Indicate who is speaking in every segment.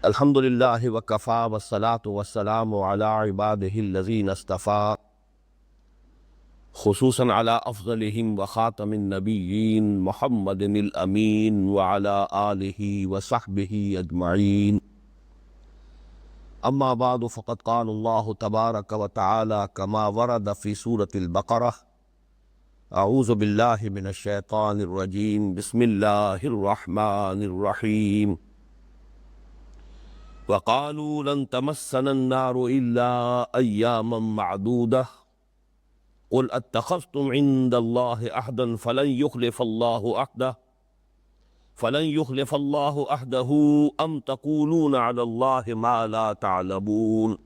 Speaker 1: الحمد للہ وکفا والصلاة والسلام علی عبادہ الذین اصطفیٰ خصوصاً علی افضلہم وخاتم النبیین محمد الامین وعلی آلہ وصحبہ اجمعین اما بعد فقد قال اللہ تبارک وتعالی کما ورد فی سورة البقرہ اعوذ باللہ من الشیطان الرجیم بسم اللہ الرحمن الرحیم وقالوا لن تمسنا النار إلا أياما معدودة قل اتخذتم عند الله عهدا فلن يخلف الله عهده أم تقولون على الله ما لا تعلمون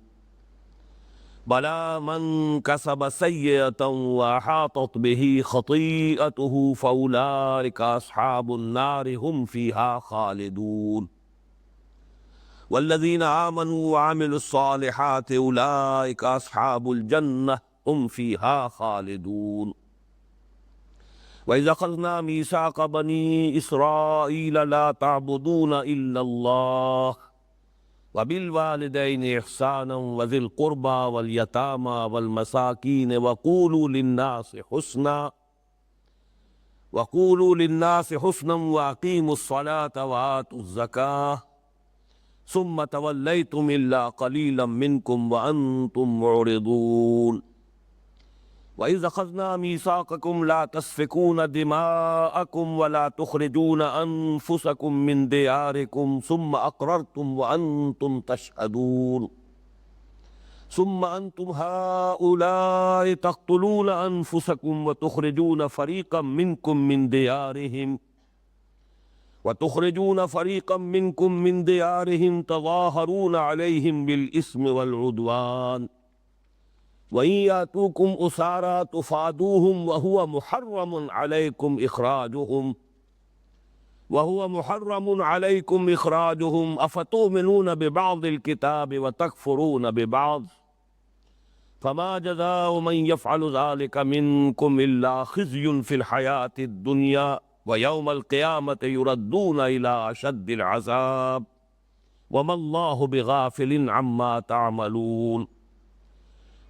Speaker 1: بلى من كسب سيئة وأحاطت به خطيئته فأولئك أصحاب النار هم فيها خالدون والذین آمنوا وعملوا الصالحات اولئک اصحاب الجنہ هم فیہا خالدون وَإِذْ أَخَذْنَا مِيثَاقَ بَنِي إِسْرَائِيلَ لَا تَعْبُدُونَ إِلَّا اللَّهَ وَبِالْوَالِدَيْنِ إِحْسَانًا وَذِي الْقُرْبَى وَالْيَتَامَى وَالْمَسَاكِينِ وَقُولُوا لِلنَّاسِ حُسْنًا وَأَقِيمُوا الصَّلَاةَ وَآتُوا الزَّكَاةَ ثم تولیتم الا قلیلا منکم وانتم معرضون وَإِذْ أَخَذْنَا مِيثَاقَكُمْ لَا تَسْفِكُونَ دِمَاءَكُمْ وَلَا تُخْرِجُونَ أَنفُسَكُمْ مِنْ دِيَارِكُمْ ثُمَّ أَقْرَرْتُمْ وَأَنْتُمْ تَشْهَدُونَ ثُمَّ أَنْتُمْ هَؤُلَاءِ تَقْتُلُونَ أَنفُسَكُمْ وَتُخْرِجُونَ فَرِيقًا منكم من ديارهم تظاهرون عليهم بالإثم والعدوان وإن يأتوكم أسارى تفادوهم وهو محرم عليكم إخراجهم أفتؤمنون ببعض الكتاب وتكفرون ببعض فما جزاء من يفعل ذلك منكم إلا خزي في الحياة الدنيا وَيَوْمَ الْقِيَامَةِ يُرَدُّونَ إِلَىٰ أَشَدِّ الْعَذَابِ وَمَا اللَّهُ بِغَافِلٍ عَمَّا تَعْمَلُونَ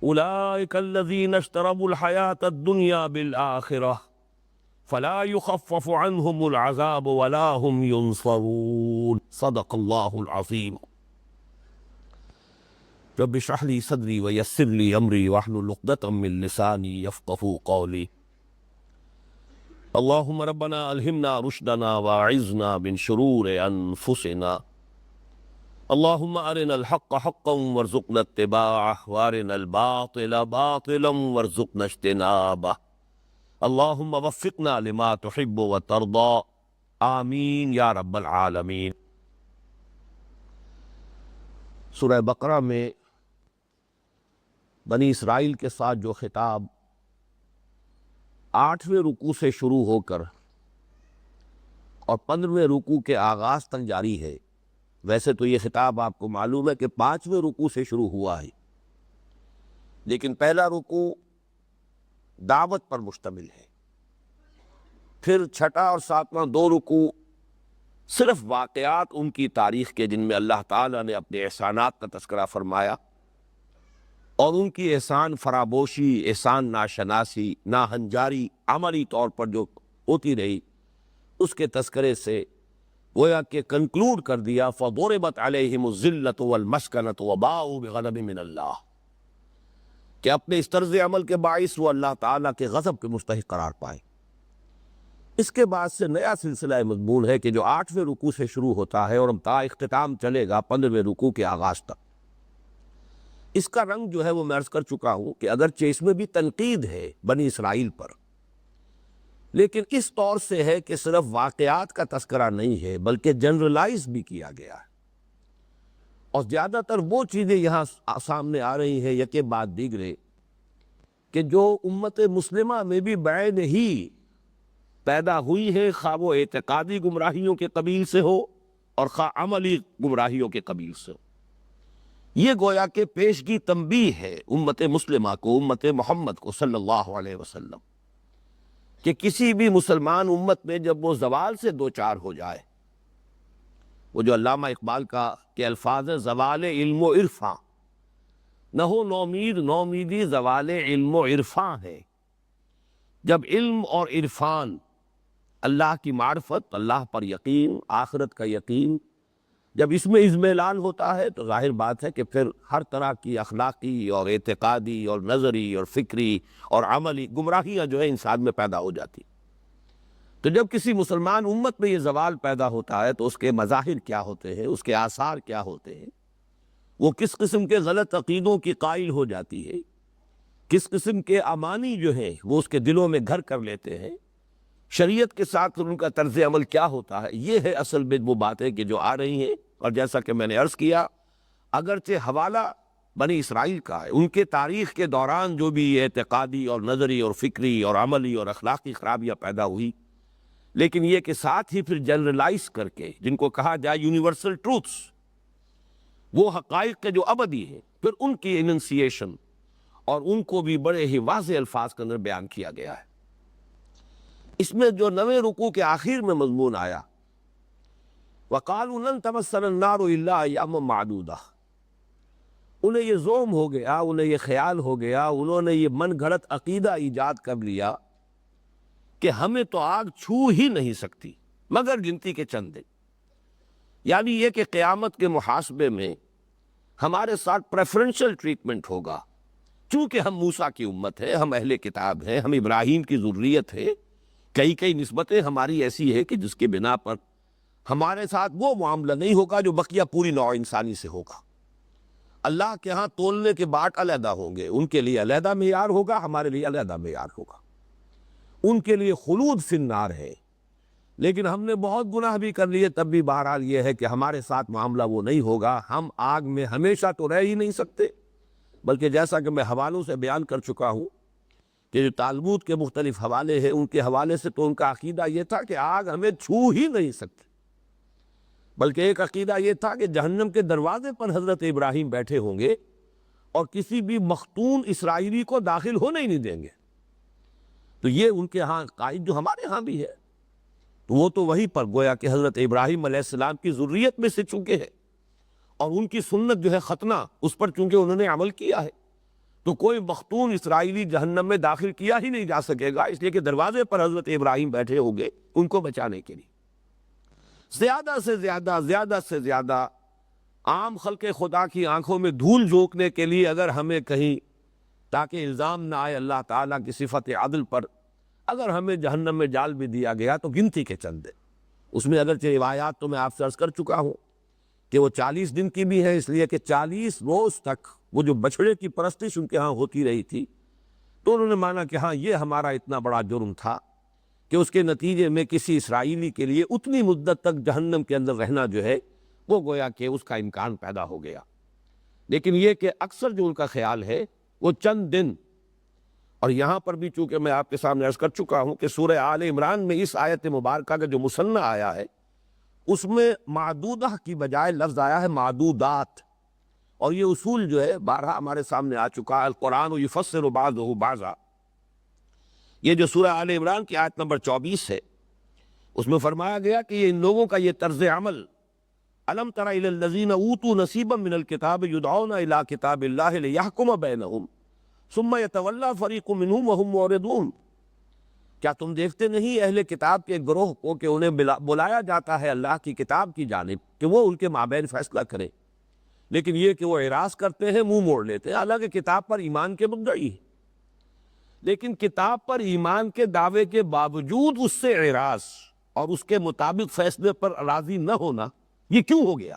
Speaker 1: أُولَٰئِكَ الَّذِينَ اشْتَرَوُا الْحَيَاةَ الدُّنْيَا بِالْآخِرَةِ فَلَا يُخَفَّفُ عَنْهُمُ الْعَذَابُ وَلَا هُمْ يُنصَرُونَ صدق اللَّهُ الْعَظِيمُ رب اشرح لي صدري ويسر لي أمري واحلل عقدة من لساني يفقهوا قولي اللهم ربنا الہمنا رشدنا واعذنا من شرور انفسنا اللهم ارنا الحق حقا وارزقنا اتباعه وارنا الباطل باطلا وارزقنا اجتنابه اللهم وفقنا لما تحب وترضى آمین یا رب العالمین۔ سورہ بقرہ میں بنی اسرائیل کے ساتھ جو خطاب 8ویں رکوع سے شروع ہو کر اور 15ویں رکوع کے آغاز تک جاری ہے، ویسے تو یہ خطاب آپ کو معلوم ہے کہ 5ویں رکوع سے شروع ہوا ہے، لیکن پہلا رکوع دعوت پر مشتمل ہے، پھر 6واں اور 7واں 2 رکوع صرف واقعات ان کی تاریخ کے جن میں اللہ تعالیٰ نے اپنے احسانات کا تذکرہ فرمایا اور ان کی احسان فراموشی، احسان ناشناسی، ناہنجاری عملی طور پر جو ہوتی رہی، اس کے تذکرے سے گویا کہ کنکلوڈ کر دیا فَضُرِبَتْ عَلَيْهِمُ الذِّلَّةُ وَالْمَسْكَنَةُ وَبَاءُوا بِغَضَبٍ مِّنَ اللَّهِ کہ اپنے اس طرز عمل کے باعث وہ اللہ تعالیٰ کے غضب کے مستحق قرار پائے۔ اس کے بعد سے نیا سلسلہ مضمون ہے کہ جو 8ویں رکوع سے شروع ہوتا ہے اور تا اختتام چلے گا 15ویں رکوع کے آغاز تک۔ اس کا رنگ جو ہے وہ میں عرض کر چکا ہوں کہ اگرچہ اس میں بھی تنقید ہے بنی اسرائیل پر، لیکن اس طور سے ہے کہ صرف واقعات کا تذکرہ نہیں ہے بلکہ جنرلائز بھی کیا گیا ہے، اور زیادہ تر وہ چیزیں یہاں سامنے آ رہی ہیں یکے بعد دیگرے کہ جو امت مسلمہ میں بھی بعین ہی پیدا ہوئی ہے، خواہ وہ اعتقادی گمراہیوں کے قبیل سے ہو اور خواہ عملی گمراہیوں کے قبیل سے ہو۔ یہ گویا کہ پیشگی تنبیہ ہے امت مسلمہ کو، امت محمد کو صلی اللہ علیہ وسلم، کہ کسی بھی مسلمان امت میں جب وہ زوال سے دوچار ہو جائے وہ جو علامہ اقبال کا کے الفاظ ہیں، زوال علم و عرفاں، نہ ہو نومید نومیدی زوال علم و عرفاں ہے۔ جب علم اور عرفان، اللہ کی معرفت، اللہ پر یقین، آخرت کا یقین، جب اس میں اضمحلال ہوتا ہے تو ظاہر بات ہے کہ پھر ہر طرح کی اخلاقی اور اعتقادی اور نظری اور فکری اور عملی گمراہیاں جو ہے انسان میں پیدا ہو جاتی۔ تو جب کسی مسلمان امت میں یہ زوال پیدا ہوتا ہے تو اس کے مظاہر کیا ہوتے ہیں، اس کے آثار کیا ہوتے ہیں، وہ کس قسم کے غلط عقیدوں کی قائل ہو جاتی ہے، کس قسم کے امانی جو ہیں وہ اس کے دلوں میں گھر کر لیتے ہیں، شریعت کے ساتھ ان کا طرز عمل کیا ہوتا ہے، یہ ہے اصل میں وہ باتیں کہ جو آ رہی ہیں۔ اور جیسا کہ میں نے عرض کیا، اگرچہ حوالہ بنی اسرائیل کا ہے، ان کے تاریخ کے دوران جو بھی اعتقادی اور نظری اور فکری اور عملی اور اخلاقی خرابیاں پیدا ہوئی، لیکن یہ کہ ساتھ ہی پھر جنرلائز کر کے جن کو کہا جائے یونیورسل ٹروتھس، وہ حقائق کے جو ابدی ہیں، پھر ان کی اننسیشن اور ان کو بھی بڑے ہی واضح الفاظ کے اندر بیان کیا گیا ہے۔ اس میں جو 9ویں رکوع کے آخر میں مضمون آیا، وَقَالُوا لَن تَمَسَّنَا النَّارُ إِلَّا أَيَّامًا مَّعْدُودَةً، انہیں یہ زوم ہو گیا، انہیں یہ خیال ہو گیا، انہوں نے یہ من گھڑت عقیدہ ایجاد کر لیا کہ ہمیں تو آگ چھو ہی نہیں سکتی مگر گنتی کے چند دن۔ یعنی یہ کہ قیامت کے محاسبے میں ہمارے ساتھ پریفرنشل ٹریٹمنٹ ہوگا، چونکہ ہم موسیٰ کی امت ہے، ہم اہل کتاب ہیں، ہم ابراہیم کی ذریت ہے، کئی نسبتیں ہماری ایسی ہے کہ جس کی بنا پر ہمارے ساتھ وہ معاملہ نہیں ہوگا جو بقیہ پوری نوع انسانی سے ہوگا۔ اللہ کے ہاں تولنے کے باٹ علیحدہ ہوں گے، ان کے لیے علیحدہ معیار ہوگا، ہمارے لیے علیحدہ معیار ہوگا۔ ان کے لیے خلود فی النار ہے، لیکن ہم نے بہت گناہ بھی کر لیے، تب بھی بہرحال یہ ہے کہ ہمارے ساتھ معاملہ وہ نہیں ہوگا، ہم آگ میں ہمیشہ تو رہ ہی نہیں سکتے، بلکہ جیسا کہ میں حوالوں سے بیان کر چکا ہوں کہ جو تالمود کے مختلف حوالے ہیں، ان کے حوالے سے تو ان کا عقیدہ یہ تھا کہ آگ ہمیں چھو ہی نہیں سکتی، بلکہ ایک عقیدہ یہ تھا کہ جہنم کے دروازے پر حضرت ابراہیم بیٹھے ہوں گے اور کسی بھی مختون اسرائیلی کو داخل ہونے ہی نہیں دیں گے۔ تو یہ ان کے ہاں قائد جو ہمارے ہاں بھی ہے، تو وہ تو وہیں پر گویا کہ حضرت ابراہیم علیہ السلام کی ذریت میں سے چونکہ ہے، اور ان کی سنت جو ہے ختنہ، اس پر چونکہ انہوں نے عمل کیا ہے، تو کوئی مختون اسرائیلی جہنم میں داخل کیا ہی نہیں جا سکے گا، اس لیے کہ دروازے پر حضرت ابراہیم بیٹھے ہوں گے ان کو بچانے کے لیے۔ زیادہ سے زیادہ عام خلق خدا کی آنکھوں میں دھول جھونکنے کے لیے اگر ہمیں کہیں، تاکہ الزام نہ آئے اللہ تعالیٰ کی صفت عدل پر، اگر ہمیں جہنم میں ڈال بھی دیا گیا تو گنتی کے چند ہیں۔ اس میں اگرچہ روایات تو میں آپ سے عرض کر چکا ہوں کہ وہ 40 دن کی بھی ہے، اس لیے کہ 40 روز تک وہ جو بچھڑے کی پرستش ان کے ہاں ہوتی رہی تھی، تو انہوں نے مانا کہ ہاں یہ ہمارا اتنا بڑا جرم تھا کہ اس کے نتیجے میں کسی اسرائیلی کے لیے اتنی مدت تک جہنم کے اندر رہنا جو ہے وہ گویا کہ اس کا امکان پیدا ہو گیا۔ لیکن یہ کہ اکثر جو ان کا خیال ہے وہ چند دن، اور یہاں پر بھی چونکہ میں آپ کے سامنے عرض کر چکا ہوں کہ سورہ آل عمران میں اس آیت مبارکہ کا جو مثنیٰ آیا ہے اس میں معدودہ کی بجائے لفظ آیا ہے معدودات، اور یہ اصول جو ہے بارہا ہمارے سامنے آ چکا ہے، القرآن یفسر بعضہ بعضا۔ یہ جو سورہ آل عمران کی آیت نمبر 24 ہے، اس میں فرمایا گیا کہ یہ ان لوگوں کا یہ طرز عمل، الم تر الی الذین اوتوا نصیبا من الکتاب یدعون الی کتاب اللہ لیحکم بینہم ثم یتولی فریق منہم وہم معرضون، کیا تم دیکھتے نہیں اہل کتاب کے گروہ کو کہ انہیں بلایا جاتا ہے اللہ کی کتاب کی جانب کہ وہ ان کے مابین فیصلہ کرے، لیکن یہ کہ وہ اعراض کرتے ہیں، منہ موڑ لیتے ہیں، حالانکہ کتاب پر ایمان کے مدعی ہیں، لیکن کتاب پر ایمان کے دعوے کے باوجود اس سے اعراض اور اس کے مطابق فیصلے پر راضی نہ ہونا، یہ کیوں ہو گیا؟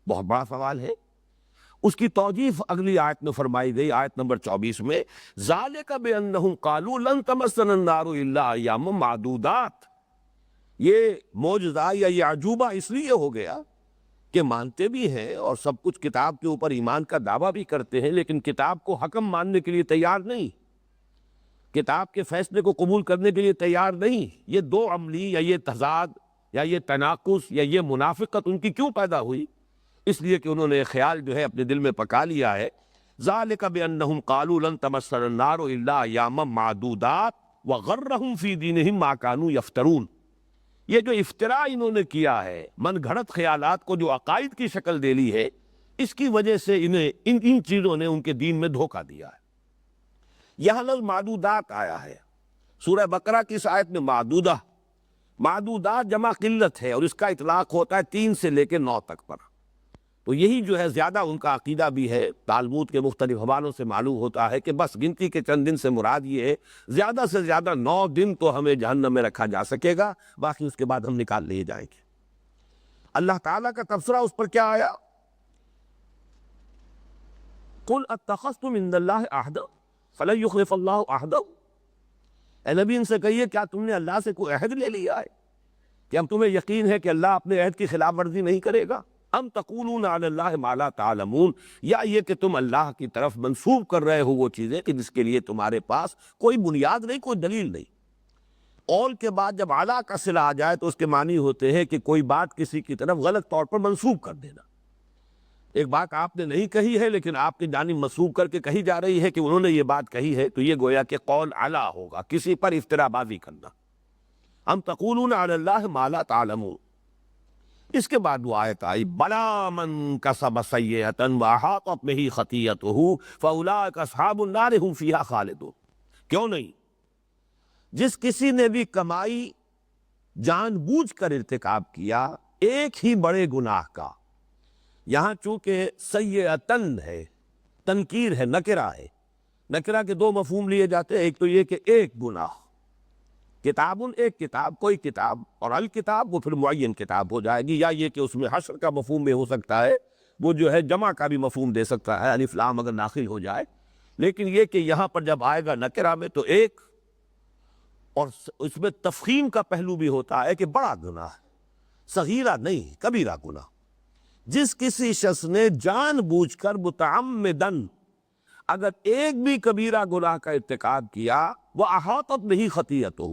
Speaker 1: بہت بڑا سوال ہے۔ اس کی توجیح اگلی آیت میں فرمائی گئی، آیت نمبر 24 میں، ذَلِكَ بِأَنَّهُمْ قَالُوا لَن تَمَسَّنَا النَّارُ إِلَّا أَيَّامًا مَّعْدُودَاتٍ، یہ معجزہ یا یہ عجوبہ اس لیے ہو گیا کہ مانتے بھی ہیں اور سب کچھ کتاب کے اوپر ایمان کا دعویٰ بھی کرتے ہیں، لیکن کتاب کو حکم ماننے کے لیے تیار نہیں، کتاب کے فیصلے کو قبول کرنے کے لیے تیار نہیں۔ یہ دو عملی یا یہ تضاد یا یہ تناقض یا یہ منافقت ان کی کیوں پیدا ہوئی؟ اس لیے کہ انہوں نے یہ خیال جو ہے اپنے دل میں پکا لیا ہے، ذَلِكَ بِأَنَّهُمْ قَالُوا لَن تَمَسَّنَا النَّارُ إِلَّا أَيَّامًا مَّعْدُودَاتٍ وَغَرَّهُمْ فِي دِينِهِمْ مَا كَانُوا يَفْتَرُونَ۔ یہ جو افطرا انہوں نے کیا ہے، من گھڑت خیالات کو جو عقائد کی شکل دے لی ہے، اس کی وجہ سے انہیں ان چیزوں نے ان کے دین میں دھوکہ دیا ہے۔ یہاں لفظ معدودات آیا ہے سورہ بقرہ کی اس آیت میں، معدودات جمع قلت ہے، اور اس کا اطلاق ہوتا ہے 3 سے لے کے 9 تک پر۔ تو یہی جو ہے زیادہ ان کا عقیدہ بھی ہے، تالمود کے مختلف حوالوں سے معلوم ہوتا ہے کہ بس گنتی کے چند دن سے مراد یہ ہے، زیادہ سے زیادہ 9 دن تو ہمیں جہنم میں رکھا جا سکے گا، باقی اس کے بعد ہم نکال لیے جائیں گے۔ اللہ تعالیٰ کا تبصرہ اس پر کیا آیا؟ قُلْ اتَّخَذْتُمْ عِندَ اللَّهِ عَهْدًا فَلَن يُخْلِفَ اللَّهُ عَهْدَهُ۔ اے نبی ان سے کہیے کیا تم نے اللہ سے کوئی عہد لے لیا ہے کہ اب تمہیں یقین ہے کہ اللہ اپنے عہد کی خلاف ورزی نہیں کرے گا؟ ام تقولون علی اللہ ما لا تعلمون، یا یہ کہ تم اللہ کی طرف منسوب کر رہے ہو وہ چیزیں کہ جس کے لیے تمہارے پاس کوئی بنیاد نہیں، کوئی دلیل نہیں۔ قول کے بعد جب اعلیٰ کا صلہ آ جائے تو اس کے معنی ہوتے ہیں کہ کوئی بات کسی کی طرف غلط طور پر منسوب کر دینا۔ ایک بات آپ نے نہیں کہی ہے لیکن آپ کی جانب منسوب کر کے کہی جا رہی ہے کہ انہوں نے یہ بات کہی ہے، تو یہ گویا کہ قول اعلیٰ ہوگا، کسی پر افترا بازی کرنا۔ ام تقولون علی اللہ ما لا تعلمون۔ اس کے بعد وہ آیت آئی، بلا من کسب سیئۃ واحاطت بہ خطیئتہ فاولئک اصحاب النار هم فیہا خالدون۔ کیوں نہیں؟ جس کسی نے بھی کمائی جان بوجھ کر ارتکاب کیا ایک ہی بڑے گناہ کا، یہاں چونکہ سیئۃن ہے، تنکیر ہے، نکرہ ہے، نکرہ کے 2 مفہوم لیے جاتے ہیں، ایک تو یہ کہ ایک گناہ، کتاب ایک کتاب، کوئی کتاب، اور الکتاب وہ پھر معین کتاب ہو جائے گی، یا یہ کہ اس میں حشر کا مفہوم بھی ہو سکتا ہے، وہ جو ہے جمع کا بھی مفہوم دے سکتا ہے، الف لام اگر داخل ہو جائے، لیکن یہ کہ یہاں پر جب آئے گا نکرہ میں تو ایک، اور اس میں تفخیم کا پہلو بھی ہوتا ہے کہ بڑا گناہ، صغیرہ نہیں، کبیرہ گناہ۔ جس کسی شخص نے جان بوجھ کر متعمدن اگر ایک بھی کبیرہ گناہ کا ارتکاب کیا، وہ احاطت بہ خطیئتہ،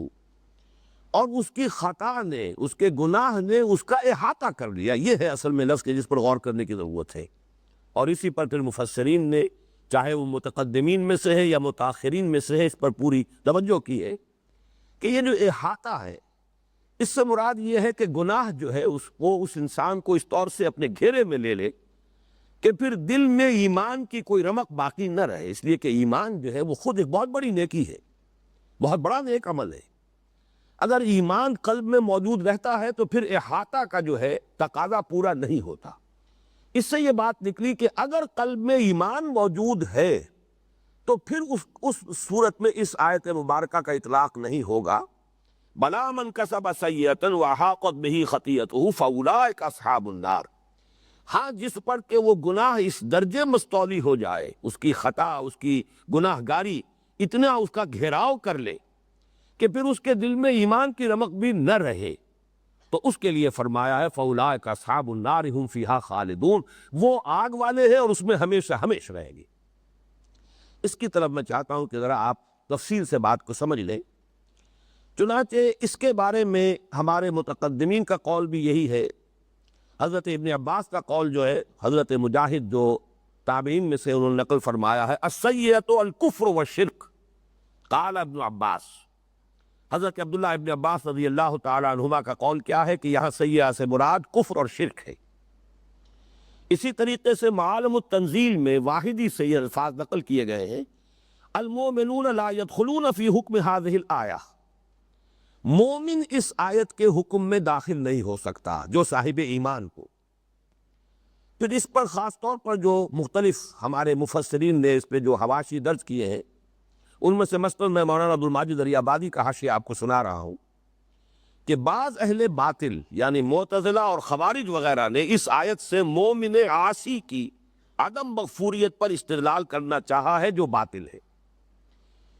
Speaker 1: اور اس کی خطا نے، اس کے گناہ نے اس کا احاطہ کر لیا، یہ ہے اصل میں لفظ کے جس پر غور کرنے کی ضرورت ہے۔ اور اسی پر پھر مفسرین نے، چاہے وہ متقدمین میں سے ہے یا متاخرین میں سے ہے، اس پر پوری توجہ کی ہے کہ یہ جو احاطہ ہے، اس سے مراد یہ ہے کہ گناہ جو ہے وہ اس انسان کو اس طور سے اپنے گھیرے میں لے لے کہ پھر دل میں ایمان کی کوئی رمق باقی نہ رہے، اس لیے کہ ایمان جو ہے وہ خود ایک بہت بڑی نیکی ہے، بہت بڑا نیک عمل ہے۔ اگر ایمان قلب میں موجود رہتا ہے تو پھر احاطہ کا جو ہے تقاضا پورا نہیں ہوتا۔ اس سے یہ بات نکلی کہ اگر قلب میں ایمان موجود ہے تو پھر اس صورت میں اس آیت مبارکہ کا اطلاق نہیں ہوگا، بلا من کسب سیئۃ واحاطت بہ خطیئتہ فاولئک اصحاب النار۔ ہاں جس پر کہ وہ گناہ اس درجے مستولی ہو جائے، اس کی خطا، اس کی گناہ گاری اتنا اس کا گھیراؤ کر لے کہ پھر اس کے دل میں ایمان کی رمق بھی نہ رہے، تو اس کے لیے فرمایا ہے فاولئک اصحاب النار هم فیہا خالدون، وہ آگ والے ہیں اور اس میں ہمیشہ ہمیشہ رہیں گے۔ اس کی طرف میں چاہتا ہوں کہ ذرا آپ تفصیل سے بات کو سمجھ لیں۔ چنانچہ اس کے بارے میں ہمارے متقدمین کا قول بھی یہی ہے۔ حضرت ابن عباس کا قول جو ہے، حضرت مجاہد جو تابعین میں سے انہوں نے نقل فرمایا ہے، السیئۃ الکفر والشرک، قال ابن عباس۔ حضرت عبداللہ ابن عباس رضی اللہ تعالی عنہما کا قول کیا ہے کہ یہاں سیئہ سے مراد کفر اور شرک ہے۔ اسی طریقے سے معالم التنزیل میں واحدی سے یہ الفاظ نقل کیے گئے ہیں، المؤمنون لا يدخلون فی حکم هذه الآیہ، مومن اس آیت کے حکم میں داخل نہیں ہو سکتا جو صاحب ایمان کو۔ پھر اس پر خاص طور پر جو مختلف ہمارے مفسرین نے اس پہ جو حواشی درج کیے ہیں، ان میں سے مثلاً میں مولانا عبدالماجد دریابادی کا حاشیہ آپ کو سنا رہا ہوں کہ بعض اہل باطل یعنی معتزلہ اور خوارج وغیرہ نے اس آیت سے مومن عاصی کی عدم مغفوریت پر استدلال کرنا چاہا ہے جو باطل ہے۔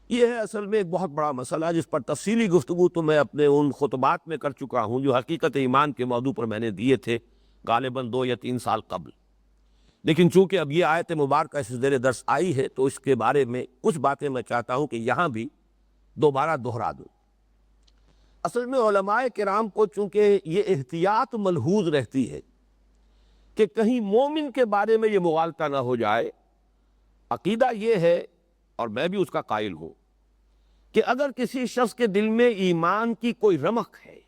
Speaker 1: یہ ہے اصل میں ایک بہت بڑا مسئلہ جس پر تفصیلی گفتگو تو میں اپنے ان خطبات میں کر چکا ہوں جو حقیقت ایمان کے موضوع پر میں نے دیے تھے غالباً 2 یا 3 سال قبل، لیکن چونکہ اب یہ آیت مبارکہ اس زیر درس آئی ہے تو اس کے بارے میں کچھ باتیں میں چاہتا ہوں کہ یہاں بھی دوبارہ دہرا دوں۔ اصل میں علماء کرام کو چونکہ یہ احتیاط ملحوظ رہتی ہے کہ کہیں مومن کے بارے میں یہ مغالطہ نہ ہو جائے۔ عقیدہ یہ ہے، اور میں بھی اس کا قائل ہوں، کہ اگر کسی شخص کے دل میں ایمان کی کوئی رمق ہے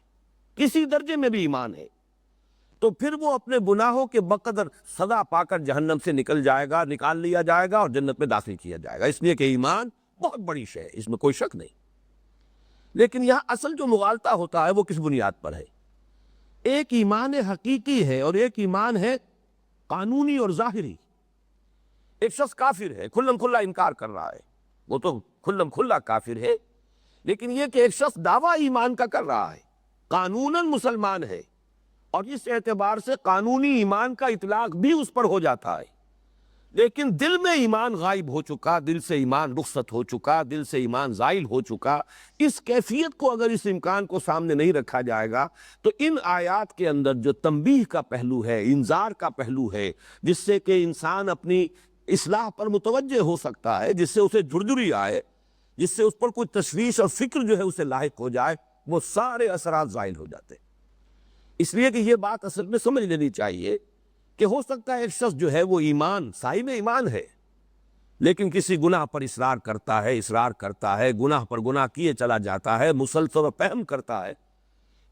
Speaker 1: کسی درجے میں بھی ایمان ہے، تو پھر وہ اپنے گناہوں کے بقدر سزا پا کر جہنم سے نکال لیا جائے گا اور جنت میں داخل کیا جائے گا۔ اس لیے کہ ایمان بہت بڑی شے ہے، اس میں کوئی شک نہیں۔ لیکن یہاں اصل جو مغالطہ ہوتا ہے وہ کس بنیاد پر ہے؟ ایک ایمان حقیقی ہے اور ایک ایمان ہے قانونی اور ظاہری۔ ایک شخص کافر ہے، کھلم کھلا انکار کر رہا ہے، وہ تو کھلم کھلا کافر ہے، لیکن یہ کہ ایک شخص دعویٰ ایمان کا کر رہا ہے، قانوناً مسلمان ہے، اور اس اعتبار سے قانونی ایمان کا اطلاق بھی اس پر ہو جاتا ہے، لیکن دل میں ایمان غائب ہو چکا، دل سے ایمان رخصت ہو چکا، دل سے ایمان زائل ہو چکا۔ اس کیفیت کو اگر اس امکان کو سامنے نہیں رکھا جائے گا تو ان آیات کے اندر جو تنبیہ کا پہلو ہے، انذار کا پہلو ہے، جس سے کہ انسان اپنی اصلاح پر متوجہ ہو سکتا ہے، جس سے اسے جھرجھری آئے، جس سے اس پر کوئی تشویش اور فکر جو ہے اسے لاحق ہو جائے، وہ سارے اثرات زائل ہو جاتے ہیں۔ اس لیے کہ یہ بات اصل میں سمجھ لینی چاہیے کہ ہو سکتا ہے ایک شخص جو ہے وہ ایمان، صاحب ایمان ہے، لیکن کسی گناہ پر اصرار کرتا ہے، گناہ پر گناہ کیے چلا جاتا ہے، مسلسل فہم کرتا ہے۔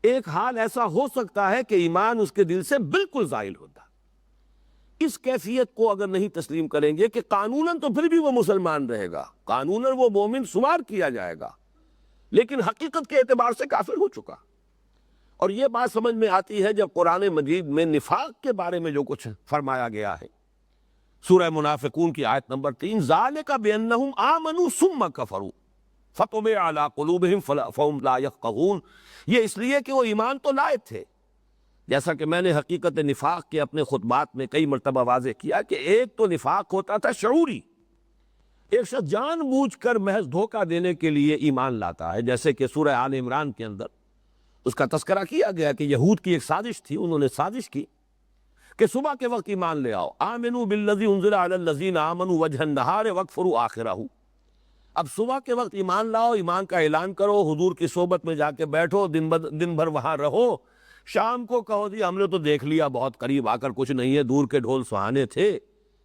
Speaker 1: ایک حال ایسا ہو سکتا ہے کہ ایمان اس کے دل سے بالکل زائل ہوتا۔ اس کیفیت کو اگر نہیں تسلیم کریں گے کہ قانوناً تو پھر بھی وہ مسلمان رہے گا، قانوناً وہ مومن شمار کیا جائے گا، لیکن حقیقت کے اعتبار سے کافر ہو چکا۔ اور یہ بات سمجھ میں آتی ہے جب قرآن مجید میں نفاق کے بارے میں جو کچھ فرمایا گیا ہے، سورہ منافقون کی آیت نمبر 3، ذالک بانہم آمنوا ثم کفروا فطبع علی قلوبہم فہم لا یفقہون۔ یہ اس لیے کہ وہ ایمان تو لائے تھے، جیسا کہ میں نے حقیقت نفاق کے اپنے خطبات میں کئی مرتبہ واضح کیا کہ ایک تو نفاق ہوتا تھا شعوری، ایک شخص جان بوجھ کر محض دھوکہ دینے کے لیے ایمان لاتا ہے، جیسے کہ سورہ آل عمران کے اندر اس کا تذکرہ کیا گیا کہ یہود کی ایک سازش تھی، انہوں نے سازش کی کہ صبح کے وقت ایمان لے آؤ، آمنوا بالذی انزل علی الذین آمنوا وجہ النہار واکفروا آخرہ۔ اب صبح کے وقت ایمان لاؤ، ایمان کا اعلان کرو، حضور کی صحبت میں جا کے بیٹھو، دن بھر وہاں رہو، شام کو کہو جی ہم نے تو دیکھ لیا بہت قریب آ کر کچھ نہیں ہے، دور کے ڈھول سہانے تھے،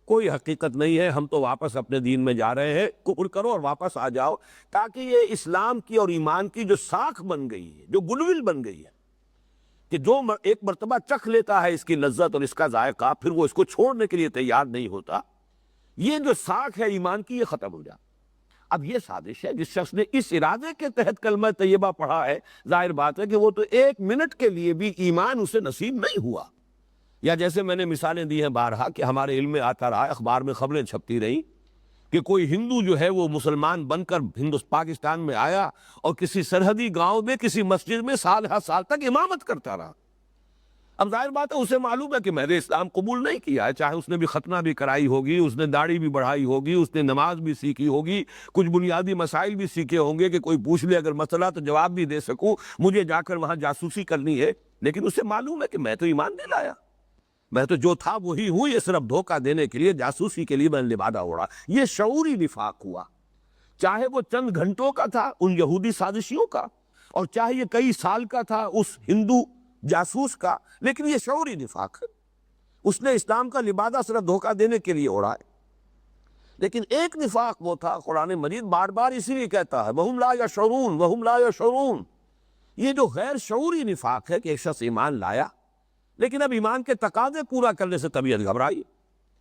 Speaker 1: کوئی حقیقت نہیں ہے، ہم تو واپس اپنے دین میں جا رہے ہیں، کفر کرو اور واپس آ جاؤ، تاکہ یہ اسلام کی اور ایمان کی جو ساکھ بن گئی ہے، جو گڈ ول بن گئی ہے، کہ جو ایک مرتبہ چکھ لیتا ہے اس کی لذت اور اس کا ذائقہ، پھر وہ اس کو چھوڑنے کے لیے تیار نہیں ہوتا، یہ جو ساکھ ہے ایمان کی یہ ختم ہو جائے۔ اب یہ سازش ہے، جس شخص نے اس ارادے کے تحت کلمہ طیبہ پڑھا ہے، ظاہر بات ہے کہ وہ تو ایک منٹ کے لیے بھی ایمان اسے نصیب نہیں ہوا۔ یا جیسے میں نے مثالیں دی ہیں بارہا کہ ہمارے علم میں آتا رہا، اخبار میں خبریں چھپتی رہیں کہ کوئی ہندو جو ہے وہ مسلمان بن کر پاکستان میں آیا اور کسی سرحدی گاؤں میں کسی مسجد میں سال ہر سال تک امامت کرتا رہا۔ اب ظاہر بات ہے اسے معلوم ہے کہ میں نے اسلام قبول نہیں کیا ہے، چاہے اس نے بھی ختنہ بھی کرائی ہوگی، اس نے داڑھی بھی بڑھائی ہوگی، اس نے نماز بھی سیکھی ہوگی، کچھ بنیادی مسائل بھی سیکھے ہوں گے کہ کوئی پوچھ لے اگر مسئلہ تو جواب بھی دے سکوں، مجھے جا کر وہاں جاسوسی کرنی ہے، لیکن اسے معلوم ہے کہ میں تو ایمان نہیں لایا، میں تو جو تھا وہی ہوں، یہ صرف دھوکہ دینے کے لیے، جاسوسی کے لیے میں نے لبادہ اوڑھا۔ یہ شعوری نفاق ہوا، چاہے وہ چند گھنٹوں کا تھا ان یہودی سازشیوں کا، اور چاہے یہ کئی سال کا تھا اس ہندو جاسوس کا، لیکن یہ شعوری نفاق ہے، اس نے اسلام کا لبادہ صرف دھوکہ دینے کے لیے اوڑھا ہے۔ لیکن ایک نفاق وہ تھا، قرآن مجید بار بار اسی لیے کہتا ہے وَهُمْ لَا يَشْعُرُونَ وَهُمْ لَا يَشْعُرُونَ، یہ جو غیر شعوری نفاق ہے کہ ایک شخص ایمان لایا لیکن اب ایمان کے تقاضے پورا کرنے سے طبیعت گھبرائی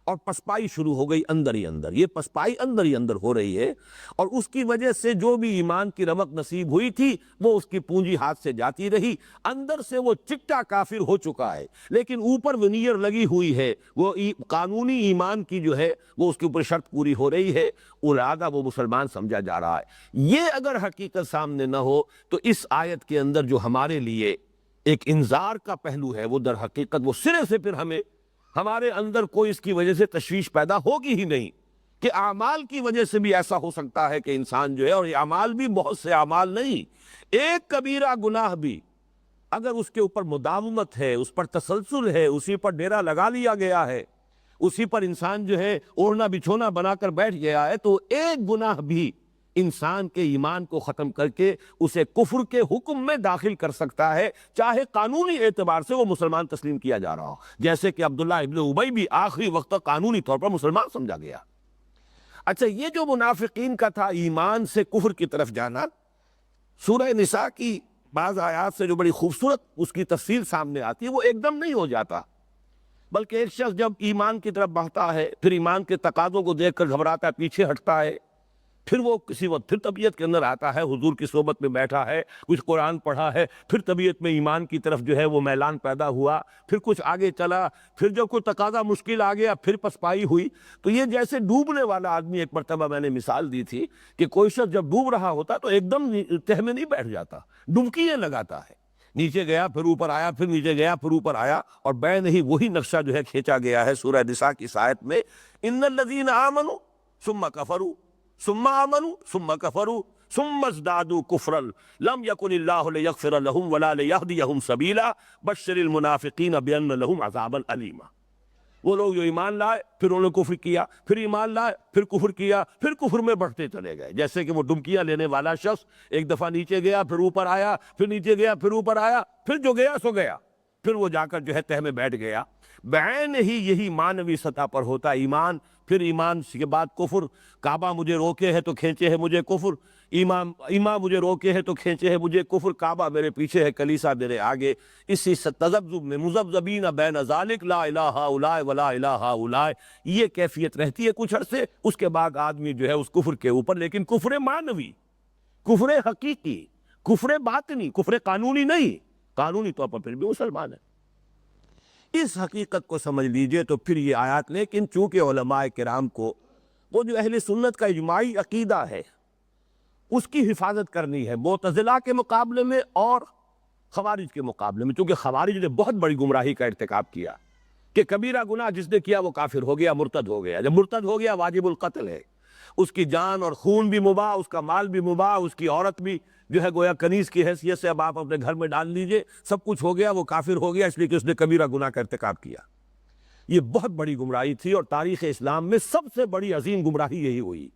Speaker 1: اور پسپائی شروع ہو گئی اندر ہی اندر، یہ پسپائی اندر ہی اندر ہو رہی ہے، اور اس کی وجہ سے جو بھی ایمان کی رمق نصیب ہوئی تھی وہ اس کی پونجی ہاتھ سے جاتی رہی، اندر سے وہ چٹا کافر ہو چکا ہے، لیکن اوپر ونیئر لگی ہوئی ہے، وہ قانونی ایمان کی جو ہے وہ اس کے اوپر شرط پوری ہو رہی ہے، ارادہ وہ مسلمان سمجھا جا رہا ہے۔ یہ اگر حقیقت سامنے نہ ہو تو اس آیت کے اندر جو ہمارے لیے ایک انذار کا پہلو ہے وہ در حقیقت وہ سرے سے پھر ہمارے اندر کوئی اس کی وجہ سے تشویش پیدا ہوگی ہی نہیں، کہ اعمال کی وجہ سے بھی ایسا ہو سکتا ہے کہ انسان جو ہے، اور یہ اعمال بھی بہت سے اعمال نہیں، ایک کبیرہ گناہ بھی اگر اس کے اوپر مداومت ہے، اس پر تسلسل ہے، اسی پر ڈیرا لگا لیا گیا ہے، اسی پر انسان جو ہے اوڑھنا بچھونا بنا کر بیٹھ گیا ہے، تو ایک گناہ بھی انسان کے ایمان کو ختم کر کے اسے کفر کے حکم میں داخل کر سکتا ہے، چاہے قانونی اعتبار سے وہ مسلمان تسلیم کیا جا رہا ہو، جیسے کہ عبداللہ ابن ابی بھی آخری وقت تک قانونی طور پر مسلمان سمجھا گیا۔ اچھا، یہ جو منافقین کا تھا ایمان سے کفر کی طرف جانا، سورہ نساء کی بعض آیات سے جو بڑی خوبصورت اس کی تفصیل سامنے آتی ہے، وہ ایک دم نہیں ہو جاتا، بلکہ ایک شخص جب ایمان کی طرف بڑھتا ہے، پھر ایمان کے تقاضوں کو دیکھ کر گھبراتا ہے، پیچھے ہٹتا ہے، پھر وہ کسی وقت پھر طبیعت کے اندر آتا ہے، حضور کی صحبت میں بیٹھا ہے، کچھ قرآن پڑھا ہے، پھر طبیعت میں ایمان کی طرف جو ہے وہ میلان پیدا ہوا، پھر کچھ آگے چلا، پھر جب کوئی تقاضا مشکل آ گیا، پھر پسپائی ہوئی۔ تو یہ جیسے ڈوبنے والا آدمی، ایک مرتبہ میں نے مثال دی تھی کہ کوئی شخص جب ڈوب رہا ہوتا تو ایک دم تہ میں نہیں بیٹھ جاتا، ڈبکیاں لگاتا ہے، نیچے گیا پھر اوپر آیا، پھر نیچے گیا پھر اوپر آیا، اور بین ہی وہی نقشہ جو ہے کھینچا گیا ہے سورہ نساء کی اس آیت میں، ان الذین آمنوا ثم کفروا ثم آمنوا ثم کفروا ثم ازدادوا کفرا لم یکن اللہ لیغفر لهم ولا لیہدیہم سبیلا بشر المنافقین بان لهم عذابا الیما۔ وہ لوگ جو ایمان لائے پھر انہوں نے کفر کیا، پھر ایمان لائے پھر کفر کیا، پھر کفر میں بڑھتے چلے گئے، جیسے کہ وہ ڈمکیاں لینے والا شخص ایک دفعہ نیچے گیا پھر اوپر آیا، پھر نیچے گیا پھر اوپر آیا، پھر جو گیا سو گیا، پھر وہ جا کر جو ہے تہ میں بیٹھ گیا۔ بعین ہی یہی معنوی سطح پر ہوتا ہے ایمان، پھر ایمان کے بعد کفر، کعبہ مجھے روکے ہے تو کھینچے ہے مجھے کفر، ایمان مجھے روکے ہے تو کھینچے ہے مجھے کفر، کعبہ میرے پیچھے ہے کلیسا میرے آگے، اسی تذبذب میں مذبذبین بین ذالک لا الہ ہؤلاء ولا الہ ہؤلاء، یہ کیفیت رہتی ہے کچھ عرصے، اس کے بعد آدمی جو ہے اس کفر کے اوپر، لیکن کفر معنوی، کفر حقیقی، کفر باطنی، کفر قانونی نہیں، قانونی طور پر پھر بھی مسلمان ہے۔ اس حقیقت کو سمجھ لیجئے تو پھر یہ آیات، لیکن چونکہ علماء کرام کو وہ جو اہل سنت کا اجماعی عقیدہ ہے اس کی حفاظت کرنی ہے، معتزلہ کے مقابلے میں اور خوارج کے مقابلے میں، چونکہ خوارج نے بہت بڑی گمراہی کا ارتکاب کیا کہ کبیرہ گناہ جس نے کیا وہ کافر ہو گیا، مرتد ہو گیا، جب مرتد ہو گیا واجب القتل ہے، اس کی جان اور خون بھی مباح، اس کا مال بھی مباح، اس کی عورت بھی جو ہے گویا کنیز کی حیثیت سے اب آپ اپنے گھر میں ڈال لیجئے، سب کچھ ہو گیا، وہ کافر ہو گیا اس لیے کہ اس نے کبیرہ گناہ کا ارتکاب کیا۔ یہ بہت بڑی گمراہی تھی، اور تاریخ اسلام میں سب سے بڑی عظیم گمراہی یہی ہوئی۔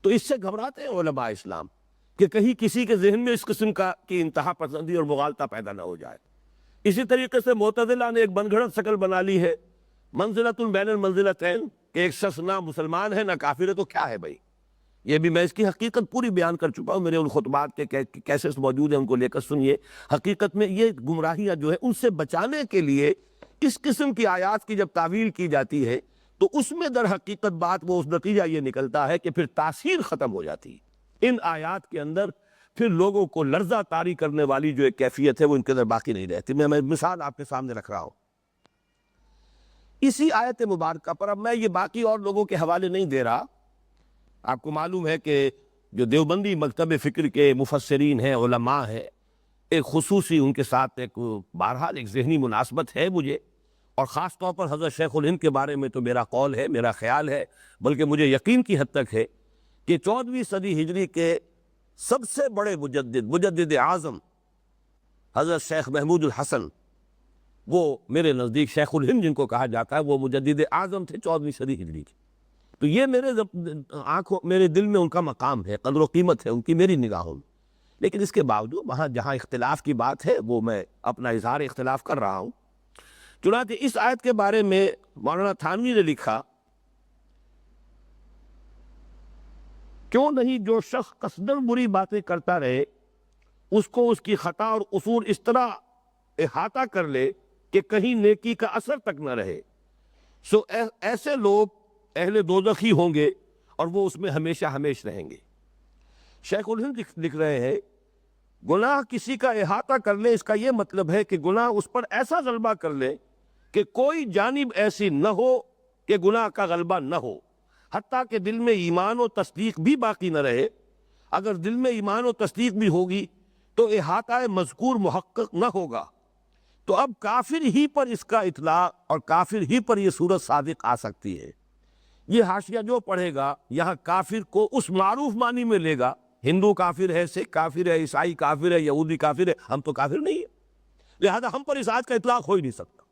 Speaker 1: تو اس سے گھبراتے ہیں علماء اسلام کہ کہیں کسی کے ذہن میں اس قسم کی انتہا پسندی اور مغالطہ پیدا نہ ہو جائے۔ اسی طریقے سے معتزلہ نے ایک بن گھڑت شکل بنا لی ہے، منزلۃ بین المنزلتین، کہ ایک شخص نہ مسلمان ہے نہ کافر ہے تو کیا ہے بھائی؟ یہ بھی میں اس کی حقیقت پوری بیان کر چکا ہوں، میرے ان خطبات کے کیسٹس موجود ہیں، ان کو لے کر سنیے۔ حقیقت میں یہ گمراہیاں جو ہے ان سے بچانے کے لیے اس قسم کی آیات کی جب تعویل کی جاتی ہے تو اس میں در حقیقت بات وہ اس نتیجہ یہ نکلتا ہے کہ پھر تاثیر ختم ہو جاتی ہے ان آیات کے اندر، پھر لوگوں کو لرزہ طاری کرنے والی جو ایک کیفیت ہے وہ ان کے اندر باقی نہیں رہتی۔ میں مثال آپ کے سامنے رکھ رہا ہوں اسی آیت مبارکہ پر، اب میں یہ باقی اور لوگوں کے حوالے نہیں دے رہا، آپ کو معلوم ہے کہ جو دیوبندی مکتب فکر کے مفسرین ہیں، علماء ہیں، ایک خصوصی ان کے ساتھ ایک بہرحال ایک ذہنی مناسبت ہے مجھے، اور خاص طور پر حضرت شیخ الہند کے بارے میں تو میرا قول ہے، میرا خیال ہے، بلکہ مجھے یقین کی حد تک ہے کہ 14ویں صدی ہجری کے سب سے بڑے مجدد اعظم حضرت شیخ محمود الحسن، وہ میرے نزدیک شیخ الہند جن کو کہا جاتا ہے، وہ مجدد اعظم تھے 14ویں صدی ہجری کی۔ تو یہ میرے دل میں ان کا مقام ہے، قدر و قیمت ہے ان کی میری نگاہوں میں، لیکن اس کے باوجود وہاں جہاں اختلاف کی بات ہے وہ میں اپنا اظہار اختلاف کر رہا ہوں۔ چنانچہ اس آیت کے بارے میں مولانا تھانوی نے لکھا، کیوں نہیں جو شخص قصداً بری باتیں کرتا رہے اس کو اس کی خطا اور قصور اس طرح احاطہ کر لے کہ کہیں نیکی کا اثر تک نہ رہے، سو ایسے لوگ اہل دوزخی ہوں گے اور وہ اس میں ہمیشہ ہمیش رہیں گے۔ شیخ الہند لکھ رہے ہیں، گناہ کسی کا احاطہ کر لے، اس کا یہ مطلب ہے کہ گناہ اس پر ایسا غلبہ کر لے کہ کوئی جانب ایسی نہ ہو کہ گناہ کا غلبہ نہ ہو، حتیٰ کہ دل میں ایمان و تصدیق بھی باقی نہ رہے۔ اگر دل میں ایمان و تصدیق بھی ہوگی تو احاطہ مذکور محقق نہ ہوگا، تو اب کافر ہی پر اس کا اطلاق اور کافر ہی پر یہ صورت صادق آ سکتی ہے۔ یہ حاشیہ جو پڑھے گا یہاں کافر کو اس معروف معنی میں لے گا، ہندو کافر ہے، سکھ کافر ہے، عیسائی کافر ہے، یہودی کافر ہے، ہم تو کافر نہیں ہیں، لہذا ہم پر اس آیت کا اطلاق ہو ہی نہیں سکتا۔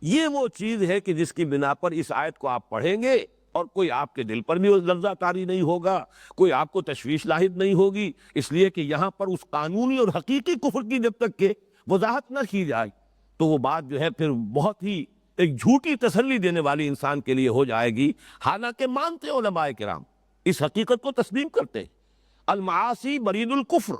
Speaker 1: یہ وہ چیز ہے کہ جس کی بنا پر اس آیت کو آپ پڑھیں گے اور کوئی آپ کے دل پر بھی لرزہ طاری نہیں ہوگا، کوئی آپ کو تشویش لاحق نہیں ہوگی، اس لیے کہ یہاں پر اس قانونی اور حقیقی کفر کی جب تک کہ وضاحت نہ کی جائے تو وہ بات جو ہے پھر بہت ہی ایک جھوٹی تسلی دینے والی انسان کے لیے ہو جائے گی، حالانکہ مانتے علماء کرام اس حقیقت کو تسلیم کرتے ہیں، المعاصی برید الکفر،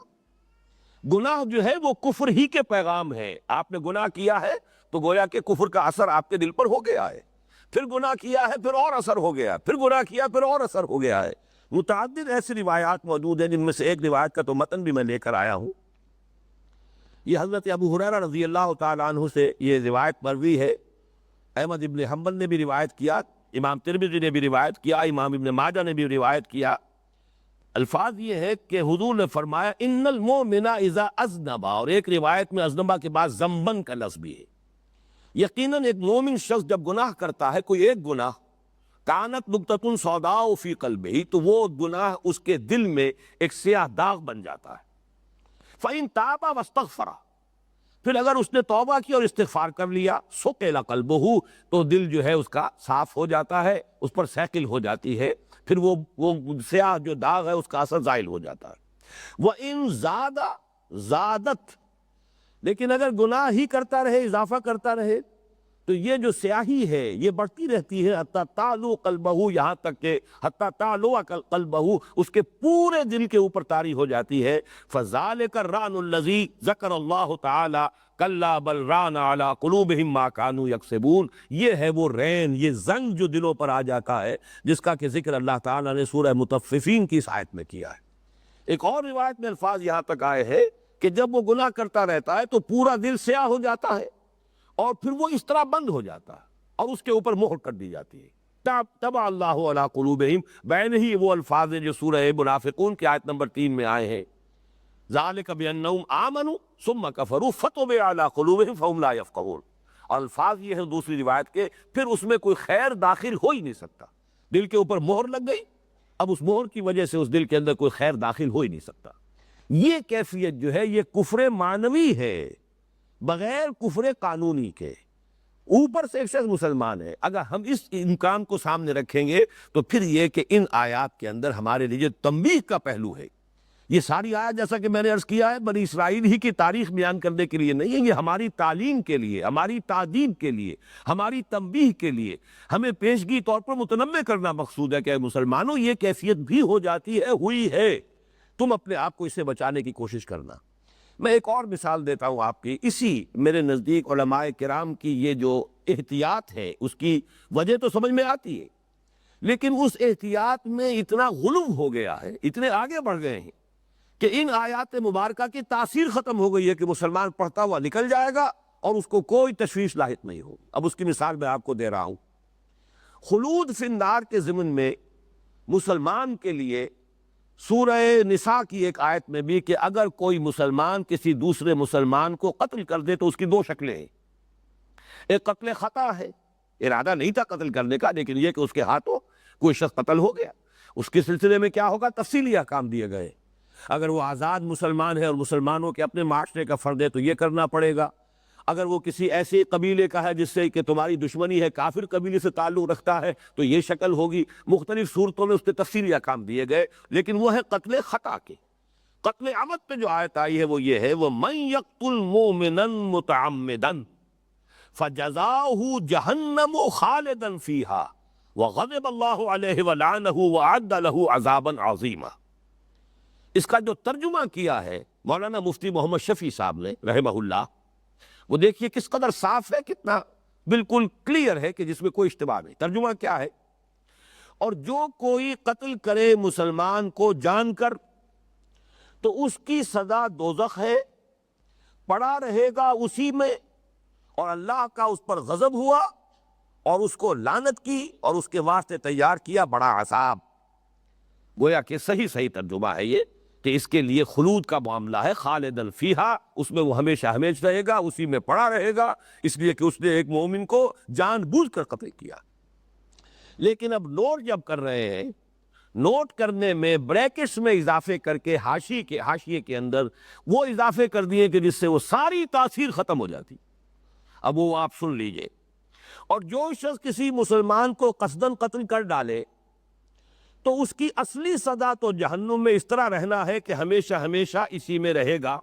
Speaker 1: گناہ جو ہے وہ کفر ہی کے پیغام ہے. آپ نے گناہ کیا ہے تو گویا کہ کفر کا اثر آپ کے دل پر ہو گیا ہے. پھر گناہ کیا ہے پھر اور اثر ہو گیا, پھر گناہ کیا پھر اور اثر ہو گیا ہے. متعدد ایسی روایات موجود ہیں جن میں سے ایک روایت کا تو متن بھی میں لے کر آیا ہوں. یہ حضرت ابو ہریرہ رضی اللہ تعالیٰ عنہ سے یہ روایت مروی ہے. احمد ابن حنبل نے بھی روایت کیا, امام ترمذی نے بھی روایت کیا, امام ابن ماجہ نے بھی روایت کیا. الفاظ یہ ہے کہ حضور نے فرمایا ان المؤمن اذا اذنب, اور ایک روایت میں اذنبا کے بعد ذنبن کا لفظ بھی ہے. یقیناً ایک مومن شخص جب گناہ کرتا ہے کوئی ایک گناہ, کانت نقطۃ سوداء فی قلبہ, تو وہ گناہ اس کے دل میں ایک سیاہ داغ بن جاتا ہے. فإن تاب واستغفر, پھر اگر اس نے توبہ کی اور استغفار کر لیا, سقل قلبہ, تو دل جو ہے اس کا صاف ہو جاتا ہے, اس پر سیکل ہو جاتی ہے, پھر وہ سیاہ جو داغ ہے اس کا اثر زائل ہو جاتا ہے. وَإِن زادت, لیکن اگر گناہ ہی کرتا رہے, اضافہ کرتا رہے, تو یہ جو سیاہی ہے یہ بڑھتی رہتی ہے, حتی تعلو قلبہ, یہاں تک کہ حتی تعلو قلبہ, اس کے پورے دل کے اوپر طاری ہو جاتی ہے. فَذَلِكَ الرَّانُ الَّذِي ذَكَرَ اللَّهُ تَعَالَى كَلَّا بَلْ رَانَ عَلَىٰ قُلُوبِهِمْ مَا كَانُوا يَكْسِبُونَ. یہ ہے وہ رین, یہ زنگ جو دلوں پر آ جاتا ہے, جس کا کہ ذکر اللہ تعالیٰ نے سورہ مطففین کی اس آیت میں کیا ہے. ایک اور روایت میں الفاظ یہاں تک آئے ہیں کہ جب وہ گناہ کرتا رہتا ہے تو پورا دل سیاہ ہو جاتا ہے, اور پھر وہ اس طرح بند ہو جاتا ہے اور اس کے اوپر مہر کر دی جاتی ہے. طبع اللہ علی قلوبہم, بین ہی وہ الفاظ ہیں جو سورہ منافقون کی آیت نمبر 3 میں آئے ہیں. ذالک بانہم آمنوا ثم کفروا فطبع علی قلوبہم فہم لا یفقہون. اور الفاظ یہ ہیں دوسری روایت کے, پھر اس میں کوئی خیر داخل ہو ہی نہیں سکتا. دل کے اوپر مہر لگ گئی, اب اس مہر کی وجہ سے اس دل کے اندر کوئی خیر داخل ہو ہی نہیں سکتا. یہ کیفیت جو ہے یہ کفر معنوی ہے, بغیر کفر قانونی کے. اوپر سے ایک شخص مسلمان ہے, اگر ہم اس امکان کو سامنے رکھیں گے تو پھر یہ کہ ان آیات کے اندر ہمارے لیے تنبیہ کا پہلو ہے. یہ ساری آیات جیسا کہ میں نے عرض کیا ہے بنی اسرائیل ہی کی تاریخ بیان کرنے کے لیے نہیں ہے, یہ ہماری تعلیم کے لیے, ہماری تعدیم کے لیے, ہماری تنبیہ کے لیے, ہمیں پیشگی طور پر متنبہ کرنا مقصود ہے کہ مسلمانوں یہ کیفیت بھی ہو جاتی ہے, ہوئی ہے, تم اپنے آپ کو اس سے بچانے کی کوشش کرنا. میں ایک اور مثال دیتا ہوں آپ کی. اسی میرے نزدیک علماء کرام کی یہ جو احتیاط ہے اس کی وجہ تو سمجھ میں آتی ہے, لیکن اس احتیاط میں اتنا غلو ہو گیا ہے, اتنے آگے بڑھ گئے ہیں کہ ان آیات مبارکہ کی تاثیر ختم ہو گئی ہے کہ مسلمان پڑھتا ہوا نکل جائے گا اور اس کو کوئی تشویش لاحق نہیں ہوگی. اب اس کی مثال میں آپ کو دے رہا ہوں. خلود فی النار کے ضمن میں مسلمان کے لیے سورہ نساء کی ایک آیت میں بھی کہ اگر کوئی مسلمان کسی دوسرے مسلمان کو قتل کر دے تو اس کی دو شکلیں ہیں. ایک قتل خطا ہے, ارادہ نہیں تھا قتل کرنے کا, لیکن یہ کہ اس کے ہاتھوں کوئی شخص قتل ہو گیا, اس کے سلسلے میں کیا ہوگا, تفصیلی احکام دیے گئے. اگر وہ آزاد مسلمان ہے اور مسلمانوں کے اپنے معاشرے کا فرد ہے تو یہ کرنا پڑے گا. اگر وہ کسی ایسے قبیلے کا ہے جس سے کہ تمہاری دشمنی ہے, کافر قبیلے سے تعلق رکھتا ہے, تو یہ شکل ہوگی. مختلف صورتوں میں اس کے تفصیلی احکام دیے گئے, لیکن وہ ہے قتل خطا کے. قتل عمد پہ جو آیت آئی ہے وہ یہ ہے, وَمَن يَقْتُلْ مُؤْمِنًا مُتَعَمِّدًا فَجَزَاؤُهُ جَهَنَّمُ خَالِدًا فِيهَا وَغَضِبَ اللَّهُ عَلَيْهِ وَلَعَنَهُ وَأَعَدَّ لَهُ عَذَابًا عَظِيمًا. اس کا جو ترجمہ کیا ہے مولانا مفتی محمد شفیع صاحب نے رحمہ اللہ, وہ دیکھیے کس قدر صاف ہے, کتنا بالکل کلیئر ہے کہ جس میں کوئی اشتباہ نہیں. ترجمہ کیا ہے, اور جو کوئی قتل کرے مسلمان کو جان کر تو اس کی سزا دوزخ ہے, پڑا رہے گا اسی میں, اور اللہ کا اس پر غضب ہوا اور اس کو لعنت کی اور اس کے واسطے تیار کیا بڑا عذاب. گویا کہ صحیح ترجمہ ہے یہ کہ اس کے لیے خلود کا معاملہ ہے, خالدن فیہا, اس میں وہ ہمیشہ ہمیشہ رہے گا, اسی میں پڑا رہے گا, اس لیے کہ اس نے ایک مومن کو جان بوجھ کر قتل کیا. لیکن اب نوٹ جب کر رہے ہیں, نوٹ کرنے میں بریکٹس میں اضافے کر کے حاشیے کے اندر وہ اضافے کر دیے کہ جس سے وہ ساری تاثیر ختم ہو جاتی. اب وہ آپ سن لیجئے. اور جو شخص کسی مسلمان کو قصداً قتل کر ڈالے تو اس کی اصلی سزا تو جہنم میں اس طرح رہنا ہے کہ ہمیشہ ہمیشہ اسی میں رہے گا.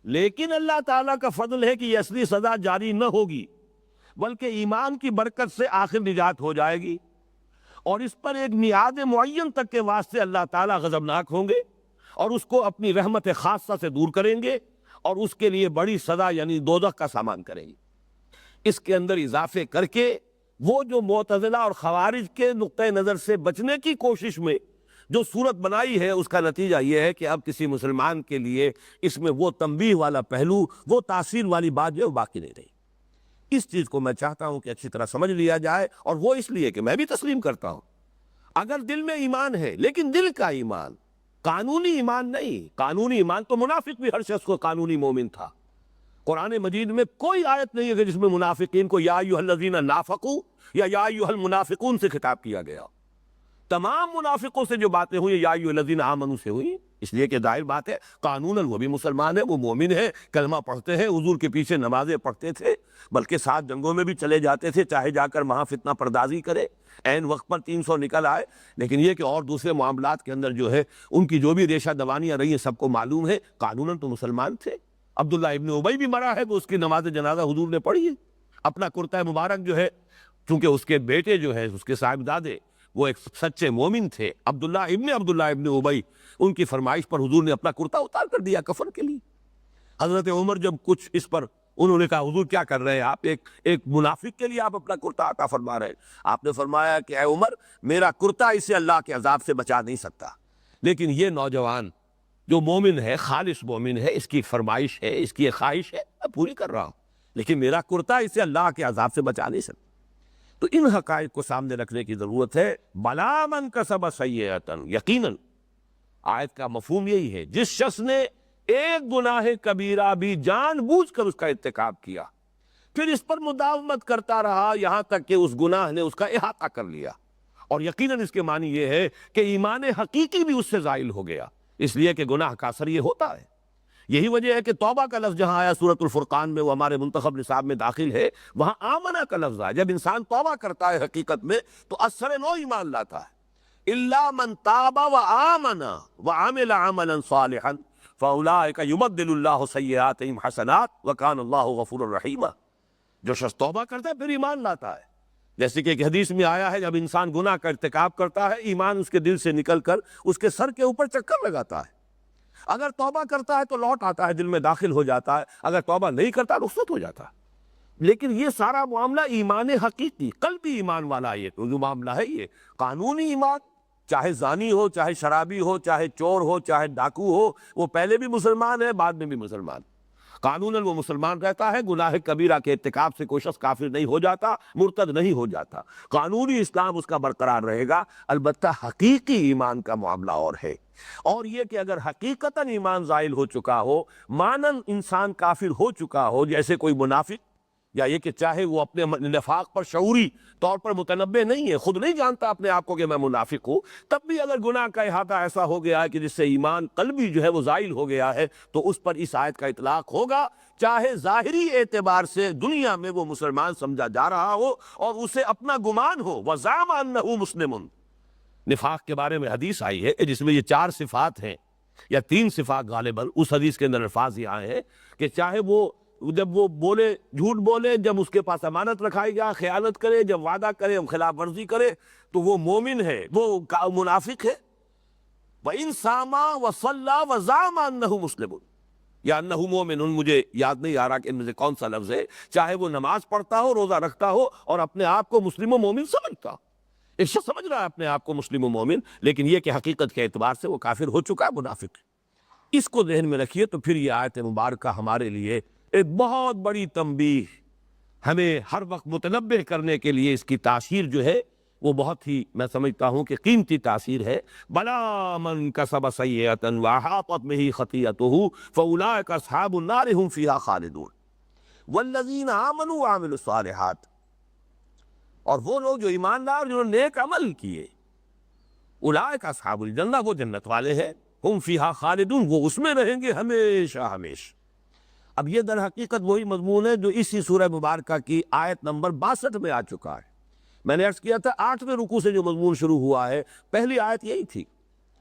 Speaker 1: لیکن اللہ تعالیٰ کا فضل ہے کہ یہ اصلی سزا جاری نہ ہوگی, بلکہ ایمان کی برکت سے آخر نجات ہو جائے گی, اور اس پر ایک میعاد معین تک کے واسطے اللہ تعالیٰ غضبناک ہوں گے, اور اس کو اپنی رحمت خاصہ سے دور کریں گے اور اس کے لیے بڑی سزا یعنی دوزخ کا سامان کریں گے۔ اس کے اندر اضافے کر کے وہ جو معتزلہ اور خوارج کے نقطۂ نظر سے بچنے کی کوشش میں جو صورت بنائی ہے، اس کا نتیجہ یہ ہے کہ اب کسی مسلمان کے لیے اس میں وہ تنبیہ والا پہلو، وہ تاثیر والی بات جو باقی نہیں رہی۔ اس چیز کو میں چاہتا ہوں کہ اچھی طرح سمجھ لیا جائے، اور وہ اس لیے کہ میں بھی تسلیم کرتا ہوں اگر دل میں ایمان ہے، لیکن دل کا ایمان، قانونی ایمان نہیں۔ قانونی ایمان تو منافق بھی ہر شخص کو قانونی مومن تھا۔ قرآن مجید میں کوئی آیت نہیں ہے کہ جس میں منافقین کو یا ایھا الذین نافقوا یا ایھا المنافقون سے خطاب کیا گیا۔ تمام منافقوں سے جو باتیں ہوئی یا ایھا الذین آمنوا سے ہوئی، اس لیے کہ ظاہر بات ہے قانوناً وہ بھی مسلمان ہیں، وہ مومن ہیں، کلمہ پڑھتے ہیں، حضور کے پیچھے نمازیں پڑھتے تھے، بلکہ 7 جنگوں میں بھی چلے جاتے تھے، چاہے جا کر وہاں فتنہ پردازی کرے، عین وقت پر 300 نکل آئے۔ لیکن یہ کہ اور دوسرے معاملات کے اندر جو ہے ان کی جو بھی ریشہ دوانیاں رہی ہیں سب کو معلوم ہے، قانوناً تو مسلمان تھے۔ عبداللہ ابن ابی بھی مرا ہے تو اس کی نماز جنازہ حضور نے پڑھی ہے۔ اپنا کرتہ مبارک جو ہے، چونکہ اس کے بیٹے جو ہے اس کے صاحبزادے وہ ایک سچے مومن تھے، عبداللہ ابن ابی، ان کی فرمائش پر حضور نے اپنا کرتا اتار کر دیا کفن کے لیے۔ حضرت عمر جب کچھ اس پر انہوں نے کہا حضور کیا کر رہے ہیں آپ، ایک منافق کے لیے آپ اپنا کرتا عطا فرما رہے ہیں؟ آپ نے فرمایا کہ اے عمر، میرا کرتا اسے اللہ کے عذاب سے بچا نہیں سکتا، لیکن یہ نوجوان جو مومن ہے، خالص مومن ہے، اس کی فرمائش ہے، اس کی خواہش ہے، میں پوری کر رہا ہوں، لیکن میرا کرتا اسے اللہ کے عذاب سے بچا نہیں سکتا۔ تو ان حقائق کو سامنے رکھنے کی ضرورت ہے۔ بلا من کسب سیئۃ، یقیناً آیت کا مفہوم یہی ہے، جس شخص نے ایک گناہ کبیرہ بھی جان بوجھ کر اس کا ارتکاب کیا، پھر اس پر مداومت کرتا رہا یہاں تک کہ اس گناہ نے اس کا احاطہ کر لیا، اور یقیناً اس کے معنی یہ ہے کہ ایمان حقیقی بھی اس سے زائل ہو گیا، اس لیے کہ گناہ کا اثر یہ ہوتا ہے۔ یہی وجہ ہے کہ توبہ کا لفظ جہاں آیا سورۃ الفرقان میں، وہ ہمارے منتخب نصاب میں داخل ہے، وہاں آمنہ کا لفظ آیا۔ جب انسان توبہ کرتا ہے حقیقت میں تو اثر نو ایمان لاتا ہے۔ الا من تاب وآمن وعمل عملا صالحا فاولئک یبدل اللہ سیئاتہم حسنات وکان اللہ غفورا رحیما۔ جو شخص توبہ کرتا ہے پھر ایمان لاتا ہے، جیسے کہ ایک حدیث میں آیا ہے، جب انسان گناہ کا ارتکاب کرتا ہے ایمان اس کے دل سے نکل کر اس کے سر کے اوپر چکر لگاتا ہے۔ اگر توبہ کرتا ہے تو لوٹ آتا ہے، دل میں داخل ہو جاتا ہے، اگر توبہ نہیں کرتا رخصت ہو جاتا ہے۔ لیکن یہ سارا معاملہ ایمان حقیقی، قلبی ایمان والا یہ تو جو معاملہ ہے، یہ قانونی ایمان، چاہے زانی ہو، چاہے شرابی ہو، چاہے چور ہو، چاہے ڈاکو ہو، وہ پہلے بھی مسلمان ہے، بعد میں بھی مسلمان، قانوناً وہ مسلمان رہتا ہے۔ گناہ کبیرہ کے ارتکاب سے کوئی شخص کافر نہیں ہو جاتا، مرتد نہیں ہو جاتا، قانونی اسلام اس کا برقرار رہے گا۔ البتہ حقیقی ایمان کا معاملہ اور ہے، اور یہ کہ اگر حقیقتاً ایمان زائل ہو چکا ہو، مانن انسان کافر ہو چکا ہو، جیسے کوئی منافق، یا یہ کہ چاہے وہ اپنے نفاق پر شعوری طور پر متنبہ نہیں ہے، خود نہیں جانتا اپنے آپ کو کہ میں منافق ہوں، تب بھی اگر گناہ کا احاطہ ایسا ہو گیا ہے کہ جس سے ایمان قلبی جو ہے وہ زائل ہو گیا ہے، تو اس پر اس آیت کا اطلاق ہوگا، چاہے ظاہری اعتبار سے دنیا میں وہ مسلمان سمجھا جا رہا ہو اور اسے اپنا گمان ہو۔ وَزَعَمَ أَنَّهُ مُسْلِمٌ۔ نفاق کے بارے میں حدیث آئی ہے جس میں یہ 4 صفات ہیں، یا 3 صفات غالباً، اس حدیث کے اندر الفاظ یہ آئے ہیں کہ چاہے وہ جب وہ بولے جھوٹ بولے، جب اس کے پاس امانت رکھائی جائے خیانت کرے، جب وعدہ کرے خلاف ورزی کرے، تو وہ مومن ہے، وہ منافق ہے۔ وَإِن صَامَ وَصَلَّى وَزَعَمَ أَنَّهُ مُسْلِمٌ یا انہ مومن، مجھے یاد نہیں آ رہا کہ ان میں سے کون سا لفظ ہے، چاہے وہ نماز پڑھتا ہو، روزہ رکھتا ہو اور اپنے آپ کو مسلم و مومن سمجھتا، ایک شخص سمجھ رہا ہے اپنے آپ کو مسلم و مومن، لیکن یہ کہ حقیقت کے اعتبار سے وہ کافر ہو چکا ہے، منافق۔ اس کو ذہن میں رکھیے تو پھر یہ آیت مبارکہ ہمارے لیے ایک بہت بڑی تنبیہ، ہمیں ہر وقت متنبہ کرنے کے لیے اس کی تاثیر جو ہے وہ بہت ہی، میں سمجھتا ہوں کہ قیمتی تاثیر ہے۔ بلا من کسب سیئۃ واحاطت بہ خطیئتہ فاولئک اصحاب النار هم فیہا خالدون والذین آمنوا وعملوا الصالحات، اور وہ لوگ جو ایمان لائے اور جنہوں نے نیک عمل کیے، اولئک اصحاب الجنہ، وہ جنت والے ہیں، ہم فیہا خالدون، وہ اس میں رہیں گے ہمیشہ ہمیشہ۔ اب یہ در حقیقت وہی مضمون ہے جو اسی سورہ مبارکہ کی آیت نمبر 62 میں آ چکا ہے۔ میں نے عرض کیا تھا 8ویں رکوع سے جو مضمون شروع ہوا ہے، پہلی آیت یہی تھی،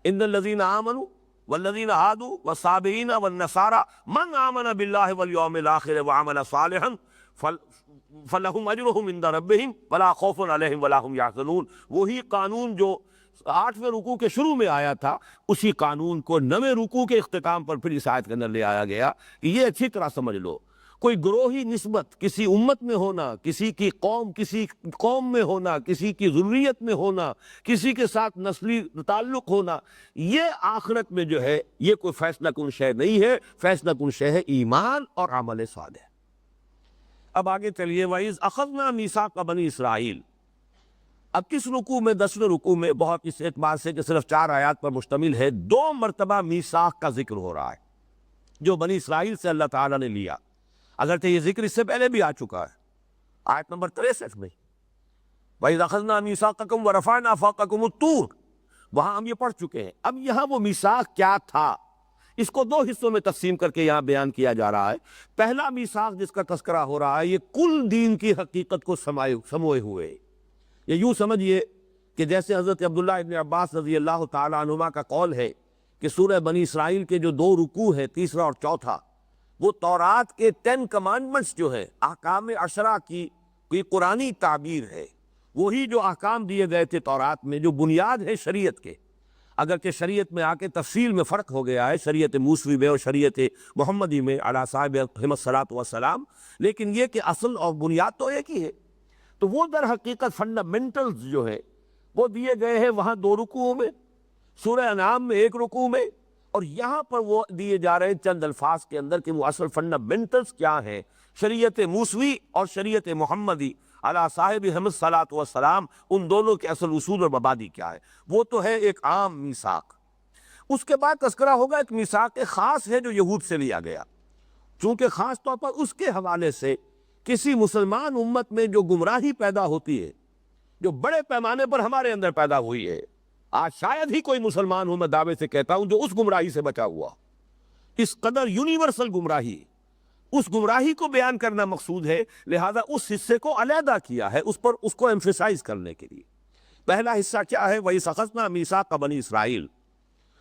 Speaker 1: ان الذین آمنوا والذین ہادوا والصابئین والنصارى من آمن باللہ والیوم الآخر وعمل صالحا فلہم اجرہم عند ربہم ولا خوف علیہم ولا هم یحزنون۔ وہی قانون جو 8ویں رکوع کے شروع میں آیا تھا، اسی قانون کو 9ویں رکوع کے اختتام پر پھر اس آیت کے اندر لے آیا گیا کہ یہ اچھی طرح سمجھ لو، کوئی گروہی نسبت کسی امت میں ہونا، کسی کی قوم میں ہونا، کسی کی ذریت میں ہونا، کسی کے ساتھ نسلی تعلق ہونا، یہ آخرت میں جو ہے یہ کوئی فیصلہ کن شے نہیں ہے، فیصلہ کن شے ہے ایمان اور عمل صالح۔ اب آگے چلیے، وَإِذْ أَخَذْنَا مِيثَاقَ بَنِي اسرائیل۔ اب کس رکوع میں، 10ویں رکوع میں، بہت اس اعتبار سے کہ صرف 4 آیات پر مشتمل ہے، 2 مرتبہ میثاق کا ذکر ہو رہا ہے جو بنی اسرائیل سے اللہ تعالیٰ نے لیا، اگرچہ یہ ذکر اس سے پہلے بھی آ چکا ہے آیت نمبر 63 میں، وَإِذْ أَخَذْنَا مِيثَاقَكُمْ وَرَفَعْنَا فَوْقَكُمُ الطُّورَ، وہاں ہم یہ پڑھ چکے ہیں۔ اب یہاں وہ میثاق کیا تھا، اس کو 2 حصوں میں تقسیم کر کے یہاں بیان کیا جا رہا ہے۔ پہلا میثاق جس کا تذکرہ ہو رہا ہے یہ کل دین کی حقیقت کو سموئے ہوئے، یہ یوں سمجھیے کہ جیسے حضرت عبداللہ ابن عباس رضی اللہ تعالیٰ عنہما کا قول ہے کہ سورہ بنی اسرائیل کے جو 2 رکوع ہیں، تیسرا اور چوتھا، وہ تورات کے 10 کمانڈمنٹس جو ہیں، احکام 10 کی کوئی قرآنی تعبیر ہے، وہی جو احکام دیے گئے تھے تورات میں، جو بنیاد ہے شریعت کے، اگرچہ شریعت میں آ کے تفصیل میں فرق ہو گیا ہے شریعت موسوی میں اور شریعت محمدی میں علی صاحب الصلاۃ والسلام، لیکن یہ کہ اصل اور بنیاد تو ایک ہی ہے۔ تو وہ در حقیقت فنڈامنٹلز جو ہے وہ دیے گئے ہیں وہاں 2 رکوعوں میں، سورہ انعام میں 1 رکوع میں، اور یہاں پر وہ دیے جا رہے ہیں چند الفاظ کے اندر کہ وہ اصل فنڈامنٹلز کیا ہیں، شریعت موسوی اور شریعت محمدی علی صاحب الصلاۃ والسلام، ان دونوں کے اصل اصول اور مبادی کیا ہے۔ وہ تو ہے ایک عام میثاق۔ اس کے بعد تذکرہ ہوگا ایک میثاق خاص ہے جو یہود سے لیا گیا، چونکہ خاص طور پر اس کے حوالے سے کسی مسلمان امت میں جو گمراہی پیدا ہوتی ہے، جو بڑے پیمانے پر ہمارے اندر پیدا ہوئی ہے، آج شاید ہی کوئی مسلمان ہوں، میں دعوے سے کہتا ہوں، جو اس گمراہی سے بچا ہوا، اس قدر یونیورسل گمراہی، اس گمراہی کو بیان کرنا مقصود ہے، لہذا اس حصے کو علیحدہ کیا ہے اس کو ایمفیسائز کرنے کے لیے۔ پہلا حصہ کیا ہے، وَإِذْ أَخَذْنَا مِيثَاقَ بَنِي اسرائیل،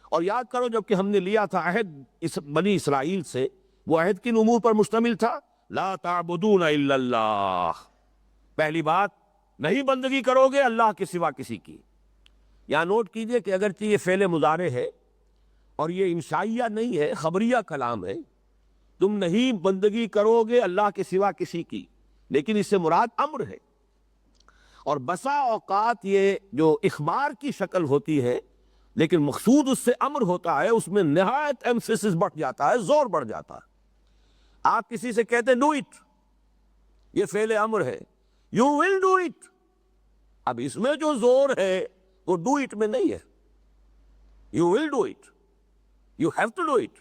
Speaker 1: اور یاد کرو جب کہ ہم نے لیا تھا عہد بنی اسرائیل سے، وہ عہد کن امور پر مشتمل تھا؟ لا تعبدون الا اللہ، پہلی بات نہیں بندگی کرو گے اللہ کے سوا کسی کی۔ یہاں نوٹ کیجئے کہ اگرچہ یہ فعل مضارع ہے اور یہ انشائیہ نہیں ہے، خبریہ کلام ہے، تم نہیں بندگی کرو گے اللہ کے سوا کسی کی، لیکن اس سے مراد امر ہے، اور بسا اوقات یہ جو اخبار کی شکل ہوتی ہے لیکن مقصود اس سے امر ہوتا ہے، اس میں نہایت ایمفیسس بڑھ جاتا ہے، زور بڑھ جاتا ہے۔ آپ کسی سے کہتے ہیں ڈو اٹ، یہ فعل امر ہے، یو ول ڈو اٹ، اب اس میں جو زور ہے وہ ڈو اٹ میں نہیں ہے، you will do it, you have to do it,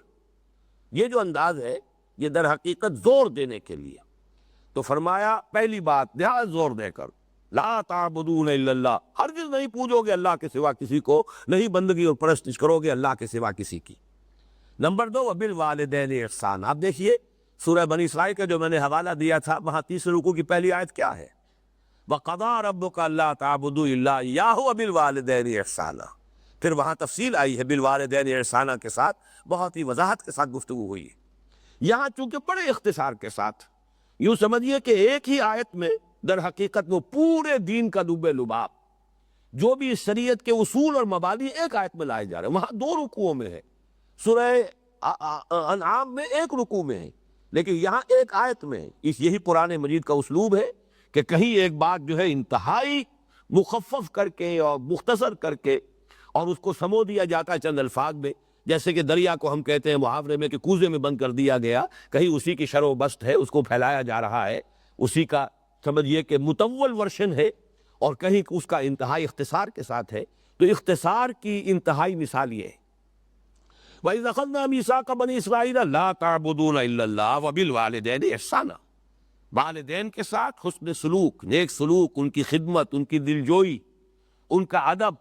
Speaker 1: یہ جو انداز ہے یہ در حقیقت زور دینے کے لیے۔ تو فرمایا پہلی بات نہایت زور دے کر، لا تعبدون الا اللہ، ہرگز نہیں پوجو گے اللہ کے سوا کسی کو، نہیں بندگی اور پرستش کرو گے اللہ کے سوا کسی کی۔ نمبر 2 وبالوالدین احسان، آپ دیکھیے سورہ بنی اسرائیل کا جو میں نے حوالہ دیا تھا، وہاں 30 رکوع کی پہلی آیت کیا ہے؟ وَقَضَىٰ رَبُّكَ أَلَّا تَعْبُدُوا إِلَّا إِيَّاهُ وَبِالْوَالِدَيْنِ إِحْسَانًا، پھر وہاں تفصیل آئی ہے بالوالدین احسانہ کے ساتھ، بہت ہی وضاحت کے ساتھ گفتگو ہوئی ہے۔ یہاں چونکہ بڑے اختصار کے ساتھ، یوں سمجھیے کہ ایک ہی آیت میں در حقیقت وہ پورے دین کا لب لباب، جو بھی شریعت کے اصول اور مبادی ایک آیت میں لائے جا رہے ہیں، وہاں 2 رکوعوں میں ہے، سورہ انعام میں 1 رکوع میں ہے، لیکن یہاں ایک آیت میں ہے۔ یہی قرآن مجید کا اسلوب ہے کہ کہیں ایک بات جو ہے انتہائی مخفف کر کے اور مختصر کر کے اور اس کو سمو دیا جاتا ہے چند الفاظ میں، جیسے کہ دریا کو ہم کہتے ہیں محاورے میں کہ کوزے میں بند کر دیا گیا، کہیں اسی کی شرح و بست ہے، اس کو پھیلایا جا رہا ہے، اسی کا سمجھیے کہ مطول ورشن ہے، اور کہیں اس کا انتہائی اختصار کے ساتھ ہے۔ تو اختصار کی انتہائی مثال یہ ہے، وَإِذْ أَخَذْنَا مِيثَاقَ بَنِي إِسْرَائِيلَ لَا تَعْبُدُونَ إِلَّا اللَّهَ وَبِالْوَالِدَيْنِ إِحْسَانًا، والدین کے ساتھ حسن سلوک، نیک سلوک، ان کی خدمت، ان کی دلجوئی، ان کا ادب۔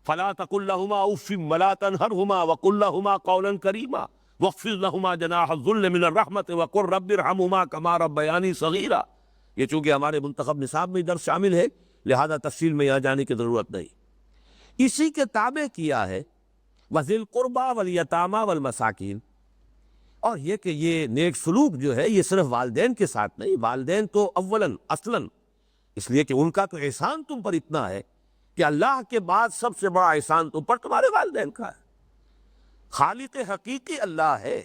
Speaker 1: فَلَا تَقُل لَّهُمَا أُفٍّ وَلَا تَنْهَرْهُمَا وَقُل لَّهُمَا قَوْلًا كَرِيمًا وَاخْفِضْ لَهُمَا جَنَاحَ الذُّلِّ مِنَ الرَّحْمَةِ وَقُل رَّبِّ ارْحَمْهُمَا كَمَا رَبَّيَانِي صَغِيرًا۔ یہ چونکہ ہمارے منتخب نصاب میں درس شامل ہے، لہذا تفصیل میں یہاں جانے کی ضرورت نہیں۔ اسی کے تابع کیا ہے وَذِي الْقُرْبَىٰ وَالْيَتَامَىٰ وَالْمَسَاكِينِ، اور یہ کہ یہ نیک سلوک جو ہے یہ صرف والدین کے ساتھ نہیں، والدین تو اولاً اصلاً، اس لیے کہ ان کا تو احسان تم پر اتنا ہے کہ اللہ کے بعد سب سے بڑا احسان تم پر تمہارے والدین کا ہے۔ خالق حقیقی اللہ ہے،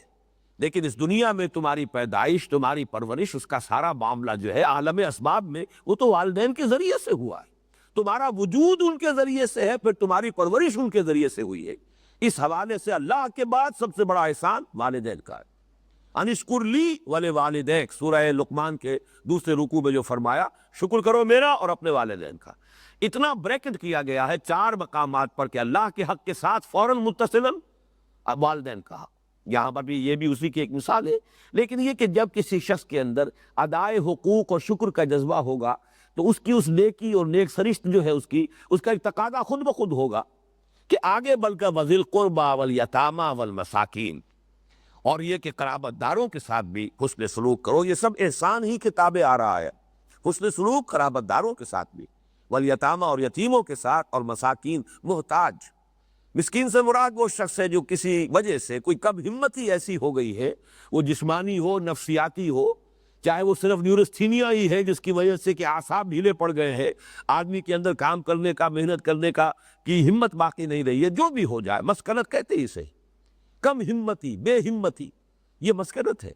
Speaker 1: لیکن اس دنیا میں تمہاری پیدائش، تمہاری پرورش، اس کا سارا معاملہ جو ہے عالم اسباب میں وہ تو والدین کے ذریعے سے ہوا ہے۔ تمہارا وجود ان کے ذریعے سے ہے، پھر تمہاری پرورش ان کے ذریعے سے ہوئی ہے۔ اس حوالے سے اللہ کے بعد سب سے بڑا احسان والدین کا ہے۔ انشکر لی ولوالدیک، سورہ لقمان کے دوسرے رکوع میں جو فرمایا، شکر کرو میرا اور اپنے والدین کا۔ اتنا بریکٹ کیا گیا ہے 4 مقامات پر کہ اللہ کے حق کے ساتھ فوراً متصلاً والدین کا حق۔ یہاں پر بھی یہ بھی اسی کی ایک مثال ہے، لیکن یہ کہ جب کسی شخص کے اندر ادائے حقوق اور شکر کا جذبہ ہوگا تو اس کی اس نیکی اور نیک سرشت جو ہے اس کا ایک تقاضا خود بخود ہوگا کہ آگے بل کر وذی القربیٰ والیتامیٰ والمساکین، اور یہ کہ قرابت داروں کے ساتھ بھی حسن سلوک کرو۔ یہ سب احسان ہی کے تابع آ رہا ہے، حسن سلوک قرابت داروں کے ساتھ بھی، والیتامیٰ اور یتیموں کے ساتھ، اور مساکین محتاج۔ مسکین سے مراد وہ شخص ہے جو کسی وجہ سے کوئی کم ہمتی ایسی ہو گئی ہے، وہ جسمانی ہو، نفسیاتی ہو، چاہے وہ صرف نیورستھینیا ہی ہے جس کی وجہ سے کہ اعصاب ڈھیلے پڑ گئے ہیں، آدمی کے اندر کام کرنے کا، محنت کرنے کا کی ہمت باقی نہیں رہی ہے، جو بھی ہو جائے، مسکنت کہتے ہیں اسے، کم ہمتی، بے ہمتی، یہ مسکنت ہے۔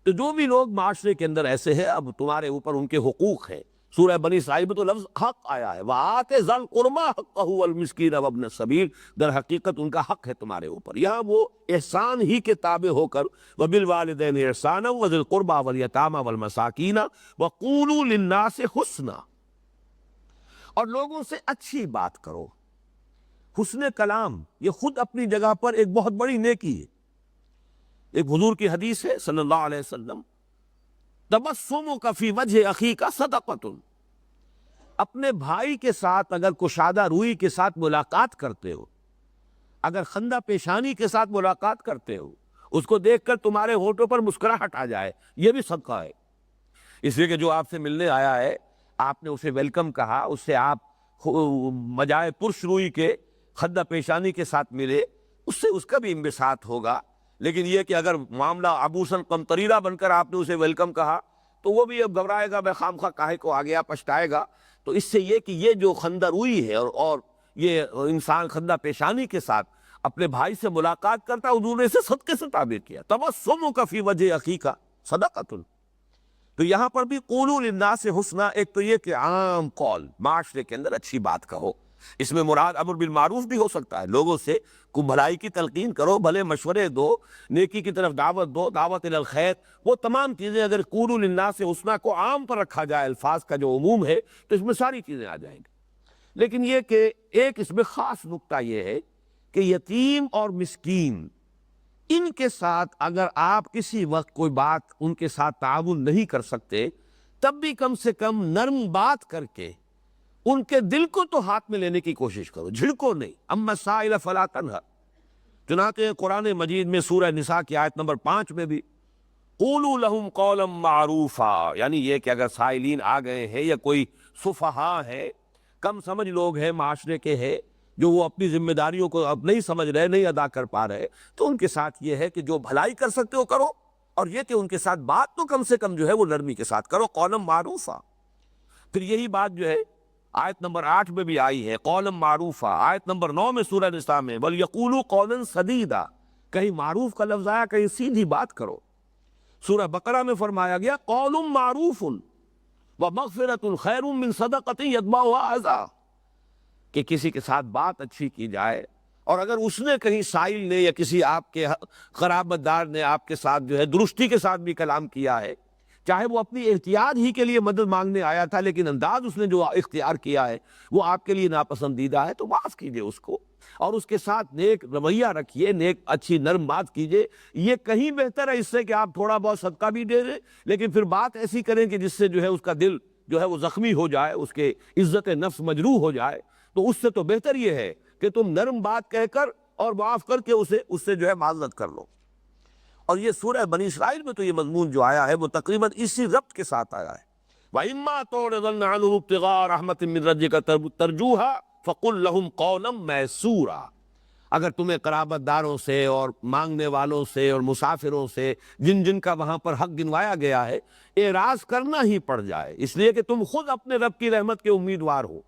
Speaker 1: تو جو بھی لوگ معاشرے کے اندر ایسے ہیں، اب تمہارے اوپر ان کے حقوق ہیں۔ سورہ بنی اسرائیل میں تو لفظ حق آیا ہے، وَآتِ ذَا الْقُرْبَىٰ حَقَّهُ وَالْمِسْكِينَ وَابْنَ السَّبِيلِ، در حقیقت ان کا حق ہے تمہارے اوپر۔ یہاں وہ احسان ہی کے تابع ہو کر وَبِالْوَالِدَيْنِ إِحْسَانًا وَذِي الْقُرْبَىٰ وَالْيَتَامَىٰ وَالْمَسَاكِينَ وَقُولُوا لِلنَّاسِ حُسْنًا، اور لوگوں سے اچھی بات کرو۔ حسن کلام یہ خود اپنی جگہ پر ایک بہت بڑی نیکی ہے۔ ایک حضور کی حدیث ہے صلی اللہ علیہ وسلم، تبسمک فی وجہ اخیک صدقۃ، اپنے بھائی کے ساتھ اگر کشادہ روئی کے ساتھ ملاقات کرتے ہو، اگر خندہ پیشانی کے ساتھ ملاقات کرتے ہو، اس کو دیکھ کر تمہارے ہونٹوں پر مسکراہٹ آ جائے، یہ بھی صدقہ ہے۔ اس لیے کہ جو آپ سے ملنے آیا ہے، آپ نے اسے ویلکم کہا، اس سے آپ مجائے پرش روئی کے خندہ پیشانی کے ساتھ ملے، اس سے اس کا بھی انبساط ہوگا۔ لیکن یہ کہ اگر معاملہ عبوساً قمطریرہ بن کر آپ نے اسے ویلکم کہا تو وہ بھی اب گھبرائے گا، میں خامخواہ کاہے کو آ گیا، پچھتائے گا۔ تو اس سے یہ کہ یہ جو خندہ روئی ہے اور یہ انسان خندہ پیشانی کے ساتھ اپنے بھائی سے ملاقات کرتا، حضور نے اسے صدقے سے تعبیر کیا، تبسمک فی وجہ اخیک صدقۃ۔ تو یہاں پر بھی قولوا للناس حسنا، ایک تو یہ کہ عام قول، معاشرے کے اندر اچھی بات کہو، اس میں مراد امر بالمعروف بھی ہو سکتا ہے، لوگوں سے کو بھلائی کی تلقین کرو، بھلے مشورے دو، نیکی کی طرف دعوت دو، دعوت الی الخیر، وہ تمام چیزیں اگر قولوا للناس حسنا کو عام پر رکھا جائے، الفاظ کا جو عموم ہے، تو اس میں ساری چیزیں آ جائیں گی۔ لیکن یہ کہ ایک اس میں خاص نقطہ یہ ہے کہ یتیم اور مسکین، ان کے ساتھ اگر آپ کسی وقت کوئی بات ان کے ساتھ تعاون نہیں کر سکتے، تب بھی کم سے کم نرم بات کر کے ان کے دل کو تو ہاتھ میں لینے کی کوشش کرو، جھڑکو نہیں۔ اما السائل فلا تنہر، چنانچہ قرآن مجید میں سورہ نساء کی آیت نمبر 5 میں بھی قولوا لهم قولا معروفا، یعنی یہ کہ اگر سائلین آ گئے ہیں یا کوئی سفہاء ہے، کم سمجھ لوگ ہیں معاشرے کے ہیں، جو وہ اپنی ذمہ داریوں کو اب نہیں سمجھ رہے، نہیں ادا کر پا رہے، تو ان کے ساتھ یہ ہے کہ جو بھلائی کر سکتے ہو کرو، اور یہ کہ ان کے ساتھ بات تو کم سے کم جو ہے وہ نرمی کے ساتھ کرو، قولا معروفا۔ پھر یہی بات جو ہے آیت نمبر 8 میں بھی آئی ہے، قولا معروفا۔ آیت نمبر 9 میں سورہ نساء میں وَلْيَقُولُوا قَوْلًا سَدِيدًا، کہیں معروف کا لفظ آیا، کہیں سیدھی بات کرو۔ سورہ بقرہ میں فرمایا گیا قَوْلٌ مَعْرُوفٌ وَمَغْفِرَةٌ خَيْرٌ مِّن صَدَقَةٍ يَتْبَعُهَا أَذًى، کہ کسی کے ساتھ بات اچھی کی جائے، اور اگر اس نے کہیں سائل نے یا کسی آپ کے قرابت دار نے آپ کے ساتھ جو ہے درستی کے ساتھ بھی کلام کیا ہے، چاہے وہ اپنی احتیاط ہی کے لیے مدد مانگنے آیا تھا، لیکن انداز اس نے جو اختیار کیا ہے وہ آپ کے لیے ناپسندیدہ ہے، تو معاف کیجئے اس کو، اور اس کے ساتھ نیک رویہ رکھیے، نیک اچھی نرم بات کیجئے۔ یہ کہیں بہتر ہے اس سے کہ آپ تھوڑا بہت صدقہ بھی دے دیں، لیکن پھر بات ایسی کریں کہ جس سے جو ہے اس کا دل جو ہے وہ زخمی ہو جائے، اس کے عزت نفس مجروح ہو جائے۔ تو اس سے تو بہتر یہ ہے کہ تم نرم بات کہہ کر اور معاف کر کے اس سے جو ہے معذرت کر لو۔ اور یہ سورہ بنی اسرائیل میں تو یہ مضمون جو آیا ہے وہ تقریباً اسی ربط کے ساتھ آیا ہے۔ وَإِمَّا تُعْرِضَنَّ عَنْهُمُ ابْتِغَاءَ رَحْمَةٍ مِّن رَّبِّكَ تَرْجُوهَا فَقُل لَّهُمْ قَوْلًا مَّيْسُورًا، اگر تمہیں قرابت داروں سے اور مانگنے والوں سے اور مسافروں سے جن کا وہاں پر حق گنوایا گیا ہے اعراض کرنا ہی پڑ جائے، اس لیے کہ تم خود اپنے رب کی رحمت کے امیدوار ہو،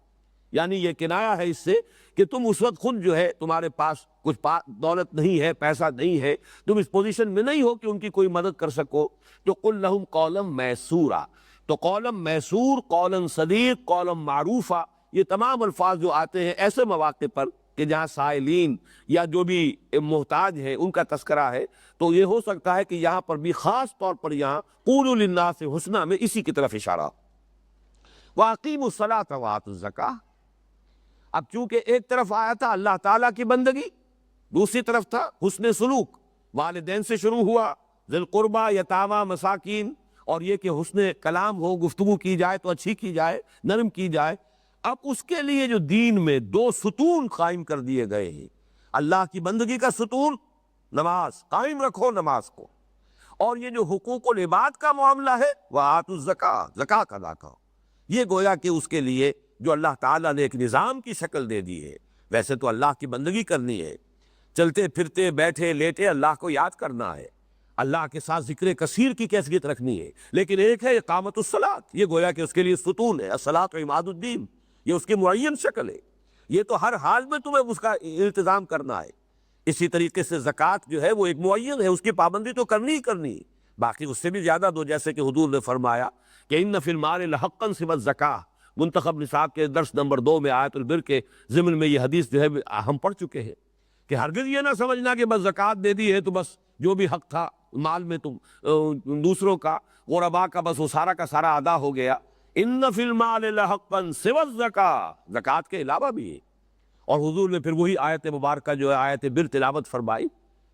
Speaker 1: یعنی یہ کنایا ہے اس سے کہ تم اس وقت خود جو ہے تمہارے پاس کچھ دولت نہیں ہے، پیسہ نہیں ہے، تم اس پوزیشن میں نہیں ہو کہ ان کی کوئی مدد کر سکو، تو قل لہم قولا میسورا، تو قولا میسور، قولا صدیق، قولا معروفا، یہ تمام الفاظ جو آتے ہیں ایسے مواقع پر کہ جہاں سائلین یا جو بھی محتاج ہیں ان کا تذکرہ ہے، تو یہ ہو سکتا ہے کہ یہاں پر بھی خاص طور پر یہاں قولوا للناس حسنا میں اسی کی طرف اشارہ۔ وَأَقِیمُوا الصَّلَاةَ وَآتُوا الزَّکَاةَ، اب چونکہ ایک طرف آیا تھا اللہ تعالیٰ کی بندگی، دوسری طرف تھا حسن سلوک، والدین سے شروع ہوا، ذی القربہ، یتامہ، مساکین، اور یہ کہ حسن کلام ہو، گفتگو کی جائے تو اچھی کی جائے، نرم کی جائے۔ اب اس کے لیے جو دین میں دو ستون قائم کر دیے گئے ہیں، اللہ کی بندگی کا ستون نماز، قائم رکھو نماز کو، اور یہ جو حقوق العباد کا معاملہ ہے وَآتُوا الزَّکَاةَ، زکوٰۃ ادا کرو، یہ گویا کہ اس کے لیے جو اللہ تعالیٰ نے ایک نظام کی شکل دے دی ہے۔ ویسے تو اللہ کی بندگی کرنی ہے، چلتے پھرتے بیٹھے لیٹے اللہ کو یاد کرنا ہے، اللہ کے ساتھ ذکر کثیر کی کیفیت رکھنی ہے، لیکن ایک ہے اقامت الصلاۃ، یہ گویا کہ اس کے لیے ستون ہے، الصلاۃ عماد الدین، یہ اس کی معین شکل ہے، یہ تو ہر حال میں تمہیں اس کا التزام کرنا ہے۔ اسی طریقے سے زکوٰۃ جو ہے وہ ایک معین ہے، اس کی پابندی تو کرنی ہی کرنی ہے، باقی اس سے بھی زیادہ دو، جیسے کہ حضور نے فرمایا کہ ان فی المال لحقا سوی الزکاۃ، منتخب نصاب کے درس نمبر 2 میں آیت البر کے ضمن میں یہ حدیث جو ہے ہم پڑھ چکے ہیں کہ ہرگز یہ نہ سمجھنا کہ بس زکوٰۃ دے دی ہے تو بس جو بھی حق تھا مال میں تم دوسروں کا، غرباء کا، بس وہ سارا کا سارا ادا ہو گیا۔ ان فی المال لحقا سوی الزکاۃ، زکوٰۃ کے علاوہ بھی ہے، اور حضور نے پھر وہی آیت مبارکہ جو ہے آیت بر تلاوت فرمائی،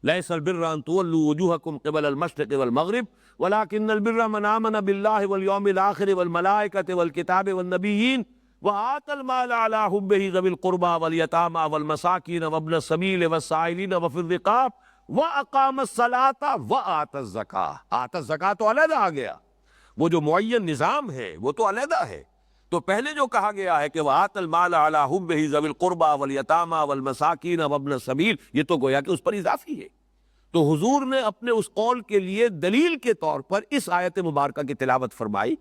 Speaker 1: لیس البر ان تولوا وجوہکم قبل المشرق والمغرب ولکن البر من آمن باللہ والیوم الآخر والملائکۃ والکتاب والنبیین وآتى المال على حبه ذوي القربى واليتامى والمساكين وابن السبيل والسائلين وفي الرقاب وأقام الصلاة وآتى الزكاة۔ آتى الزكاة تو علیحدہ آ گیا، وہ جو معین نظام ہے وہ تو علیحدہ ہے، تو پہلے جو کہا گیا ہے کہ وآتى المال على حبه ذوي القربى واليتامى والمساكين وابن السبيل، یہ تو گویا کہ اس پر اضافی ہے۔ تو حضور نے اپنے اس قول کے لیے دلیل کے طور پر اس آیت مبارکہ کی تلاوت فرمائی،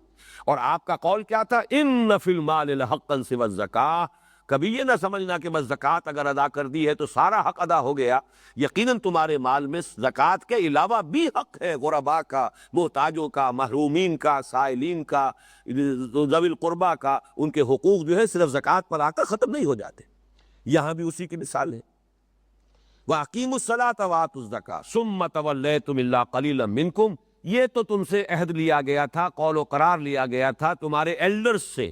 Speaker 1: اور آپ کا قول کیا تھا؟ ان فی المال لحقا سوی الزکاۃ، کبھی یہ نہ سمجھنا کہ بس زکوٰۃ اگر ادا کر دی ہے تو سارا حق ادا ہو گیا، یقیناً تمہارے مال میں زکوٰۃ کے علاوہ بھی حق ہے، غرباء کا، محتاجوں کا، محرومین کا، سائلین کا، ذوی القربہ کا، ان کے حقوق جو ہے صرف زکوٰۃ پر آ کر ختم نہیں ہو جاتے، یہاں بھی اسی کی مثال ہے۔ وَأَقِیمُوا الصَّلَاةَ وَآتُوا الزَّکَاةَ ثُمَّ تَوَلَّیْتُمْ إِلَّا قَلِیلًا مِنکُم، یہ تو تم سے عہد لیا گیا تھا، قول و قرار لیا گیا تھا تمہارے ایلڈرز سے،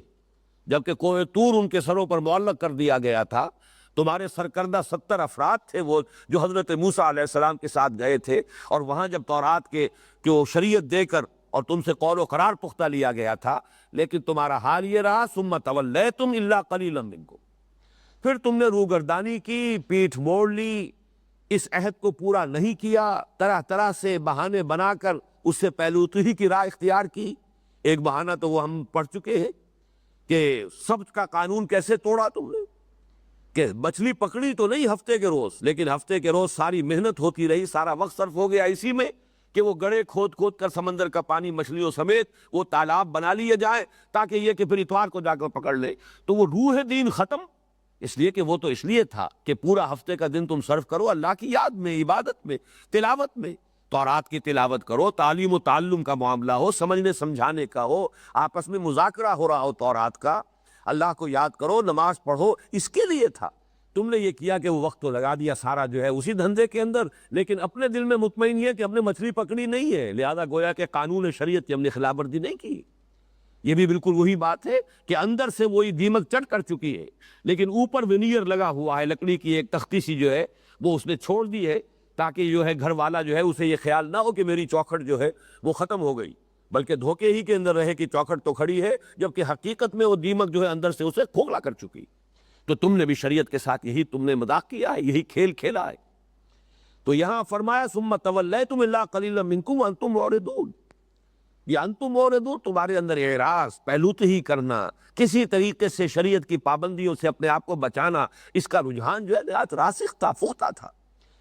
Speaker 1: جبکہ کوہ طور ان کے سروں پر معلق کر دیا گیا تھا، تمہارے سرکردہ 70 افراد تھے وہ جو حضرت موسیٰ علیہ السلام کے ساتھ گئے تھے، اور وہاں جب تورات کے جو شریعت دے کر اور تم سے قول و قرار پختہ لیا گیا تھا، لیکن تمہارا حال یہ رہا ثُمَّ تَوَلَّیْتُمْ إِلَّا قَلِيلًا مِنکُم، پھر تم نے روگردانی کی، پیٹھ موڑ لی، اس عہد کو پورا نہیں کیا، طرح طرح سے بہانے بنا کر اس سے پہلوتہی کی راہ اختیار کی۔ ایک بہانہ تو وہ ہم پڑھ چکے ہیں کہ سبت کا قانون کیسے توڑا تم نے، کہ مچھلی پکڑی تو نہیں ہفتے کے روز، لیکن ہفتے کے روز ساری محنت ہوتی رہی، سارا وقت صرف ہو گیا اسی میں کہ وہ گڑھے کھود کھود کر سمندر کا پانی مچھلیوں سمیت وہ تالاب بنا لیے جائیں، تاکہ یہ کہ پھر اتوار کو جا کر پکڑ لے، تو وہ روح دین ختم، اس لیے کہ وہ تو اس لیے تھا کہ پورا ہفتے کا دن تم صرف کرو اللہ کی یاد میں، عبادت میں، تلاوت میں، تورات کی تلاوت کرو، تعلیم و تعلم کا معاملہ ہو، سمجھنے سمجھانے کا ہو، آپس میں مذاکرہ ہو رہا ہو تورات کا، اللہ کو یاد کرو، نماز پڑھو، اس کے لیے تھا۔ تم نے یہ کیا کہ وہ وقت تو لگا دیا سارا جو ہے اسی دھندے کے اندر، لیکن اپنے دل میں مطمئن یہ کہ ہم نے مچھلی پکڑی نہیں ہے، لہذا گویا کہ قانون شریعت کی ہم نے خلاف ورزی نہیں کی۔ یہ بھی بالکل وہی بات ہے کہ اندر سے وہی دیمک چڑھ کر چکی ہے، لیکن اوپر ونیئر لگا ہوا ہے، لکڑی کی ایک تختی سی جو ہے وہ اس نے چھوڑ دی ہے، تاکہ جو ہے گھر والا جو ہے اسے یہ خیال نہ ہو کہ میری چوکھٹ جو ہے وہ ختم ہو گئی، بلکہ دھوکے ہی کے اندر رہے کہ چوکھٹ تو کھڑی ہے، جبکہ حقیقت میں وہ دیمک جو ہے اندر سے اسے کھوکھلا کر چکی۔ تو تم نے بھی شریعت کے ساتھ یہی تم نے مذاق کیا ہے، یہی کھیل کھیلا ہے۔ تو یہاں فرمایا ثم تولیتم الا قلیلا منکم وانتم معرضون، یہ انتم معرضون، تمہارے اندر اعراض، پہلوتہی کرنا، کسی طریقے سے شریعت کی پابندیوں سے اپنے آپ کو بچانا، اس کا رجحان جو ہے نہایت راسخ تھا، پختہ تھا۔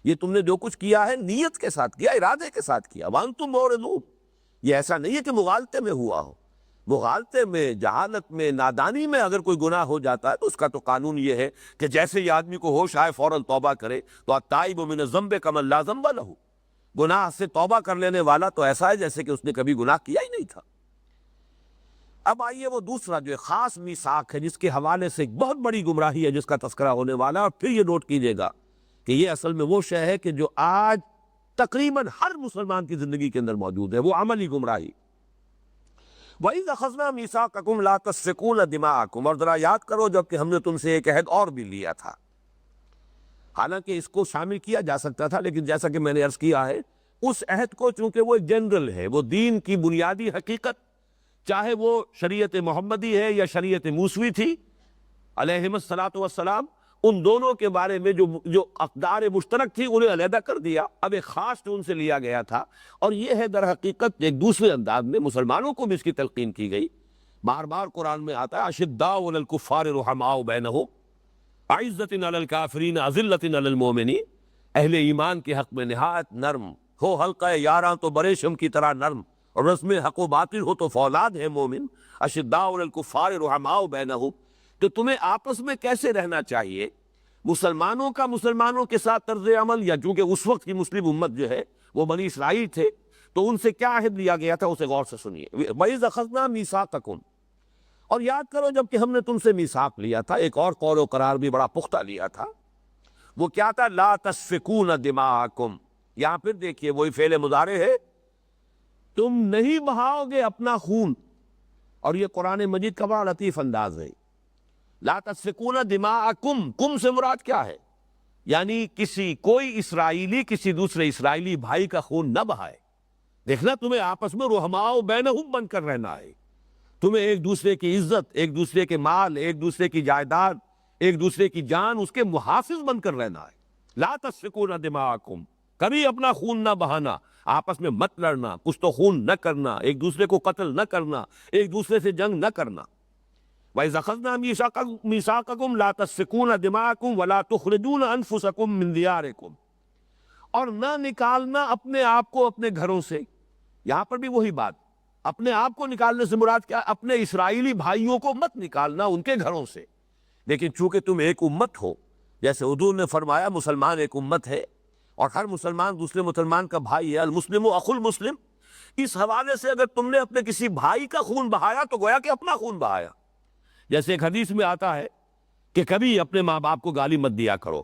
Speaker 1: یہ تم نے جو کچھ کیا ہے نیت کے ساتھ کیا، ارادے کے ساتھ کیا، وانتم معرضون، یہ ایسا نہیں ہے کہ مغالطے میں ہوا ہو، مغالطے میں، جہالت میں، نادانی میں اگر کوئی گناہ ہو جاتا ہے تو اس کا تو قانون یہ ہے کہ جیسے یہ آدمی کو ہوش آئے فوراً توبہ کرے، تو التائب من الذنب کمن لا ذنب لہ، گناہ سے توبہ کر لینے والا تو ایسا ہے جیسے کہ اس نے کبھی گناہ کیا ہی نہیں تھا۔ اب آئیے وہ دوسرا جو ایک خاص میثاق ہے جس کے حوالے سے ایک بہت بڑی گمراہی ہے جس کا تذکرہ ہونے والا ہے، اور پھر یہ نوٹ کیجئے گا کہ یہ اصل میں وہ شے ہے کہ جو آج تقریباً ہر مسلمان کی زندگی کے اندر موجود ہے، وہ عملی گمراہی۔ وَإِذْ أَخَذْنَا مِيثَاقَكُمْ لَا تَسْفِكُونَ دِمَاءَكُمْ، اور ذرا یاد کرو جب کہ ہم نے تم سے ایک عہد اور بھی لیا تھا۔ حالانکہ اس کو شامل کیا جا سکتا تھا، لیکن جیسا کہ میں نے عرض کیا ہے اس عہد کو چونکہ وہ ایک جنرل ہے، وہ دین کی بنیادی حقیقت، چاہے وہ شریعت محمدی ہے یا شریعت موسوی تھی علیہم الصلاۃ والسلام، ان دونوں کے بارے میں جو اقدار مشترک تھی انہیں علیحدہ کر دیا، اب ایک خاص جو ان سے لیا گیا تھا، اور یہ ہے در حقیقت ایک دوسرے انداز میں مسلمانوں کو بھی اس کی تلقین کی گئی۔ بار بار قرآن میں آتا ہے اشداء علی الکفار رحماء بینہم اعزۃ علی الکافرین اذلۃ علی المؤمنین، اہل ایمان کے حق میں نہایت نرم ہو، حلقہ یاراں تو بریشم کی طرح نرم، اور رسم حق و باطل ہو تو فولاد ہے مومن۔ اشداء علی الکفار رحماء بینہم، تو تمہیں آپس میں کیسے رہنا چاہیے؟ مسلمانوں کا مسلمانوں کے ساتھ طرز عمل، یا چونکہ اس وقت کی مسلم امت جو ہے وہ بنی اسرائیل تھے، تو ان سے کیا عہد لیا گیا تھا اسے غور سے سنیے۔ وَإِذْ أَخَذْنَا مِيثَاقَكُمْ، اور یاد کرو جب کہ ہم نے تم سے میثاق لیا تھا، ایک اور قول و قرار بھی بڑا پختہ لیا تھا، وہ کیا تھا؟ لا تسفکون دماءکم، یہاں پھر دیکھیے وہی فعل مضارع ہے، تم نہیں بہاؤ گے اپنا خون، اور یہ قرآن مجید کا بڑا لطیف انداز ہے۔ لا تسفکون دماءکم، کم سے مراد کیا ہے؟ یعنی کوئی اسرائیلی کسی دوسرے اسرائیلی بھائی کا خون نہ بہائے۔ دیکھنا تمہیں آپس میں رحماء بینہم بن کر رہنا ہے، تمہیں ایک دوسرے کی عزت، ایک دوسرے کے مال، ایک دوسرے کی جائیداد، ایک دوسرے کی جان، اس کے محافظ بن کر رہنا ہے۔ لا تسفکون دماءکم، کبھی اپنا خون نہ بہانا، آپس میں مت لڑنا، کچھ تو خون نہ کرنا، ایک دوسرے کو قتل نہ کرنا، ایک دوسرے سے جنگ نہ کرنا۔ وَإِذْ أَخَذْنَا مِيثَاقَكُمْ لَا تَسْفِكُونَ دِمَاءَكُمْ وَلَا تُخْرِجُونَ أَنفُسَكُمْ مِنْ دِيَارِكُمْ، اور نہ نکالنا اپنے آپ کو اپنے گھروں سے۔ یہاں پر بھی وہی بات، اپنے آپ کو نکالنے سے مراد کیا؟ اپنے اسرائیلی بھائیوں کو مت نکالنا ان کے گھروں سے، لیکن چونکہ تم ایک امت ہو، جیسے حضور نے فرمایا مسلمان ایک امت ہے اور ہر مسلمان دوسرے مسلمان کا بھائی ہے، المسلم اخو المسلم، اس حوالے سے اگر تم نے اپنے کسی بھائی کا خون بہایا تو گویا کہ اپنا خون بہایا۔ جیسے ایک حدیث میں آتا ہے کہ کبھی اپنے ماں باپ کو گالی مت دیا کرو،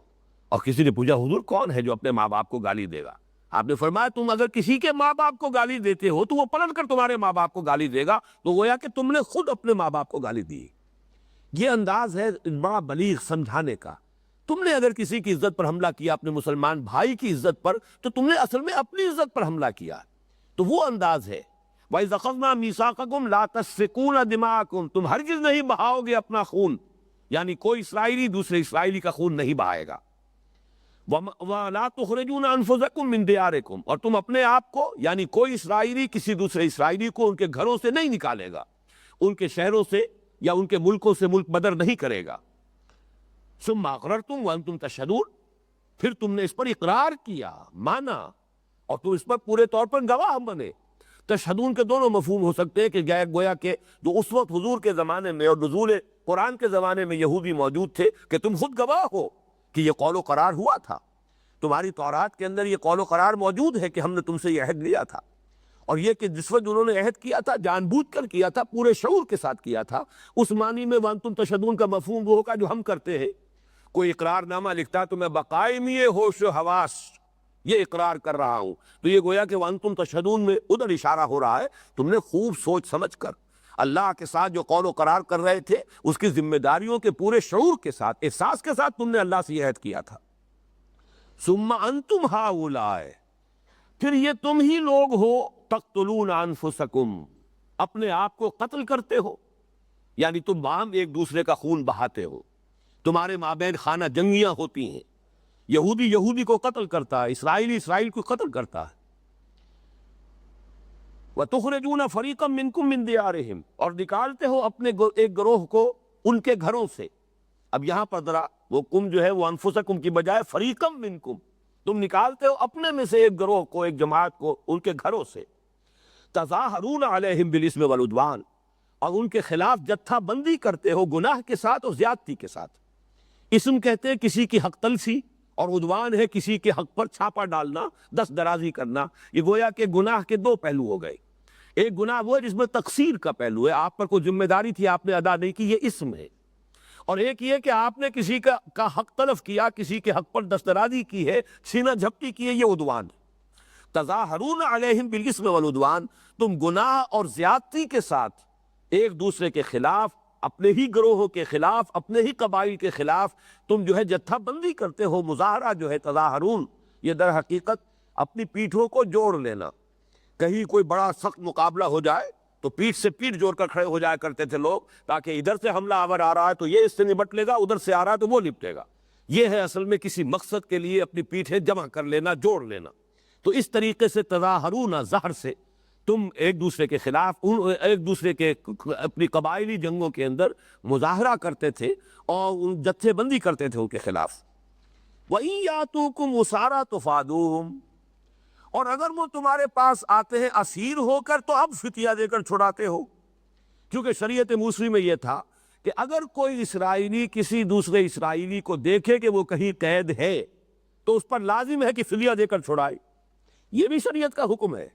Speaker 1: اور کسی نے پوچھا حضور کون ہے جو اپنے ماں باپ کو گالی دے گا؟ آپ نے فرمایا تم اگر کسی کے ماں باپ کو گالی دیتے ہو تو وہ پلٹ کر تمہارے ماں باپ کو گالی دے گا، تو گویا کہ تم نے خود اپنے ماں باپ کو گالی دی۔ یہ انداز ہے بڑا بلیغ سمجھانے کا۔ تم نے اگر کسی کی عزت پر حملہ کیا، اپنے مسلمان بھائی کی عزت پر، تو تم نے اصل میں اپنی عزت پر حملہ کیا، تو وہ انداز ہے۔ وَإِذْ أَخَذْنَا مِيثَاقَكُمْ لَا تَسْفِكُونَ دِمَاءَكُمْ، تم ہرگز نہیں بہاؤ گے اپنا خون، یعنی کوئی اسرائیلی دوسرے اسرائیلی کا خون نہیں بہائے گا۔ وَلَا تُخْرِجُونَ أَنفُسَكُمْ مِنْ دِيَارِكُمْ، اور تم اپنے آپ کو، یعنی کوئی اسرائیلی کسی دوسرے اسرائیلی کو ان کے گھروں سے نہیں نکالے گا، ان کے شہروں سے یا ان کے ملکوں سے ملک بدر نہیں کرے گا۔ ثُمَّ أَقْرَرْتُمْ وَأَنْتُمْ تَشْهَدُونَ، پھر تم نے اس پر اقرار کیا، مانا، اور تم اس پر پورے طور پر گواہ بنے۔ تشہدون کے دونوں مفہوم ہو سکتے ہیں کہ گویا کہ جو اس وقت حضور کے زمانے میں اور نزول قرآن کے زمانے میں یہودی موجود تھے، کہ تم خود گواہ ہو کہ یہ قول و قرار ہوا تھا، تمہاری تورات کے اندر یہ قول و قرار موجود ہے کہ ہم نے تم سے یہ عہد لیا تھا، اور یہ کہ جس وقت انہوں نے عہد کیا تھا جان بوجھ کر کیا تھا، پورے شعور کے ساتھ کیا تھا۔ اس معنی میں وانتم تشہدون کا مفہوم وہ ہوگا جو ہم کرتے ہیں، کوئی اقرار نامہ لکھتا ہے تو میں بقائمی ہوش و حواس یہ اقرار کر رہا ہوں، تو یہ گویا کہ وانتم تشہدون میں ادھر اشارہ ہو رہا ہے، تم نے خوب سوچ سمجھ کر اللہ کے ساتھ جو قول و قرار کر رہے تھے اس کی ذمہ داریوں کے پورے شعور کے ساتھ، احساس کے ساتھ تم نے اللہ سے یہ عہد کیا تھا۔ ثم انتم ہؤلاء، پھر یہ تم ہی لوگ ہو، تقتلون انفسکم، اپنے آپ کو قتل کرتے ہو، یعنی تم عام ایک دوسرے کا خون بہاتے ہو، تمہارے مابین خانہ جنگیاں ہوتی ہیں، یہودی یہودی کو قتل کرتا ہے، اسرائیلی اسرائیل کو قتل کرتا ہے۔ وَتُخْرِجُونَ فَرِيقًا مِّنكُم مِّن دِيَارِهِمْ، اور نکالتے ہو اپنے ایک گروہ کو ان کے گھروں سے۔ اب یہاں پر ذرا وہ کم جو ہے وہ انفسکم کی بجائے فریقم منکم، تم نکالتے ہو اپنے میں سے ایک گروہ کو، ایک جماعت کو ان کے گھروں سے۔ تظاہرون علیہم بالاسم والعدوان، اور ان کے خلاف جتھا بندی کرتے ہو گناہ کے ساتھ اور زیادتی کے ساتھ۔ اسم کہتے ہیں کسی کی حق تلفی، اور عدوان ہے کسی کے حق پر چھاپا ڈالنا، دست درازی کرنا۔ یہ گویا کہ گناہ کے دو پہلو ہو گئے۔ ایک گناہ وہ ہے جس میں تقصیر کا پہلو ہے، آپ پر کوئی ذمہ داری تھی آپ نے ادا نہیں کی، یہ اسم ہے۔ اور ایک یہ کہ آپ نے کسی کا حق تلف کیا، کسی کے حق پر دست درازی کی ہے، سینہ جھپٹی کی ہے، یہ عدوان ہے۔ تظاہرون علیہم بالاسم والعدوان، تم گناہ اور زیادتی کے ساتھ ایک دوسرے کے خلاف، اپنے ہی گروہوں کے خلاف، اپنے ہی قبائل کے خلاف تم جو ہے جتھا بندی کرتے ہو۔ مظاہرہ جو ہے تظاہرون، یہ در حقیقت اپنی پیٹھوں کو جوڑ لینا۔ کہیں کوئی بڑا سخت مقابلہ ہو جائے تو پیٹھ سے پیٹھ جوڑ کر کھڑے ہو جایا کرتے تھے لوگ، تاکہ ادھر سے حملہ آور آ رہا ہے تو یہ اس سے نمٹ لے گا، ادھر سے آ رہا ہے تو وہ نپٹے گا۔ یہ ہے اصل میں کسی مقصد کے لیے اپنی پیٹھیں جمع کر لینا، جوڑ لینا۔ تو اس طریقے سے تظاہرون، زہر سے تم ایک دوسرے کے خلاف، ایک دوسرے کے اپنی قبائلی جنگوں کے اندر مظاہرہ کرتے تھے اور جتھے بندی کرتے تھے ان کے خلاف۔ وَإِن يَأْتُوكُمْ أُسَارَىٰ تُفَادُوهُمْ، اور اگر وہ تمہارے پاس آتے ہیں اسیر ہو کر تو اب فتیہ دے کر چھڑاتے ہو۔ کیونکہ شریعت موسوی میں یہ تھا کہ اگر کوئی اسرائیلی کسی دوسرے اسرائیلی کو دیکھے کہ وہ کہیں قید ہے تو اس پر لازم ہے کہ فدیہ دے کر چھڑائے۔ یہ بھی شریعت کا حکم ہے۔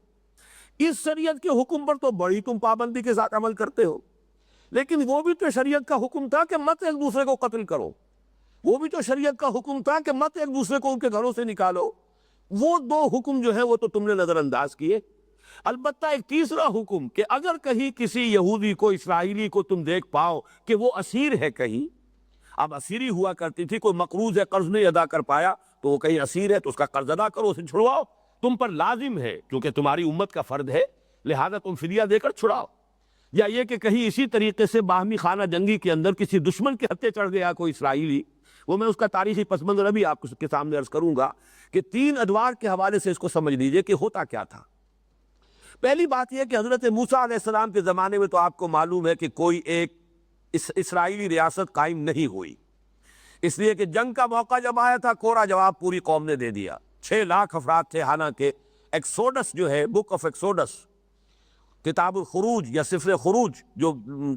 Speaker 1: اس شریعت کے حکم پر تو بڑی تم پابندی کے ساتھ عمل کرتے ہو، لیکن وہ بھی تو شریعت کا حکم تھا کہ مت ایک دوسرے کو قتل کرو، وہ بھی تو شریعت کا حکم تھا کہ مت ایک دوسرے کو ان کے گھروں سے نکالو۔ وہ دو حکم جو ہیں وہ تو تم نے نظر انداز کیے۔ البتہ ایک تیسرا حکم کہ اگر کہیں کسی یہودی کو، اسرائیلی کو تم دیکھ پاؤ کہ وہ اسیر ہے کہیں، اب اسیری ہوا کرتی تھی، کوئی مقروض ہے، قرض نہیں ادا کر پایا تو وہ کہیں اسیر ہے تو اس کا قرض ادا کرو، اسے چھڑواؤ، تم پر لازم ہے کیونکہ تمہاری امت کا فرد ہے، لہذا تم فدیہ دے کر چھڑاؤ۔ یا یہ کہ کہیں اسی طریقے سے باہمی خانہ جنگی کے اندر کسی دشمن کے ہتھے چڑھ گیا کوئی اسرائیلی، وہ میں اس کا تاریخی پس منظر ابھی آپ کے سامنے عرض کروں گا کہ 3 ادوار کے حوالے سے اس کو سمجھ لیجئے کہ ہوتا کیا تھا۔ پہلی بات یہ کہ حضرت موسیٰ علیہ السلام کے زمانے میں تو آپ کو معلوم ہے کہ کوئی ایک اسرائیلی ریاست قائم نہیں ہوئی، اس لیے کہ جنگ کا موقع جب آیا تھا کورا جواب پوری قوم نے دے دیا۔ 6 لاکھ افراد تھے، حالانکہ ایکسوڈس جو ہے، بک آف ایکسوڈس، کتاب الخروج یا سفر خروج جو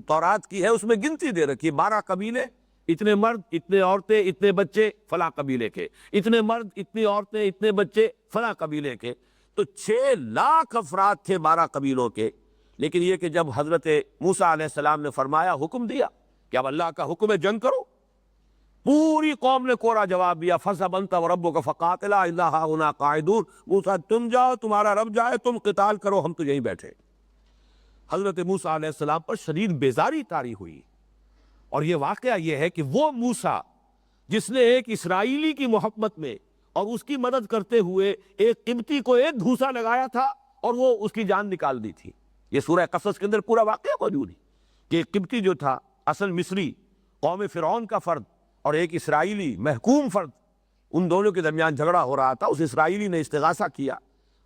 Speaker 1: تورات کی ہے، اس میں گنتی دے رکھی، 12 قبیلے، اتنے مرد، اتنے عورتیں، اتنے بچے فلاں قبیلے کے، اتنے مرد، اتنی عورتیں، اتنے بچے فلاں قبیلے کے۔ تو 6 لاکھ افراد تھے 12 قبیلوں کے۔ لیکن یہ کہ جب حضرت موسیٰ علیہ السلام نے فرمایا، حکم دیا کہ اب اللہ کا حکم ہے جنگ کرو، پوری قوم نے کورا جواب دیا، فَاذْهَبْ أَنْتَ وَرَبُّكَ فَقَاتِلَا إِنَّا هَاهُنَا قَاعِدُونَ۔ موسیٰ تم جاؤ، تمہارا رب جائے، تم قتال کرو، ہم تو یہیں بیٹھے۔ حضرت موسیٰ علیہ السلام پر شدید بیزاری طاری ہوئی، اور یہ واقعہ یہ ہے کہ وہ موسیٰ جس نے ایک اسرائیلی کی محبت میں اور اس کی مدد کرتے ہوئے ایک قبطی کو ایک گھوسا لگایا تھا اور وہ اس کی جان نکال دی تھی، یہ سورہ قصص کے اندر پورا واقعہ موجود ہے کہ ایک قبطی جو تھا، اصل مصری، قوم فرعون کا فرد، اور ایک اسرائیلی محکوم فرد، ان دونوں کے درمیان جھگڑا ہو رہا تھا۔ اس اسرائیلی نے استغاثہ کیا،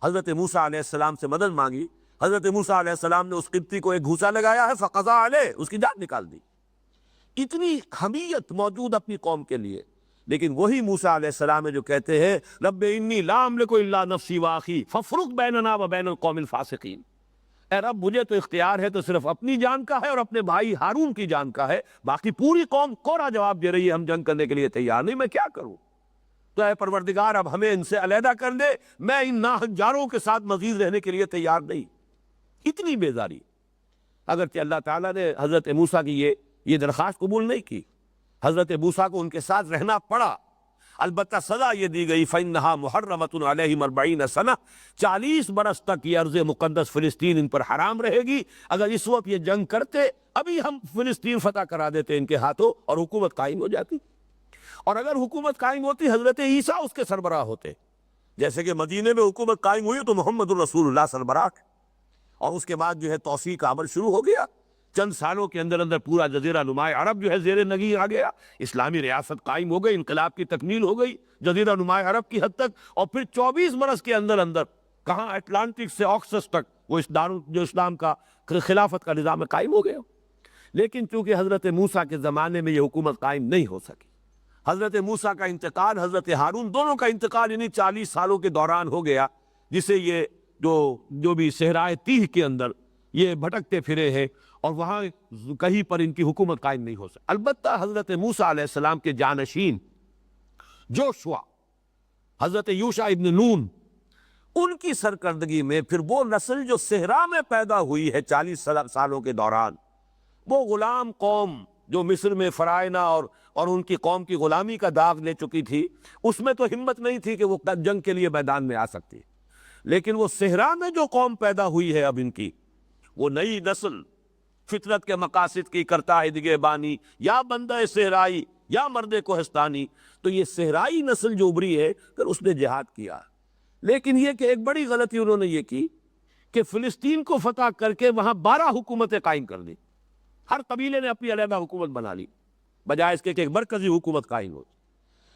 Speaker 1: حضرت موسیٰ علیہ السلام سے مدد مانگی، حضرت موسیٰ علیہ السلام نے اس قبطی کو ایک گھوسا لگایا ہے، فقضا علیہ، اس کی جان نکال دی۔ اتنی حمیت موجود اپنی قوم کے لیے، لیکن وہی موسیٰ علیہ السلام جو کہتے ہیں رب انی لا املک الا نفسی واخی فافرق بیننا وبین القوم الفاسقین، اے رب مجھے تو اختیار ہے تو صرف اپنی جان کا ہے اور اپنے بھائی ہارون کی جان کا ہے، باقی پوری قوم کورا جواب دے رہی ہے ہم جنگ کرنے کے لیے تیار نہیں، میں کیا کروں؟ تو اے پروردگار اب ہمیں ان سے علیحدہ کر دے، میں ان ناہنجاروں کے ساتھ مزید رہنے کے لیے تیار نہیں۔ اتنی بیزاری، اگرچہ اللہ تعالیٰ نے حضرت موسیٰ کی یہ درخواست قبول نہیں کی، حضرت موسیٰ کو ان کے ساتھ رہنا پڑا، البتہ سزا یہ دی گئی فَإِنَّهَا مُحَرَّمَةٌ عَلَيْهِمْ 40 سنہ، 40 برس تک یہ ارض مقدس فلسطین ان پر حرام رہے گی۔ اگر اس وقت یہ جنگ کرتے، ابھی ہم فلسطین فتح کرا دیتے ان کے ہاتھوں اور حکومت قائم ہو جاتی، اور اگر حکومت قائم ہوتی حضرت عیسیٰ اس کے سربراہ ہوتے، جیسے کہ مدینے میں حکومت قائم ہوئی تو محمد الرسول اللہ سربراہ، اور اس کے بعد جو ہے توسیع کا عمل شروع ہو گیا۔ چند سالوں کے اندر اندر پورا جزیرہ نماء عرب جو ہے زیر نگین آ گیا، اسلامی ریاست قائم ہو گئی، انقلاب کی تکمیل ہو گئی جزیرہ نماء عرب کی حد تک، اور پھر 24 برس کے اندر اندر کہاں اٹلانٹک سے آکسس تک وہ جو اسلام کا خلافت کا نظام قائم ہو گیا۔ لیکن چونکہ حضرت موسیٰ کے زمانے میں یہ حکومت قائم نہیں ہو سکی، حضرت موسیٰ کا انتقال، حضرت ہارون، دونوں کا انتقال انہی 40 سالوں کے دوران ہو گیا، جسے یہ جو بھی صحرائے تیہ کے اندر یہ بھٹکتے پھرے ہیں اور وہاں کہیں پر ان کی حکومت قائم نہیں ہو سکتی۔ البتہ حضرت موسیٰ علیہ السلام کے جانشین جوشوا، حضرت یوشع ابن نون، ان کی سرکردگی میں پھر وہ نسل جو صحرا میں پیدا ہوئی ہے 40 سالوں کے دوران، وہ غلام قوم جو مصر میں فرائنہ اور ان کی قوم کی غلامی کا داغ لے چکی تھی، اس میں تو ہمت نہیں تھی کہ وہ جنگ کے لیے میدان میں آ سکتی، لیکن وہ صحرا میں جو قوم پیدا ہوئی ہے اب ان کی، وہ نئی نسل فطرت کے مقاصد کی کرتا ہے دیگے بانی، یا بندہ صحرائی یا مرد کوہستانی، تو یہ صحرائی نسل جو ابری ہے پھر اس نے جہاد کیا۔ لیکن یہ کہ ایک بڑی غلطی انہوں نے یہ کی کہ فلسطین کو فتح کر کے وہاں 12 حکومتیں قائم کر دی، ہر قبیلے نے اپنی علیحدہ حکومت بنا لی بجائے اس کے کہ ایک مرکزی حکومت قائم ہو۔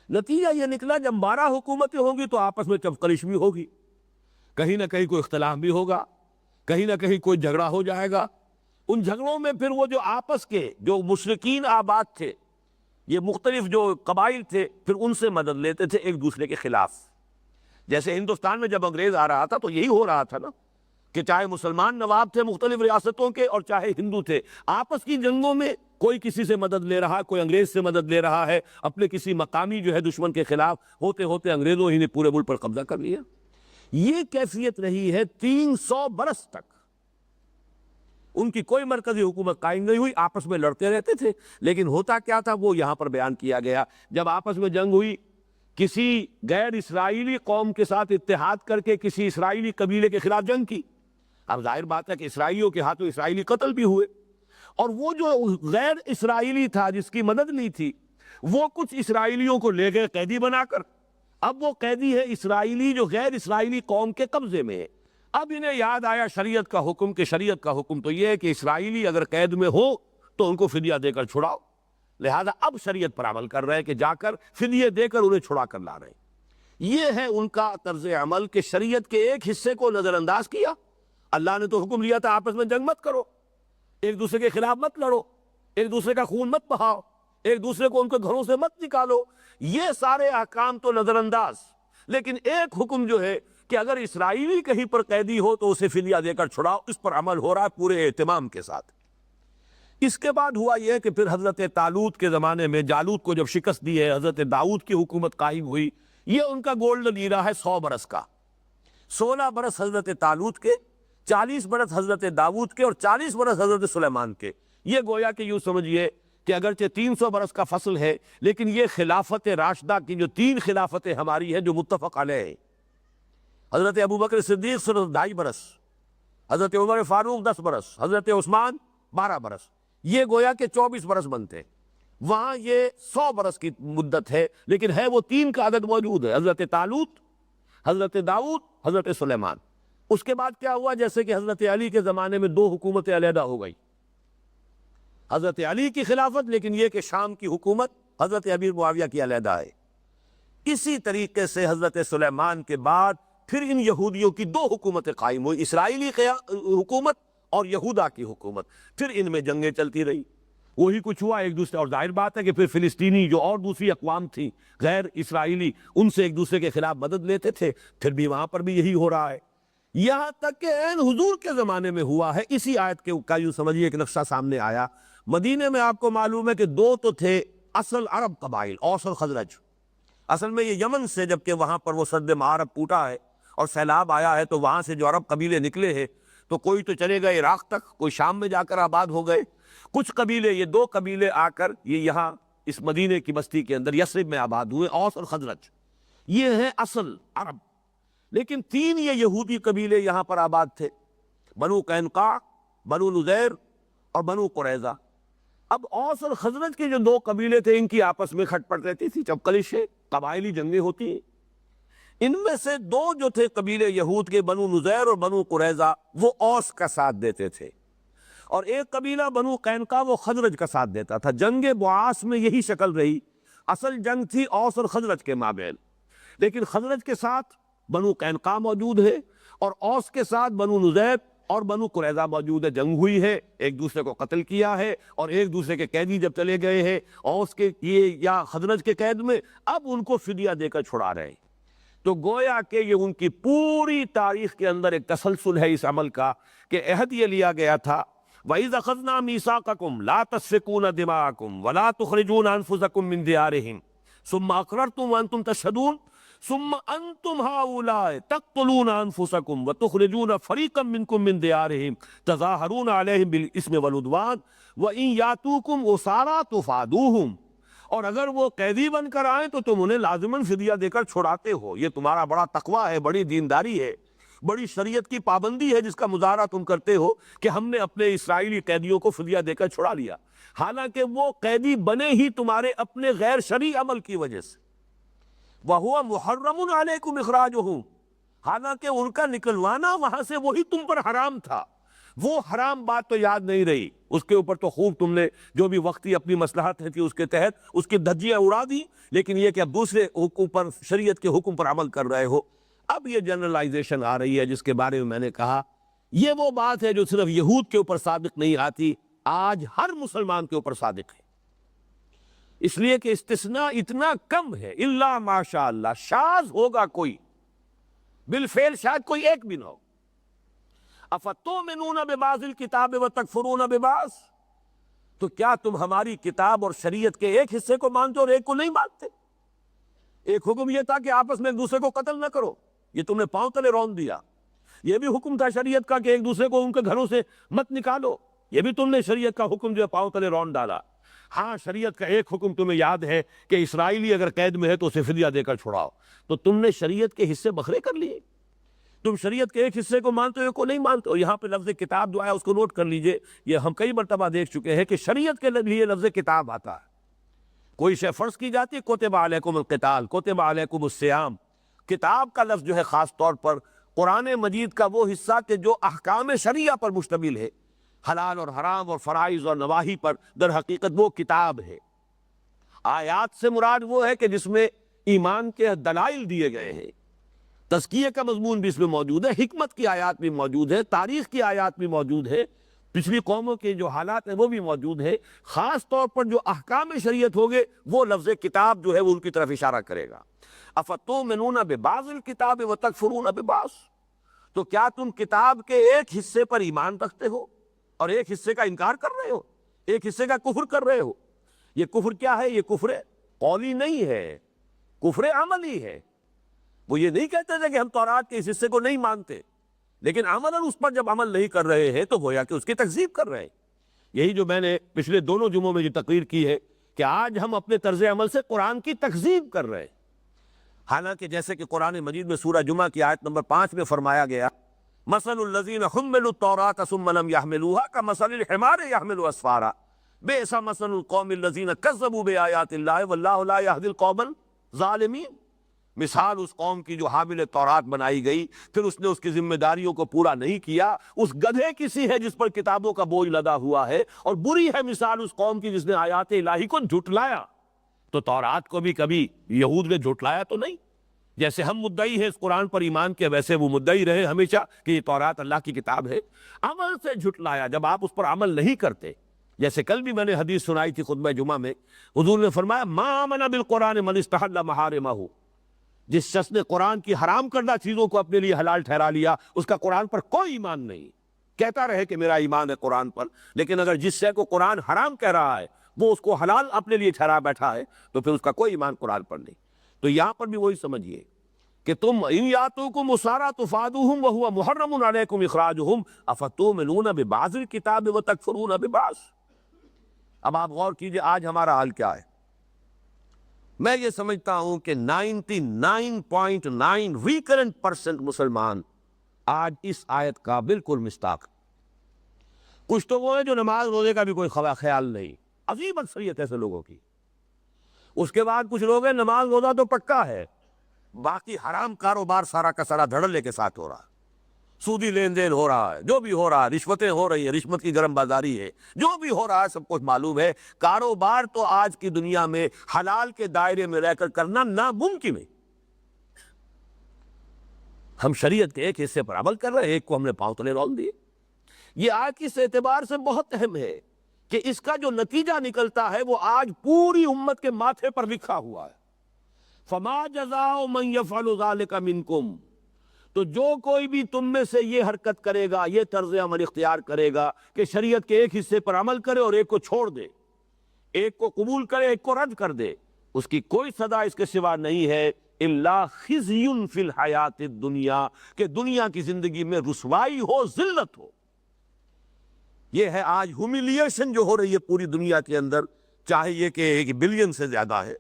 Speaker 1: نتیجہ یہ نکلا جب 12 حکومتیں ہوں گی تو آپس میں چفقلش بھی ہوگی، کہیں نہ کہیں کوئی اختلاف بھی ہوگا، کہیں نہ کہیں کوئی جھگڑا ہو جائے گا۔ ان جھگڑوں میں پھر وہ جو آپس کے جو مشرکین آباد تھے، یہ مختلف جو قبائل تھے، پھر ان سے مدد لیتے تھے ایک دوسرے کے خلاف۔ جیسے ہندوستان میں جب انگریز آ رہا تھا تو یہی ہو رہا تھا نا، کہ چاہے مسلمان نواب تھے مختلف ریاستوں کے اور چاہے ہندو تھے، آپس کی جنگوں میں کوئی کسی سے مدد لے رہا، کوئی انگریز سے مدد لے رہا ہے اپنے کسی مقامی جو ہے دشمن کے خلاف، ہوتے ہوتے انگریزوں ہی نے پورے ملک پر قبضہ کر لیا۔ یہ کیفیت رہی ہے 300 برس تک، ان کی کوئی مرکزی حکومت قائم نہیں ہوئی، آپس میں لڑتے رہتے تھے۔ لیکن ہوتا کیا تھا وہ یہاں پر بیان کیا گیا، جب آپس میں جنگ ہوئی، کسی غیر اسرائیلی قوم کے ساتھ اتحاد کر کے کسی اسرائیلی قبیلے کے خلاف جنگ کی، اب ظاہر بات ہے کہ اسرائیلیوں کے ہاتھوں اسرائیلی قتل بھی ہوئے، اور وہ جو غیر اسرائیلی تھا جس کی مدد نہیں تھی، وہ کچھ اسرائیلیوں کو لے گئے قیدی بنا کر، اب وہ قیدی ہے اسرائیلی جو غیر اسرائیلی قوم کے قبضے میں ہے۔ اب انہیں یاد آیا شریعت کا حکم، کہ شریعت کا حکم تو یہ ہے کہ اسرائیلی اگر قید میں ہو تو ان کو فدیہ دے کر چھڑاؤ، لہذا اب شریعت پر عمل کر رہے ہیں کہ جا کر فدیے دے کر انہیں چھڑا کر لا رہے ہیں۔ یہ ہے ان کا طرز عمل کہ شریعت کے ایک حصے کو نظر انداز کیا۔ اللہ نے تو حکم لیا تھا آپس میں جنگ مت کرو، ایک دوسرے کے خلاف مت لڑو، ایک دوسرے کا خون مت بہاؤ، ایک دوسرے کو ان کے گھروں سے مت نکالو، یہ سارے احکام تو نظر انداز، لیکن ایک حکم جو ہے کہ اگر اسرائیلی کہیں پر قیدی ہو تو اسے فدیہ دے کر چھڑاؤ، اس پر عمل ہو رہا ہے پورے اہتمام کے ساتھ۔ اس کے بعد ہوا یہ کہ پھر حضرت طالوت کے زمانے میں جالوت کو جب شکست دی ہے، حضرت داؤد کی حکومت قائم ہوئی۔ یہ ان کا گولڈن ایرا ہے 100 برس کا، 16 برس حضرت طالوت کے، 40 برس حضرت داؤد کے اور 40 برس حضرت سلیمان کے۔ یہ گویا کہ یوں سمجھیے کہ اگرچہ 300 برس کا فصل ہے، لیکن یہ خلافت راشدہ کی جو 3 خلافتیں ہماری ہیں جو متفق علیہ ہیں، حضرت ابوبکر صدیق صرف 2.5 برس، حضرت عمر فاروق 10 برس، حضرت عثمان 12 برس، یہ گویا کہ 24 برس بنتے ہیں۔ وہاں یہ 100 برس کی مدت ہے، لیکن ہے وہ 3 کا عدد موجود ہے، حضرت طالوت، حضرت داؤد، حضرت سلیمان۔ اس کے بعد کیا ہوا، جیسے کہ حضرت علی کے زمانے میں 2 حکومتیں علیحدہ ہو گئی، حضرت علی کی خلافت، لیکن یہ کہ شام کی حکومت حضرت امیر معاویہ کی علیحدہ ہے۔ اسی طریقے سے حضرت سلیمان کے بعد پھر ان یہودیوں کی 2 حکومتیں قائم ہوئی، اسرائیلی حکومت اور یہودا کی حکومت۔ پھر ان میں جنگیں چلتی رہی، وہی کچھ ہوا ایک دوسرے، اور ظاہر بات ہے کہ پھر فلسطینی جو اور دوسری اقوام تھیں غیر اسرائیلی، ان سے ایک دوسرے کے خلاف مدد لیتے تھے، پھر بھی وہاں پر بھی یہی ہو رہا ہے، یہاں تک کہ عین حضور کے زمانے میں ہوا ہے۔ اسی آیت کے کا یوں سمجھیے ایک نقشہ سامنے آیا۔ مدینے میں آپ کو معلوم ہے کہ 2 تو تھے اصل عرب قبائل، اوس اور خزرج۔ اصل میں یہ یمن سے، جبکہ وہاں پر وہ سد معارب ٹوٹا ہے اور سیلاب آیا ہے، تو وہاں سے جو عرب قبیلے نکلے ہیں تو کوئی تو چلے گئے عراق تک، کوئی شام میں جا کر آباد ہو گئے، کچھ قبیلے، یہ 2 قبیلے آ کر یہ یہاں اس مدینے کی بستی کے اندر یثرب میں آباد ہوئے، اوس اور خزرج، یہ ہیں اصل عرب۔ لیکن 3 یہ یہودی قبیلے یہاں پر آباد تھے، بنو قینقاع، بنو نذیر اور بنو قریظہ۔ اب اوس اور خزرج کے جو 2 قبیلے تھے، ان کی آپس میں کھٹ پٹ رہتی تھی، چپکلشیں، قبائلی جنگیں ہوتی ہیں۔ ان میں سے 2 جو تھے قبیلے یہود کے، بنو نذیر اور بنو قریظہ، وہ اوس کا ساتھ دیتے تھے، اور ایک قبیلہ بنو قینقاع وہ خزرج کا ساتھ دیتا تھا۔ جنگ بعاث میں یہی شکل رہی، اصل جنگ تھی اوس اور خزرج کے مابین، لیکن خزرج کے ساتھ بنو قینقاع موجود ہے اور اوس کے ساتھ بنو نذیر اور بنو قریظہ موجود ہے۔ جنگ ہوئی ہے، ایک دوسرے کو قتل کیا ہے، اور ایک دوسرے کے قیدی جب چلے گئے ہیں اوس کے یہ یا خزرج کے قید میں، اب ان کو فدیہ دے کر چھڑا رہے ہیں۔ تو گویا کہ یہ ان کی پوری تاریخ کے اندر ایک تسلسل ہے اس عمل کا، کہ عہد یہ لیا گیا تھا وَإِذْ أَخَذْنَا مِيثَاقَكُمْ لَا تَسْفِكُونَ دِمَاءَكُمْ وَلَا تُخْرِجُونَ أَنفُسَكُمْ مِنْ دِيَارِهِمْ ثُمَّ أَقْرَرْتُمْ وَأَنْتُمْ تَشْهَدُونَ ثُمَّ أَنْتُمْ هَؤُلَاءِ تَقْتُلُونَ أَنفُسَكُمْ وَتُخْرِجُونَ فَرِيقًا مِنْكُمْ مِنْ دِيَارِهِمْ تَظَاهَرُونَ عَلَيْهِمْ بِالْإِثْمِ وَالْعُدْوَانِ وَإِنْ يَأْتُوكُمْ أُسَارَىٰ تُفَادُوهُمْ، اور اگر وہ قیدی بن کر آئیں تو تم انہیں لازماً فدیہ دے کر چھڑاتے ہو۔ یہ تمہارا بڑا تقویٰ ہے، بڑی دینداری ہے، بڑی شریعت کی پابندی ہے جس کا مظاہرہ تم کرتے ہو کہ ہم نے اپنے اسرائیلی قیدیوں کو فدیہ دے کر چھڑا لیا، حالانکہ وہ قیدی بنے ہی تمہارے اپنے غیر شرعی عمل کی وجہ سے۔ وَهُوَ مُحَرَّمٌ عَلَيْكُمْ إِخْرَاجُهُمْ، حالانکہ ان کا نکلوانا وہاں سے وہی تم پر حرام تھا۔ وہ حرام بات تو یاد نہیں رہی، اس کے اوپر تو خوب تم نے جو بھی وقتی اپنی مصلحت تھی اس کے تحت اس کی دھجیاں اڑا دی، لیکن یہ کہ اب دوسرے حکم پر، شریعت کے حکم پر عمل کر رہے ہو۔ اب یہ جنرلائزیشن آ رہی ہے جس کے بارے میں نے کہا یہ وہ بات ہے جو صرف یہود کے اوپر صادق نہیں آتی، آج ہر مسلمان کے اوپر صادق ہے، اس لیے کہ استثناء اتنا کم ہے، الا ماشاء اللہ، شاذ ہوگا کوئی، بالفعل شاید کوئی ایک بھی نہ ہو۔ افتؤمنون ببعض الکتاب وتکفرون ببعض، تو کیا تم ہماری کتاب اور شریعت کے ایک حصے کو مانتے اور ایک کو نہیں مانتے؟ ایک حکم یہ تھا کہ آپس میں ایک دوسرے کو قتل نہ کرو، یہ تم نے پاؤں تلے رون دیا۔ یہ بھی حکم تھا شریعت کا کہ ایک دوسرے کو ان کے گھروں سے مت نکالو، یہ بھی تم نے شریعت کا حکم جو ہے پاؤں تلے رون ڈالا۔ ہاں، شریعت کا ایک حکم تمہیں یاد ہے کہ اسرائیلی اگر قید میں ہے تو اسے فدیہ دے کر چھڑاؤ، تو تم نے شریعت کے حصے بکھرے کر لیے، تم شریعت کے ایک حصے کو مانتے ہو ایک کو نہیں مانتے ہو۔ یہاں پہ لفظ کتاب جو ہے اس کو نوٹ کر لیجئے، یہ ہم کئی مرتبہ دیکھ چکے ہیں کہ شریعت کے لیے لفظ کتاب آتا ہے، کوئی شے فرض کی جاتی ہے، کتب علیکم القتال، کتب علیکم الصیام۔ کتاب کا لفظ جو ہے خاص طور پر قرآن مجید کا وہ حصہ کہ جو احکام شریعہ پر مشتمل ہے، حلال اور حرام اور فرائض اور نواہی پر، در حقیقت وہ کتاب ہے۔ آیات سے مراد وہ ہے کہ جس میں ایمان کے دلائل دیے گئے ہیں، تزکیہ کا مضمون بھی اس میں موجود ہے، حکمت کی آیات بھی موجود ہے، تاریخ کی آیات بھی موجود ہے، پچھلی قوموں کے جو حالات ہیں وہ بھی موجود ہے۔ خاص طور پر جو احکام شریعت ہوگے وہ لفظ کتاب جو ہے وہ ان کی طرف اشارہ کرے گا۔ افتؤمنون ببعض الکتاب وتکفرون ببعض، تو کیا تم کتاب کے ایک حصے پر ایمان رکھتے ہو اور ایک حصے کا انکار کر رہے ہو، ایک حصے کا کفر کر رہے ہو؟ یہ کفر کیا ہے؟ یہ کفر قولی نہیں ہے، کفر عملی ہے۔ وہ یہ نہیں کہتے تھے کہ ہم تورات کے اس حصے کو نہیں مانتے، لیکن عملاً اس پر جب عمل نہیں کر رہے ہیں تو گویا کہ اس کی تکذیب کر رہے ہیں۔ یہی جو میں نے پچھلے دونوں جمعوں میں یہ تقریر کی ہے کہ آج ہم اپنے طرز عمل سے قرآن کی تکذیب کر رہے ہیں، حالانکہ جیسے کہ قرآن مجید میں سورہ جمعہ کی آیت نمبر 5 میں فرمایا گیا، مثل الذین حملوا التوراۃ ثم لم يحملوها کمثل الحمار يحمل اسفارا بئس مثل القوم الذین کذبوا بآیات اللہ واللہ لا یہدی القوم الظالمین۔ مثال اس قوم کی جو حامل تورات بنائی گئی، پھر اس نے اس کی ذمہ داریوں کو پورا نہیں کیا، اس گدھے کی سی ہے جس پر کتابوں کا بوجھ لدا ہوا ہے، اور بری ہے مثال اس قوم کی جس نے آیات الہی کو جھٹلایا۔ تو تورات کو بھی کبھی یہود نے جھٹلایا تو نہیں، جیسے ہم مدعی ہیں اس قرآن پر ایمان کے، ویسے وہ مدعی رہے ہمیشہ کہ یہ تورات اللہ کی کتاب ہے۔ عمل سے جھٹلایا جب آپ اس پر عمل نہیں کرتے، جیسے کل بھی میں نے حدیث سنائی تھی خطبہ جمعہ میں، حضور نے فرمایا ما آمن بالقرآن من استحل محارمہ، جس شخص نے قرآن کی حرام کردہ چیزوں کو اپنے لیے حلال ٹھہرا لیا، اس کا قرآن پر کوئی ایمان نہیں۔ کہتا رہے کہ میرا ایمان ہے قرآن پر، لیکن اگر جس شے کو قرآن حرام کہہ رہا ہے وہ اس کو حلال اپنے لیے ٹھہرا بیٹھا ہے تو پھر اس کا کوئی ایمان قرآن پر نہیں۔ تو یہاں پر بھی وہی سمجھیے کہ تم ان یاتوکم اسارا تفادوہم وہو محرم علیکم اخراجہم افتؤمنون ببعض الکتاب وتکفرون ببعض۔ اب آپ غور کیجئے آج ہمارا حال کیا ہے۔ میں یہ سمجھتا ہوں کہ 99.9 ریکرنٹ% مسلمان آج اس آیت کا بالکل مصداق۔ کچھ تو وہ ہیں جو نماز روزے کا بھی کوئی خیال نہیں، عظیم اکثریت ایسے لوگوں کی۔ اس کے بعد کچھ لوگ ہیں نماز روزہ تو پکا ہے، باقی حرام کاروبار سارا کا سارا دھڑلے کے ساتھ ہو رہا ہے، سودی لین دین ہو رہا ہے، جو بھی ہو رہا ہے، رشوتیں ہو رہی ہیں، رشوت کی گرم بازاری ہے، جو بھی ہو رہا ہے سب کچھ معلوم ہے۔ کاروبار تو آج کی دنیا میں حلال کے دائرے میں رہ کر کرنا ناممکن ہے۔ ہم شریعت کے ایک حصے پر عمل کر رہے ہیں، ایک کو ہم نے پاؤں تلے رول دیے۔ یہ آج اس اعتبار سے بہت اہم ہے کہ اس کا جو نتیجہ نکلتا ہے وہ آج پوری امت کے ماتھے پر لکھا ہوا ہے۔ فما جزاء من یفعل ذلک منکم، تو جو کوئی بھی تم میں سے یہ حرکت کرے گا، یہ طرز عمل اختیار کرے گا کہ شریعت کے ایک حصے پر عمل کرے اور ایک کو چھوڑ دے، ایک کو قبول کرے ایک کو رد کر دے، اس کی کوئی سزا اس کے سوا نہیں ہے الا خزی فی الحیات الدنیا، کہ دنیا کی زندگی میں رسوائی ہو، ذلت ہو۔ یہ ہے آج ہیوملیشن جو ہو رہی ہے پوری دنیا کے اندر، چاہے یہ کہ 1 بلین سے زیادہ ہے،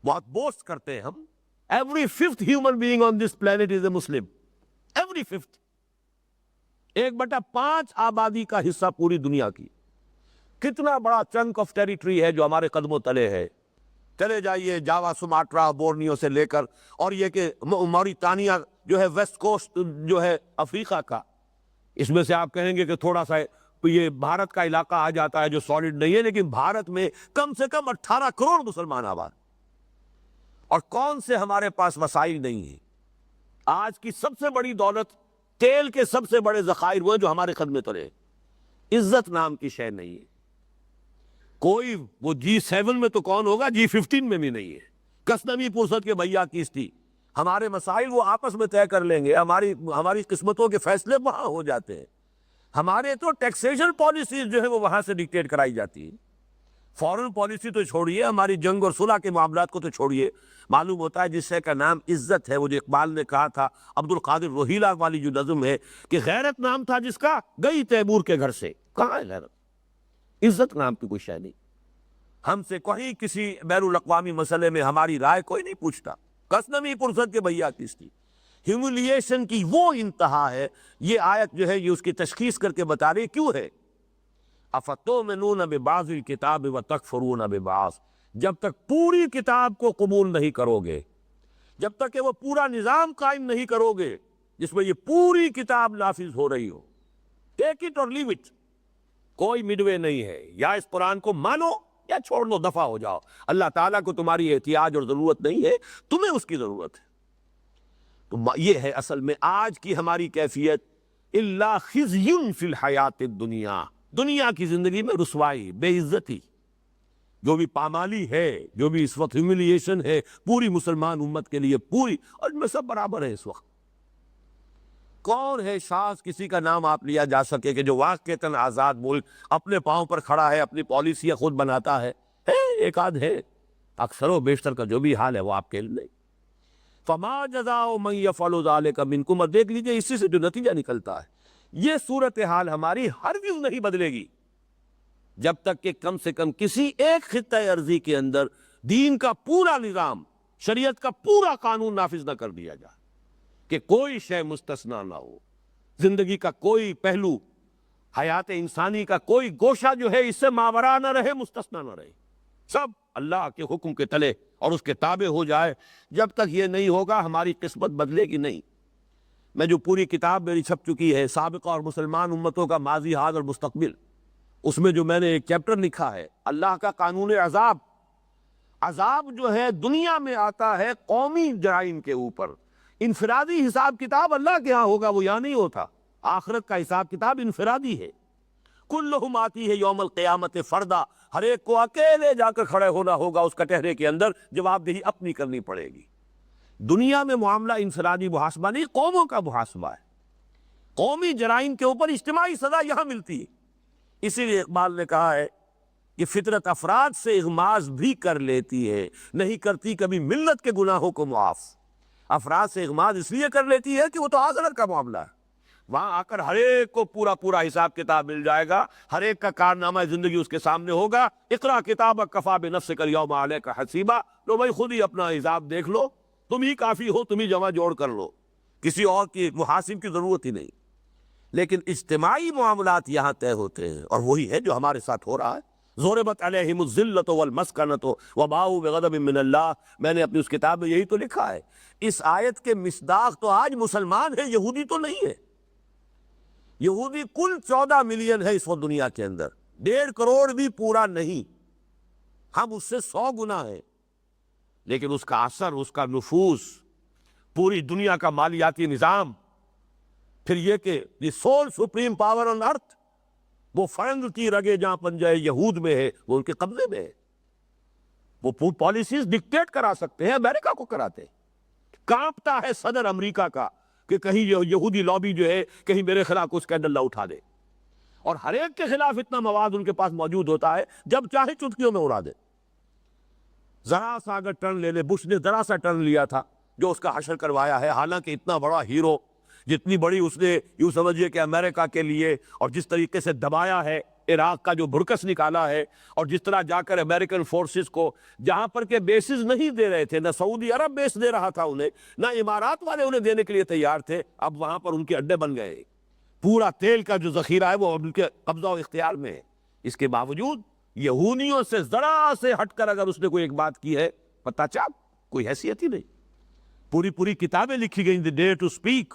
Speaker 1: بہت بوسٹ کرتے ہیں ہم۔ Every fifth human being on this planet is a Muslim. Every fifth. 1/5 آبادی کا حصہ پوری دنیا کی۔ کتنا بڑا چنک آف ٹیریٹری ہے جو ہمارے قدموں تلے ہے۔ چلے جائیے جاوا، سماٹرا، بورنیو سے لے کر، اور یہ کہ موریتانیہ جو ہے ویسٹ کوسٹ جو ہے افریقہ کا، اس میں سے آپ کہیں گے کہ تھوڑا سا یہ بھارت کا علاقہ آ جاتا ہے جو سالڈ نہیں ہے، لیکن بھارت میں کم سے کم 18 کروڑ مسلمان آباد، اور کون سے ہمارے پاس وسائل نہیں ہیں۔ آج کی سب سے بڑی دولت، تیل کے سب سے بڑے ذخائر وہ جو ہمارے قدمے تلے، عزت نام کی شے نہیں ہے۔ کوئی وہ G7 میں تو کون ہوگا، G15 میں بھی نہیں ہے۔ کسنمی پرست کے بھیا کیس تھی، ہمارے مسائل وہ آپس میں طے کر لیں گے، ہماری قسمتوں کے فیصلے وہاں ہو جاتے ہیں۔ ہمارے تو ٹیکسیشن پالیسیز جو ہے وہ وہاں سے ڈکٹیٹ کرائی جاتی ہے۔ فورن پالیسی تو چھوڑیے، ہماری جنگ اور صلح کے معاملات کو تو چھوڑیے، معلوم ہوتا ہے جس سے کا نام عزت ہے۔ وہ جو اقبال نے کہا تھا، عبد القادر روہیلا والی جو نظم ہے کہ غیرت نام تھا جس کا گئی تیمور کے گھر سے، کہاں ہے غیرت؟ عزت نام کی کوئی شے نہیں۔ ہم سے کوئی کسی بین الاقوامی مسئلے میں ہماری رائے کوئی نہیں پوچھتا۔ کسنمی پرست کے بھیا کس تھی؟ ہیوملیشن کی وہ انتہا ہے۔ یہ آیت جو ہے یہ اس کی تشخیص کر کے بتا رہی کیوں ہے۔ افتؤمنون ببعض الکتاب وتکفرون ببعض، جب تک پوری کتاب کو قبول نہیں کرو گے، جب تک کہ وہ پورا نظام قائم نہیں کرو گے جس میں یہ پوری کتاب نافذ ہو رہی ہو، ٹیک اٹ اور لیو اٹ، کوئی مڈ وے نہیں ہے، یا اس قرآن کو مانو یا چھوڑ دو، دفع ہو جاؤ۔ اللہ تعالیٰ کو تمہاری احتیاج اور ضرورت نہیں ہے، تمہیں اس کی ضرورت ہے۔ تو یہ ہے اصل میں آج کی ہماری کیفیت، الا خزی فی الحیات الدنیا، دنیا کی زندگی میں رسوائی، بے عزتی، جو بھی پامالی ہے، جو بھی اس وقت ہیوملیشن ہے پوری مسلمان امت کے لیے، پوری، اور میں سب برابر ہے اس وقت۔ کون ہے شاذ کسی کا نام آپ لیا جا سکے کہ جو واقعتاً آزاد ملک اپنے پاؤں پر کھڑا ہے، اپنی پالیسیاں خود بناتا ہے؟ ایک آدھ ہے، اکثر و بیشتر کا جو بھی حال ہے وہ آپ کے علم نہیں۔ فما جزاء من یفعل ذلک منکم، اور دیکھ لیجئے اسی سے جو نتیجہ نکلتا ہے، یہ صورتحال ہماری ہرگز نہیں بدلے گی جب تک کہ کم سے کم کسی ایک خطہ ارضی کے اندر دین کا پورا نظام، شریعت کا پورا قانون نافذ نہ کر دیا جائے، کہ کوئی شے مستثنا نہ ہو، زندگی کا کوئی پہلو، حیات انسانی کا کوئی گوشہ جو ہے اس سے ماورا نہ رہے، مستثنا نہ رہے، سب اللہ کے حکم کے تلے اور اس کے تابع ہو جائے۔ جب تک یہ نہیں ہوگا ہماری قسمت بدلے گی نہیں۔ میں جو پوری کتاب میری چھپ چکی ہے، سابقہ اور مسلمان امتوں کا ماضی، حال اور مستقبل، اس میں جو میں نے ایک چیپٹر لکھا ہے، اللہ کا قانون عذاب۔ عذاب جو ہے دنیا میں آتا ہے قومی جرائم کے اوپر، انفرادی حساب کتاب اللہ کے ہاں ہوگا، وہ یہاں نہیں ہوتا۔ آخرت کا حساب کتاب انفرادی ہے۔ کلہم آتی ہے یوم القیامت فردا، ہر ایک کو اکیلے جا کر کھڑے ہونا ہوگا اس کٹہرے کے اندر، جواب دہی اپنی کرنی پڑے گی۔ دنیا میں معاملہ انفرادی محاسبہ نہیں، قوموں کا محاسبہ ہے۔ قومی جرائم کے اوپر اجتماعی سزا یہاں ملتی ہے۔ اسی لیے اقبال نے کہا ہے کہ فطرت افراد سے اغماض بھی کر لیتی ہے، نہیں کرتی کبھی ملت کے گناہوں کو معاف۔ افراد سے اغماض اس لیے کر لیتی ہے کہ وہ تو آخرت کا معاملہ ہے، وہاں آ کر ہر ایک کو پورا پورا حساب کتاب مل جائے گا، ہر ایک کا کارنامہ زندگی اس کے سامنے ہوگا۔ اقرا کتابک کفی بنفسک الیوم علیک حسیبا، تو بھائی خود ہی اپنا حساب دیکھ لو، تم ہی کافی ہو، تم ہی جمع جوڑ کر لو، کسی اور کی محاسب کی ضرورت ہی نہیں۔ لیکن اجتماعی معاملات یہاں طے ہوتے ہیں، اور وہی ہے جو ہمارے ساتھ ہو رہا ہے۔ ضربت علیہم الذلۃ والمسکنۃ وباؤوا بغضب من اللہ، میں نے اپنی اس کتاب میں یہی تو لکھا ہے۔ اس آیت کے مصداق تو آج مسلمان ہیں، یہودی تو نہیں ہے۔ یہودی کل 14 ملین ہے اس وقت دنیا کے اندر، 1.5 کروڑ بھی پورا نہیں، ہم اس سے 100 گنا ہیں، لیکن اس کا اثر، اس کا نفوذ، پوری دنیا کا مالیاتی نظام، پھر یہ کہ دی سول سپریم پاور آن ارتھ، وہ فرنگ کی رگے جہاں پنجہ یہود میں ہے، وہ ان کے قبضے میں ہے۔ وہ پالیسیز ڈکٹیٹ کرا سکتے ہیں، امریکہ کو کراتے ہیں۔ کانپتا ہے صدر امریکہ کا کہ کہیں یہودی لابی جو ہے کہیں میرے خلاف کچھ اسکینڈل نہ اٹھا دے، اور ہر ایک کے خلاف اتنا مواد ان کے پاس موجود ہوتا ہے جب چاہے چٹکیوں میں اڑا دے۔ ذرا سا اگر ٹرن لے لے، بش نے ذرا سا ٹرن لیا تھا جو اس کا حشر کروایا ہے، حالانکہ اتنا بڑا ہیرو، جتنی بڑی اس نے یوں سمجھیے کہ امریکہ کے لیے، اور جس طریقے سے دبایا ہے عراق کا جو بھرکس نکالا ہے، اور جس طرح جا کر امریکن فورسز کو جہاں پر کے بیسز نہیں دے رہے تھے، نہ سعودی عرب بیس دے رہا تھا انہیں، نہ امارات والے انہیں دینے کے لیے تیار تھے، اب وہاں پر ان کے اڈے بن گئے، پورا تیل کا جو ذخیرہ ہے وہ ان کے قبضہ و اختیار میں ہے۔ اس کے باوجود یہودیوں سے ذرا سے ہٹ کر اگر اس نے کوئی ایک بات کی ہے، پتہ چاپ کوئی حیثیت ہی نہیں، پوری کتابیں لکھی گئیں دی ڈیئر ٹو اسپیک۔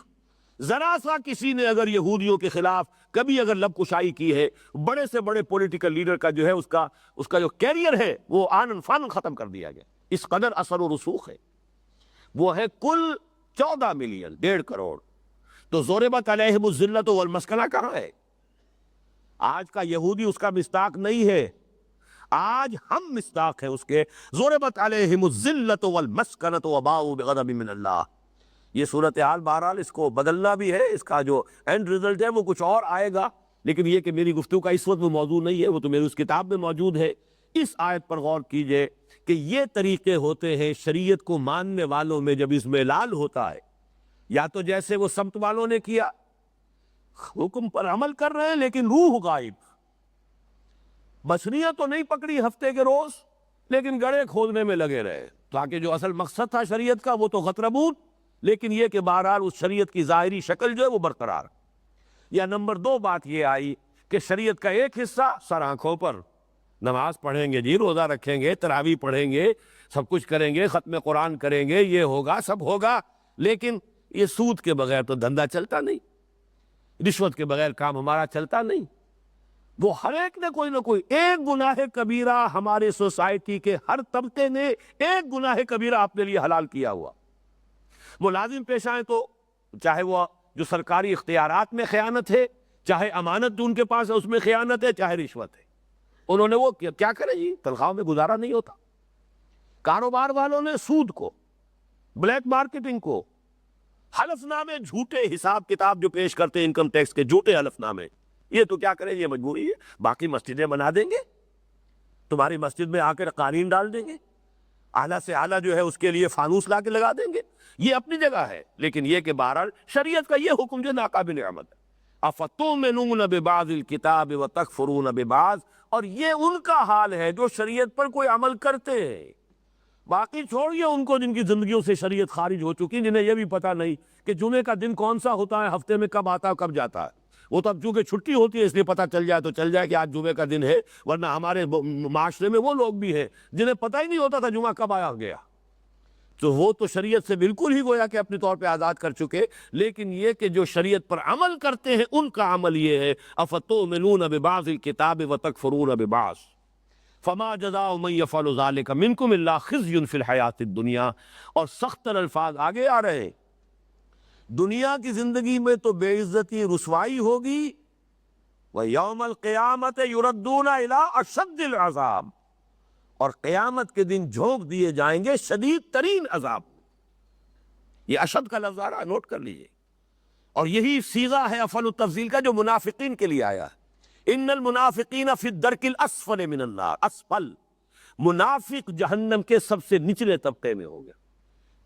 Speaker 1: ذرا سا کسی نے اگر یہودیوں کے خلاف کبھی اگر لب کشائی کی ہے، بڑے سے بڑے پولیٹیکل لیڈر کا جو ہے اس کا جو کیریئر ہے وہ آنن فانن ختم کر دیا گیا، اس قدر اثر و رسوخ ہے۔ وہ ہے کل 14 ملین، 1.5 کروڑ۔ تو ضربت علیہم الذلۃ والمسکنہ کہاں ہے؟ آج کا یہودی اس کا مصداق نہیں ہے، آج ہم مصداق ہیں اس کے۔ ضربت علیہم الذلۃ والمسکنۃ وباؤوا بغضب من اللہ۔ یہ صورتحال بہرحال اس کو بدلنا بھی ہے، اس کا جو اینڈ ریزلٹ ہے وہ کچھ اور آئے گا، لیکن یہ کہ میری گفتگو کا اس وقت وہ موضوع نہیں ہے، وہ تو میری اس کتاب میں موجود ہے۔ اس آیت پر غور کیجئے کہ یہ طریقے ہوتے ہیں شریعت کو ماننے والوں میں جب اضمحلال ہوتا ہے، یا تو جیسے وہ سمت والوں نے کیا، حکم پر عمل کر رہے ہیں لیکن روح غائب، مچھلیاں تو نہیں پکڑی ہفتے کے روز لیکن گڑھے کھودنے میں لگے رہے، تاکہ جو اصل مقصد تھا شریعت کا وہ تو غتربون، لیکن یہ کہ بہرحال اس شریعت کی ظاہری شکل جو ہے وہ برقرار۔ یا نمبر 2 بات یہ آئی کہ شریعت کا ایک حصہ سر آنکھوں پر، نماز پڑھیں گے جی، روزہ رکھیں گے، تراویح پڑھیں گے، سب کچھ کریں گے، ختم قرآن کریں گے، یہ ہوگا سب ہوگا، لیکن یہ سود کے بغیر تو دھندا چلتا نہیں، رشوت کے بغیر کام ہمارا چلتا نہیں۔ وہ ہر ایک نے کوئی نہ کوئی ایک گناہ کبیرہ، ہمارے سوسائٹی کے ہر طبقے نے ایک گناہ کبیرہ اپنے لیے حلال کیا ہوا۔ ملازم پیشہ ہیں تو چاہے وہ جو سرکاری اختیارات میں خیانت ہے، چاہے امانت جو ان کے پاس ہے اس میں خیانت ہے، چاہے رشوت ہے، انہوں نے وہ کیا کرے جی، تنخواہوں میں گزارا نہیں ہوتا۔ کاروبار والوں نے سود کو، بلیک مارکیٹنگ کو، حلف نامے جھوٹے، حساب کتاب جو پیش کرتے ہیں انکم ٹیکس کے جھوٹے حلف نامے، یہ تو کیا کریں، یہ مجبوری ہے۔ باقی مسجدیں بنا دیں گے، تمہاری مسجد میں آ کر قالین ڈال دیں گے، اعلیٰ سے اعلیٰ جو ہے اس کے لیے فانوس لا کے لگا دیں گے، یہ اپنی جگہ ہے، لیکن یہ کہ بہرحال شریعت کا یہ حکم جو ناقابل عمل ہے۔ افتؤمنون ببعض الکتاب وتکفرون ببعض، اور یہ ان کا حال ہے جو شریعت پر کوئی عمل کرتے ہیں۔ باقی چھوڑیے ان کو جن کی زندگیوں سے شریعت خارج ہو چکی، جنہیں یہ بھی پتہ نہیں کہ جمعے کا دن کون سا ہوتا ہے، ہفتے میں کب آتا ہے کب جاتا ہے۔ وہ تو اب چونکہ چھٹی ہوتی ہے اس لیے پتہ چل جائے تو چل جائے کہ آج جمعے کا دن ہے، ورنہ ہمارے معاشرے میں وہ لوگ بھی ہیں جنہیں پتہ ہی نہیں ہوتا تھا جمعہ کب آیا گیا۔ تو وہ تو شریعت سے بالکل ہی گویا کہ اپنے طور پہ آزاد کر چکے، لیکن یہ کہ جو شریعت پر عمل کرتے ہیں ان کا عمل یہ ہے، افتؤمنون ببعض الکتاب وتکفرون ببعض فما جزاء من یفعل ذلک منکم الا خزی فی الحیاۃ الدنیا۔ اور سخت تر الفاظ آگے آ رہے ہیں، دنیا کی زندگی میں تو بے عزتی رسوائی ہوگی، ویوم القیامت یردون الی اشد العذاب، اور قیامت کے دن جھونک دیے جائیں گے شدید ترین عذاب۔ یہ اشد کا لفظ آ رہا ہے، نوٹ کر لیجئے، اور یہی صیغہ ہے افعل التفضیل کا جو منافقین کے لیے آیا ہے۔ ان المنافقین فی الدرک الاسفل من النار، اسفل، منافق جہنم کے سب سے نچلے طبقے میں ہو گیا۔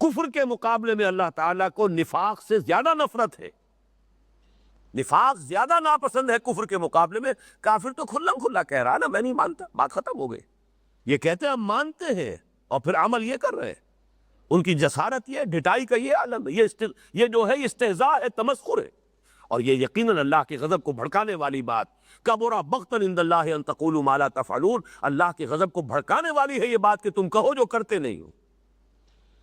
Speaker 1: کفر کے مقابلے میں اللہ تعالیٰ کو نفاق سے زیادہ نفرت ہے، نفاق زیادہ ناپسند ہے کفر کے مقابلے میں۔ کافر تو کھلا کھلا کہہ رہا ہے نا میں نہیں مانتا، بات ختم ہو گئی۔ یہ کہتے ہیں ہم مانتے ہیں اور پھر عمل یہ کر رہے ہیں، ان کی جسارت یہ، ڈٹائی کا یہ عالم ہے، یہ جو ہے استہزاء ہے، تمسخر ہے، اور یہ یقیناً اللہ کے غضب کو بھڑکانے والی بات۔ کبر مقتا عند اللہ ان تقولوا ما لا تفعلون، اللہ کے غضب کو بھڑکانے والی ہے یہ بات کہ تم کہو جو کرتے نہیں ہو۔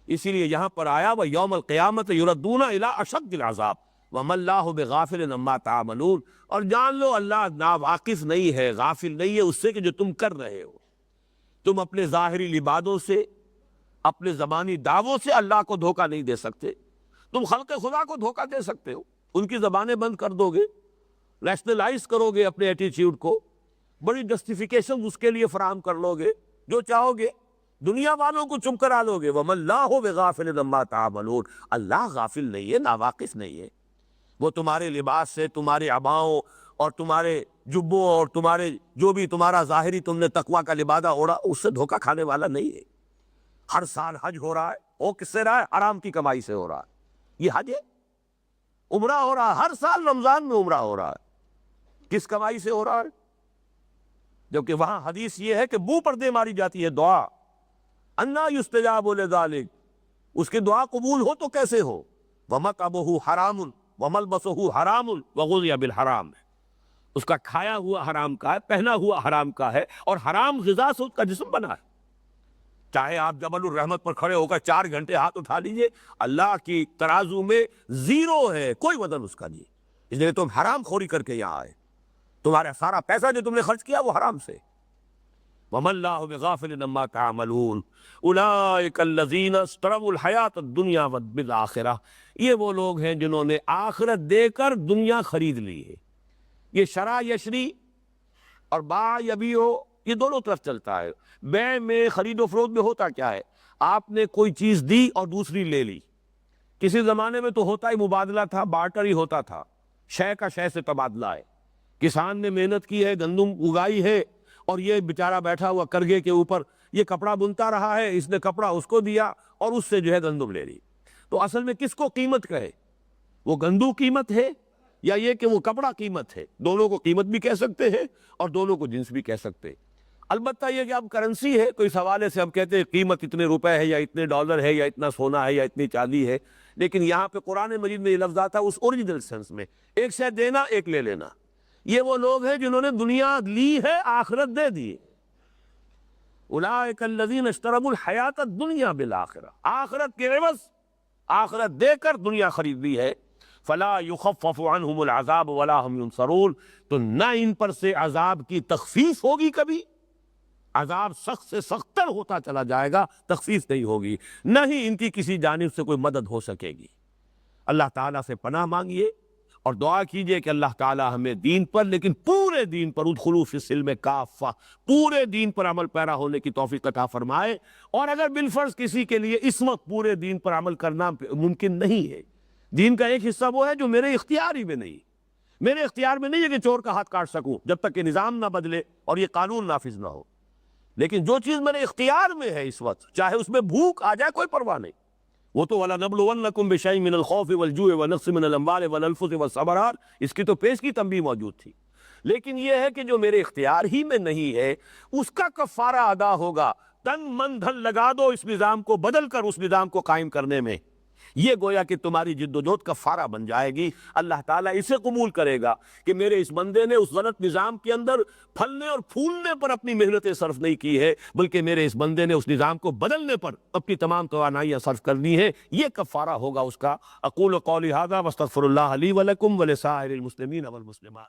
Speaker 1: اسی لیے یہاں پر آیا وَيَوْمَ الْقِيَامَةِ يُرَدُّونَ إِلَىٰ أَشَدِّ الْعَذَابِ وَمَا اللَّهُ بِغَافِلٍ عَمَّا تَعْمَلُونَ، اور جان لو اللہ ناواقف نہیں ہے، غافل نہیں ہے اس سے کہ جو تم کر رہے ہو۔ تم اپنے ظاہری لبادوں سے، اپنے زبانی دعووں سے اللہ کو دھوکہ نہیں دے سکتے، تم خلق خدا کو دھوکہ دے سکتے ہو، ان کی زبانیں بند کر دو گے، ریشنلائز کرو گے اپنے ایٹیچیوڈ کو، بڑی جسٹیفیکیشن اس کے لیے فراہم کر لو گے جو چاہو گے، دنیا والوں کو چپ کرا لو گے. وَمَا اللَّهُ بِغَافِلٍ عَمَّا تَعْمَلُونَ, اللہ غافل نہیں ہے, ناواقف نہیں ہے. وہ تمہارے لباس سے, تمہارے عباؤں اور تمہارے جبوں اور تمہارے جو بھی تمہارا ظاہری تم نے تقویٰ کا لبادہ اوڑھا, اس سے دھوکہ کھانے والا نہیں ہے. ہر سال حج ہو رہا ہے, وہ کس سے رہا ہے؟ حرام کی کمائی سے ہو رہا ہے. یہ حج ہے؟ عمرہ ہو رہا ہے, ہر سال رمضان میں عمرہ ہو رہا ہے, کس کمائی سے ہو رہا ہے؟ جبکہ وہاں حدیث یہ ہے کہ منہ پر دے ماری جاتی ہے دعا, انا یستجاب لذالک, اس کی دعا قبول ہو تو کیسے ہو؟ وَمَطْعَمُهُ حَرَامٌ وَمَلْبَسُهُ حَرَامٌ وَغُذِيَ بِالْحَرَامِ, اس کا کھایا ہوا حرام کا ہے, پہنا ہوا حرام کا ہے, اور حرام غذا سے اس کا جسم بنا ہے. چاہے آپ جبل الرحمت پر کھڑے ہو کر 4 گھنٹے ہاتھ اٹھا لیجئے, اللہ کی ترازو میں زیرو ہے, کوئی وزن اس کا نہیں. اس لیے تم حرام خوری کر کے یہاں آئے, تمہارا سارا پیسہ جو تم نے خرچ کیا وہ حرام سے. وَمَا اللَّهُ بِغَافِلٍ عَمَّا تَعْمَلُونَ أُولَٰئِكَ الَّذِينَ اشْتَرَوُا الْحَيَاةَ الدُّنْيَا بِالْآخِرَةِ, یہ وہ لوگ ہیں جنہوں نے آخرت دے کر دنیا خرید لی ہے. یہ شرع یشری اور باع یبیع, یہ دونوں طرف چلتا ہے. بیع میں, خرید و فروخت میں ہوتا کیا ہے؟ آپ نے کوئی چیز دی اور دوسری لے لی. کسی زمانے میں تو ہوتا ہی مبادلہ تھا, بارٹر ہی ہوتا تھا, شے کا شے سے تبادلہ ہے. کسان نے محنت کی ہے, گندم اگائی ہے, اور یہ بیچارہ بیٹھا ہوا کرگے کے اوپر یہ کپڑا بنتا رہا ہے, اس نے کپڑا اس کو دیا اور اس سے جو ہے گندم لے لی. تو اصل میں کس کو قیمت کہے؟ وہ گندو قیمت ہے یا یہ کہ وہ کپڑا قیمت ہے؟ دونوں کو قیمت بھی کہہ سکتے ہیں اور دونوں کو جنس بھی کہہ سکتے ہیں. البتہ یہ کہ اب کرنسی ہے تو اس حوالے سے ہم کہتے ہیں قیمت اتنے روپے ہے یا اتنے ڈالر ہے یا اتنا سونا ہے یا اتنی چاندی ہے. لیکن یہاں پہ قرآن مجید میں یہ لفظ آتا ہے اس اوریجنل سینس میں, ایک شے دینا ایک لے لینا. یہ وہ لوگ ہیں جنہوں نے دنیا لی ہے, آخرت دے دی. اولئک الذین اشتروا الحیاۃ الدنیا بالآخرہ, آخرت کے عوض آخرت دے کر دنیا خرید لی ہے. فلا یخفف عنہم العذاب ولا هم ینصرون, تو نہ ان پر سے عذاب کی تخفیف ہوگی, کبھی عذاب سخت سے سخت تر ہوتا چلا جائے گا, تخفیف نہیں ہوگی, نہ ہی ان کی کسی جانب سے کوئی مدد ہو سکے گی. اللہ تعالیٰ سے پناہ مانگیے اور دعا کیجئے کہ اللہ تعالیٰ ہمیں دین پر, لیکن پورے دین پر, ادخلوا فی السلم کافہ, پورے دین پر عمل پیرا ہونے کی توفیق عطا فرمائے. اور اگر بالفرض کسی کے لیے اس وقت پورے دین پر عمل کرنا ممکن نہیں ہے, دین کا ایک حصہ وہ ہے جو میرے اختیار ہی میں نہیں, میرے اختیار میں نہیں ہے کہ چور کا ہاتھ کاٹ سکوں جب تک کہ نظام نہ بدلے اور یہ قانون نافذ نہ ہو. لیکن جو چیز میرے اختیار میں ہے اس وقت, چاہے اس میں بھوک آ جائے کوئی پرواہ نہیں, وہ تو وَلَنَبْلُوَنَّكُمْ بِشَيْءٍ مِّنَ الْخَوْفِ وَالْجُوعِ وَنَقْصٍ مِّنَ الْأَمْوَالِ وَالْأَنفُسِ وَالثَّمَرَاتِ, اس کی تو پیش کی تنبیہ موجود تھی. لیکن یہ ہے کہ جو میرے اختیار ہی میں نہیں ہے اس کا کفارہ ادا ہوگا. تن من دھن لگا دو اس نظام کو بدل کر اس نظام کو قائم کرنے میں, یہ گویا کہ تمہاری جد و جہد کفارہ بن جائے گی. اللہ تعالیٰ اسے قبول کرے گا کہ میرے اس بندے نے اس غلط نظام کے اندر پھلنے اور پھولنے پر اپنی محنتیں صرف نہیں کی ہے, بلکہ میرے اس بندے نے اس نظام کو بدلنے پر اپنی تمام توانائیاں صرف کرنی ہے. یہ کفارہ ہوگا اس کا. اقول قولی ھذا واستغفر اللہ لی ولکم ولسائر المسلمین والمسلمات.